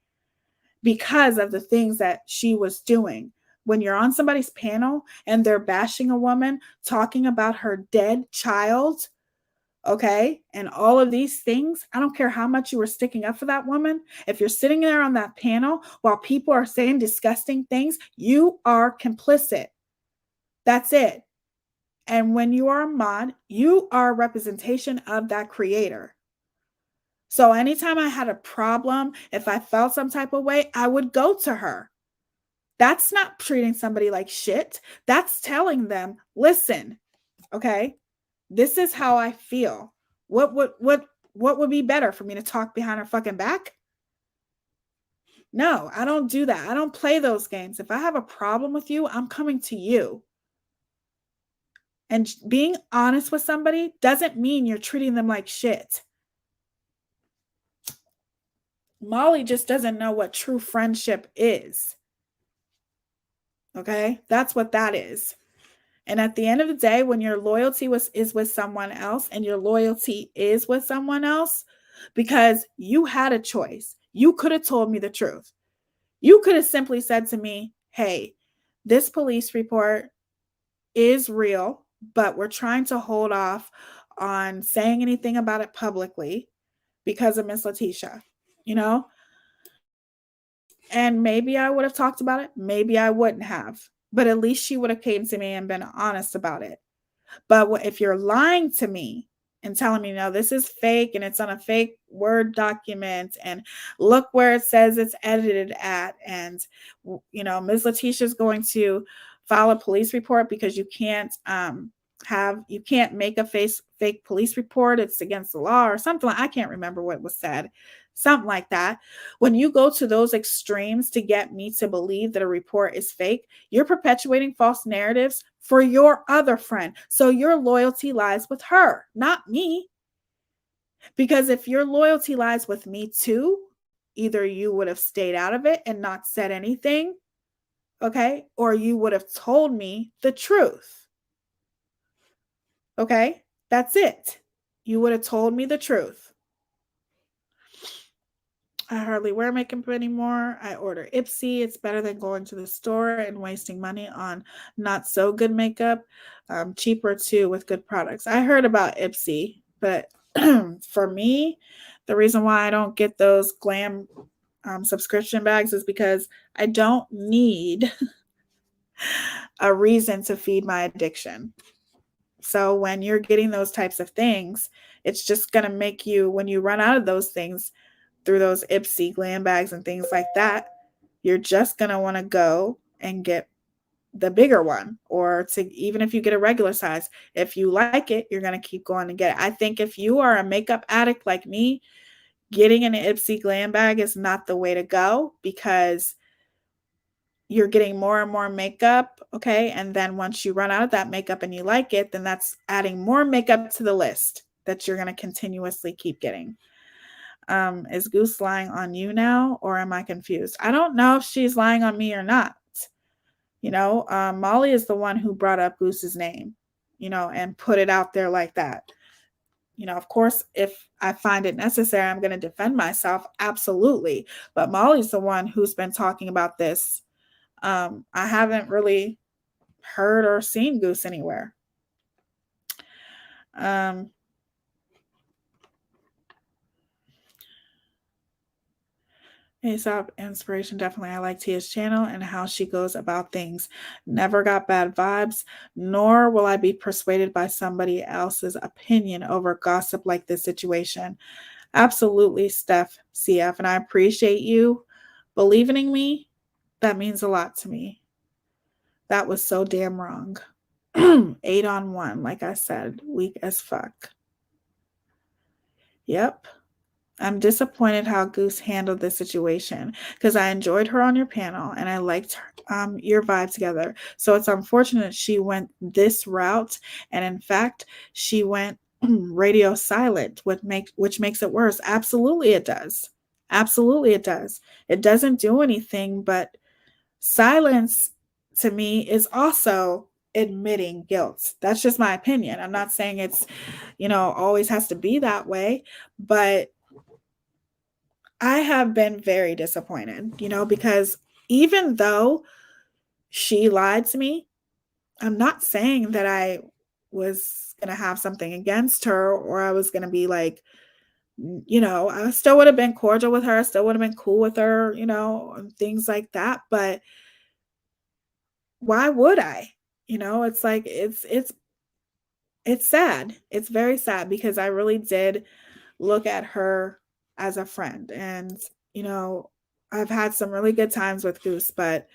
because of the things that she was doing. When you're on somebody's panel and they're bashing a woman, talking about her dead child, okay, and all of these things, I don't care how much you were sticking up for that woman. If you're sitting there on that panel while people are saying disgusting things, you are complicit. That's it. And when you are a mod, you are a representation of that creator. So anytime I had a problem, if I felt some type of way, I would go to her. That's not treating somebody like shit. That's telling them, listen, okay, this is how I feel. What would be better for me to talk behind her fucking back? No, I don't do that. I don't play those games. If I have a problem with you, I'm coming to you. And being honest with somebody doesn't mean you're treating them like shit. Molly just doesn't know what true friendship is. Okay? That's what that is. And at the end of the day, when your loyalty is with someone else and your loyalty is with someone else, because you had a choice, you could have told me the truth. You could have simply said to me, hey, this police report is real, but we're trying to hold off on saying anything about it publicly because of Miss Letitia, And maybe I would have talked about it. Maybe I wouldn't have. But at least she would have came to me and been honest about it. But if you're lying to me and telling me, no, this is fake and it's on a fake Word document and look where it says it's edited at, and, Ms. Letitia's going to file a police report because you can't make a fake police report. It's against the law or something. I can't remember what was said. Something like that. When you go to those extremes to get me to believe that a report is fake, you're perpetuating false narratives for your other friend. So your loyalty lies with her, not me. Because if your loyalty lies with me too, either you would have stayed out of it and not said anything, okay? Or you would have told me the truth. Okay? That's it. You would have told me the truth. I hardly wear makeup anymore. I order Ipsy. It's better than going to the store and wasting money on not so good makeup. Cheaper too with good products. I heard about Ipsy. But for me, the reason why I don't get those glam subscription bags is because I don't need a reason to feed my addiction. So when you're getting those types of things, it's just going to make you, when you run out of those things through those Ipsy glam bags and things like that, you're just going to want to go and get the bigger one, or to, even if you get a regular size, if you like it, you're going to keep going and get it. I think if you are a makeup addict like me, getting an Ipsy glam bag is not the way to go, because you're getting more and more makeup, okay? And then once you run out of that makeup and you like it, then that's adding more makeup to the list that you're going to continuously keep getting. Is Goose lying on you now, or am I confused? I don't know if she's lying on me or not. Molly is the one who brought up Goose's name, and put it out there like that. Of course, if I find it necessary, I'm going to defend myself. Absolutely. But Molly's the one who's been talking about this. I haven't really heard or seen Goose anywhere. Aesop inspiration, definitely. I like Tia's channel and how she goes about things. Never got bad vibes, nor will I be persuaded by somebody else's opinion over gossip like this situation. Absolutely, Steph CF, and I appreciate you believing in me. That means a lot to me. That was so damn wrong. 8 on 1, like I said, weak as fuck. Yep. I'm disappointed how Goose handled this situation, because I enjoyed her on your panel and I liked your vibe together. So it's unfortunate she went this route, and in fact, she went radio silent, which makes it worse. Absolutely, it does. Absolutely, it does. It doesn't do anything, but silence to me is also admitting guilt. That's just my opinion. I'm not saying it's, always has to be that way, but I have been very disappointed, because even though she lied to me, I'm not saying that I was going to have something against her, or I was going to be like, I still would have been cordial with her, still would have been cool with her, and things like that. But why would I? It's like, it's sad. It's very sad, because I really did look at her as a friend. And, I've had some really good times with Goose, but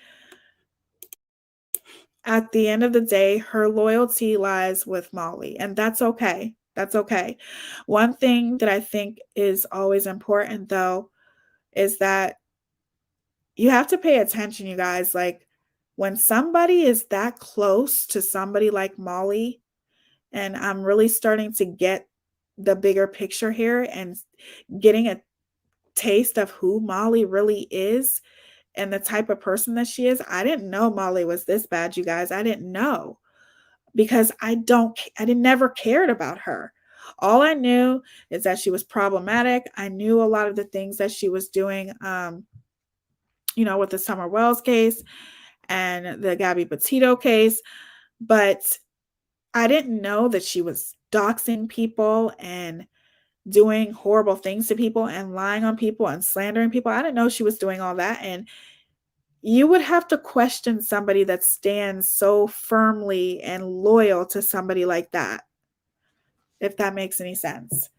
at the end of the day, her loyalty lies with Molly, and that's okay. That's okay. One thing that I think is always important, though, is that you have to pay attention, you guys. Like, when somebody is that close to somebody like Molly, and I'm really starting to get the bigger picture here and getting a taste of who Molly really is and the type of person that she is. I didn't know Molly was this bad, you guys. I didn't know, because I didn't never cared about her. All I knew is that she was problematic. I knew a lot of the things that she was doing, with the Summer Wells case and the Gabby Petito case, but I didn't know that she was doxing people and doing horrible things to people and lying on people and slandering people. I didn't know she was doing all that. And you would have to question somebody that stands so firmly and loyal to somebody like that, if that makes any sense.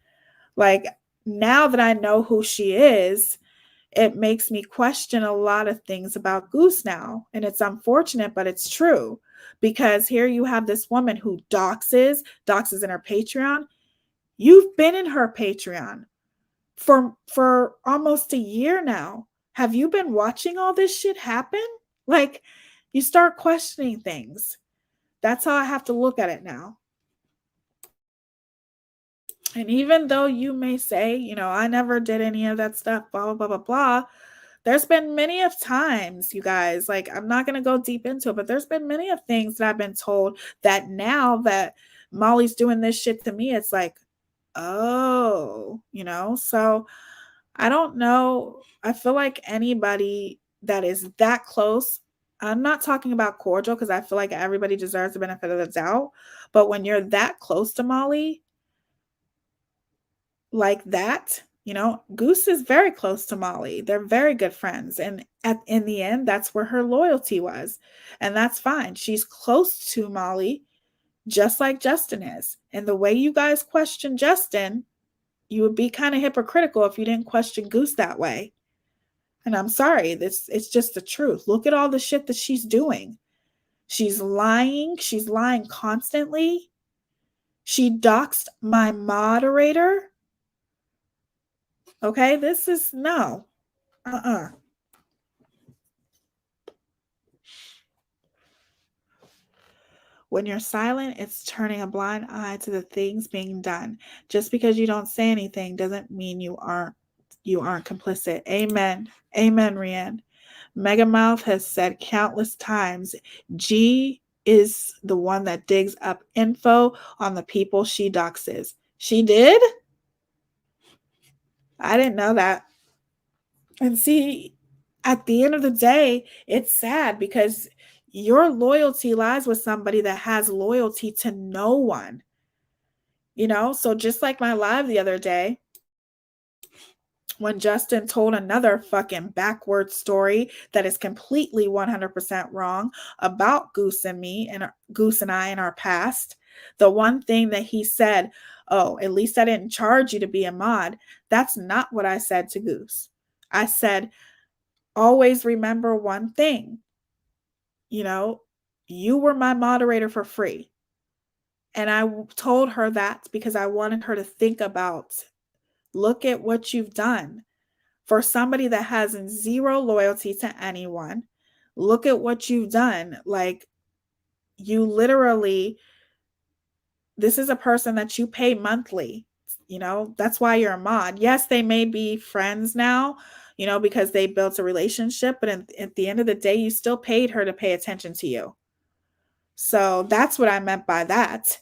Like, now that I know who she is, it makes me question a lot of things about Goose now. And it's unfortunate, but it's true, because here you have this woman who doxes in her Patreon. You've been in her Patreon for almost a year now. Have you been watching all this shit happen? Like, you start questioning things. That's how I have to look at it now. And even though you may say, I never did any of that stuff, blah, blah, blah, blah, blah, there's been many of times, you guys, like, I'm not going to go deep into it, but there's been many of things that I've been told that now that Molly's doing this shit to me, it's like, oh, so I don't know. I feel like anybody that is that close, I'm not talking about cordial, because I feel like everybody deserves the benefit of the doubt. But when you're that close to Molly, like that. You know, Goose is very close to Molly. They're very good friends. And in the end, that's where her loyalty was. And that's fine. She's close to Molly, just like Justin is. And the way you guys question Justin, you would be kind of hypocritical if you didn't question Goose that way. And I'm sorry, it's just the truth. Look at all the shit that she's doing. She's lying. She's lying constantly. She doxed my moderator. Okay, this is no. When you're silent, it's turning a blind eye to the things being done. Just because you don't say anything doesn't mean you aren't complicit. Amen. Amen, Rianne. Megamouth has said countless times, G is the one that digs up info on the people she doxes. She did? I didn't know that. And see, at the end of the day, it's sad because your loyalty lies with somebody that has loyalty to no one. You know, so just like my live the other day, when Justin told another fucking backward story that is completely 100% wrong about Goose and me and Goose and I in our past, the one thing that he said, oh, at least I didn't charge you to be a mod. That's not what I said to Goose. I said, always remember one thing. You know, you were my moderator for free. And I told her that because I wanted her to think about, look at what you've done. For somebody that has zero loyalty to anyone, look at what you've done. Like, you literally, this is a person that you pay monthly. You know, that's why you're a mod. Yes, they may be friends now, you know, because they built a relationship, but at the end of the day, you still paid her to pay attention to you. So that's what I meant by that.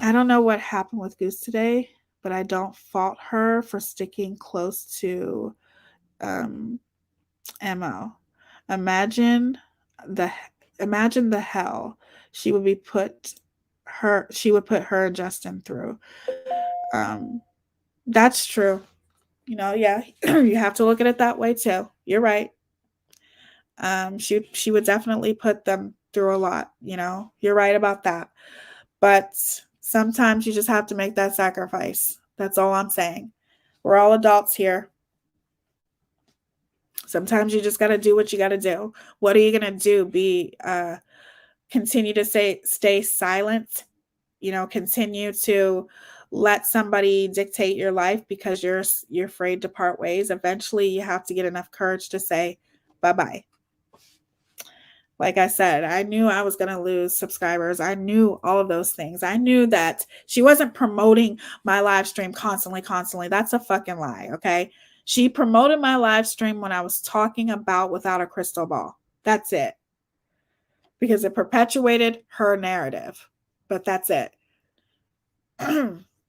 I don't know what happened with Goose today, but I don't fault her for sticking close to MO. Imagine the hell she would put her and Justin through. That's true. You know, yeah, you have to look at it that way too. You're right. She would definitely put them through a lot, you know. You're right about that. But sometimes you just have to make that sacrifice. That's all I'm saying. We're all adults here. Sometimes you just got to do what you got to do. What are you going to do? Continue to stay silent, you know, continue to let somebody dictate your life because you're afraid to part ways. Eventually you have to get enough courage to say bye-bye. Like I said, I knew I was going to lose subscribers. I knew all of those things. I knew that she wasn't promoting my live stream constantly. That's a fucking lie, okay? She promoted my live stream when I was talking about Without a Crystal Ball. That's it. Because it perpetuated her narrative. But that's it.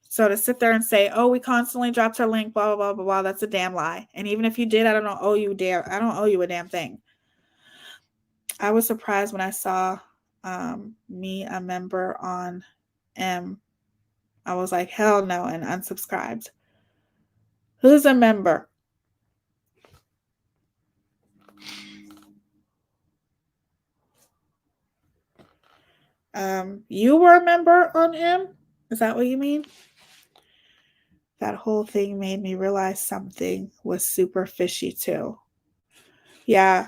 So to sit there and say, oh, we constantly dropped her link, blah, blah, blah, blah, blah, that's a damn lie. And even if you did, I don't owe you a damn thing. I was surprised when I saw me, a member on M. I was like, hell no, and unsubscribed. Who's a member? You were a member on M? Is that what you mean? That whole thing made me realize something was super fishy too. Yeah,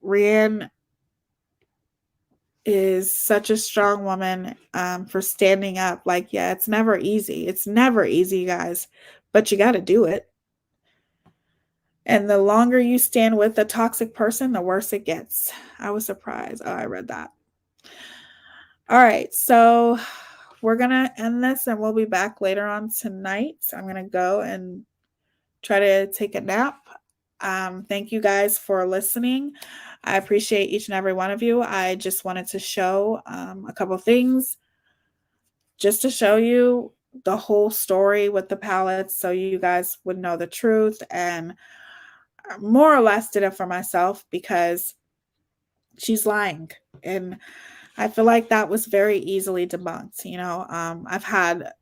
Rianne is such a strong woman for standing up. Like, yeah, it's never easy. It's never easy, guys, but you got to do it. And the longer you stand with a toxic person, the worse it gets. I was surprised. Oh, I read that. All right, so we're going to end this and we'll be back later on tonight. I'm going to go and try to take a nap. Thank you guys for listening. I appreciate each and every one of you. I just wanted to show a couple of things just to show you the whole story with the palettes so you guys would know the truth, and more or less did it for myself because she's lying. And I feel like that was very easily debunked. You know, I've had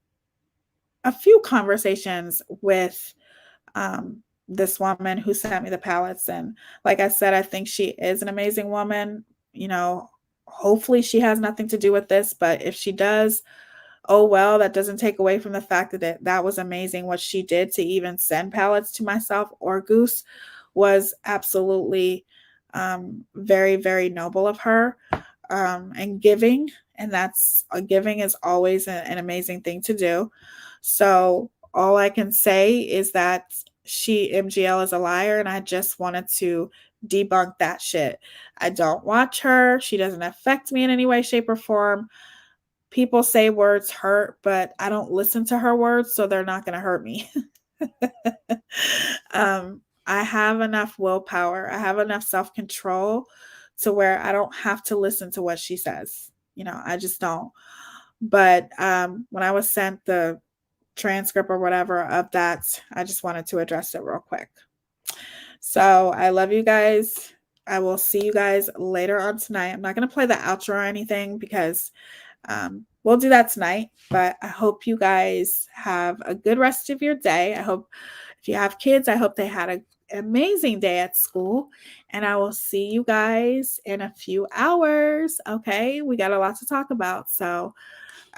a few conversations with this woman who sent me the pallets. And like I said, I think she is an amazing woman. You know, hopefully she has nothing to do with this, but if she does, oh well, that doesn't take away from the fact that that was amazing. What she did to even send pallets to myself or Goose was absolutely very, very noble of her, and giving. And that's giving is always an amazing thing to do. So all I can say is that MGL is a liar, and I just wanted to debunk that shit. I don't watch her. She doesn't affect me in any way, shape, or form. People say words hurt, but I don't listen to her words, so they're not going to hurt me. I have enough willpower. I have enough self-control to where I don't have to listen to what she says. You know, I just don't. But when I was sent the transcript or whatever of that, I just wanted to address it real quick. So I love you guys. I will see you guys later on tonight. I'm not going to play the outro or anything because we'll do that tonight. But I hope you guys have a good rest of your day. I hope if you have kids, I hope they had an amazing day at school. And I will see you guys in a few hours. Okay, we got a lot to talk about. So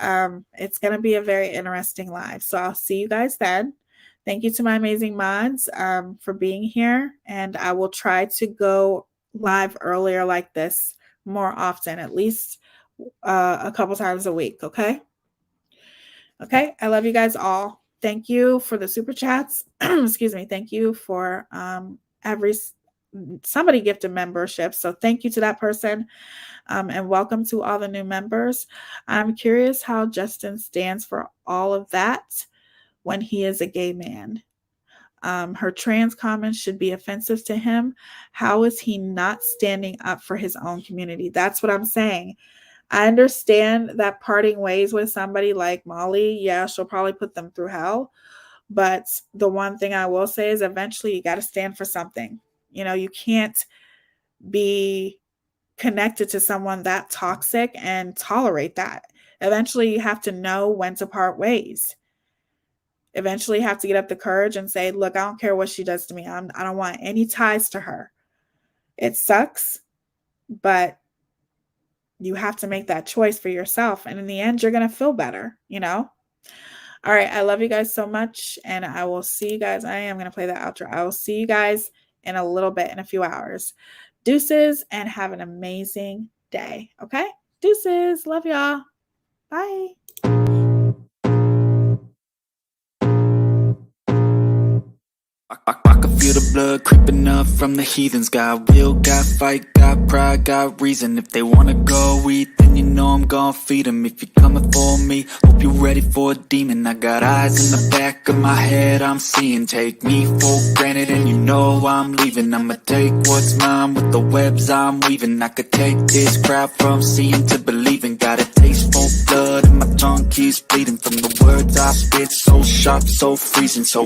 it's going to be a very interesting live. So I'll see you guys then. Thank you to my amazing mods for being here. And I will try to go live earlier like this more often, at least a couple times a week. Okay. Okay. I love you guys all. Thank you for the super chats. Excuse me. Thank you for somebody gifted membership. So thank you to that person. And welcome to all the new members. I'm curious how Justin stands for all of that when he is a gay man. Her trans comments should be offensive to him. How is he not standing up for his own community? That's what I'm saying. I understand that parting ways with somebody like Molly, yeah, she'll probably put them through hell. But the one thing I will say is eventually you got to stand for something. You know, you can't be connected to someone that toxic and tolerate that. Eventually you have to know when to part ways. Eventually you have to get up the courage and say, look, I don't care what she does to me. I don't want any ties to her. It sucks, but you have to make that choice for yourself. And in the end, you're going to feel better, you know? All right. I love you guys so much. And I will see you guys. I am going to play the outro. I will see you guys in a little bit, in a few hours. Deuces, and have an amazing day. Okay? Deuces. Love y'all. Bye. I can feel the blood creeping up from the heathens. Got will, got fight, got pride, got reason. If they wanna go eat, then you know I'm gon' feed them. If you're coming for me, hope you're ready for a demon. I got eyes in the back of my head, I'm seeing. Take me for granted and you know I'm leaving. I'ma take what's mine with the webs I'm weaving. I could take this crowd from seeing to believing. Got a taste for blood and my tongue keeps bleeding from the words I spit. So sharp, so freezing, so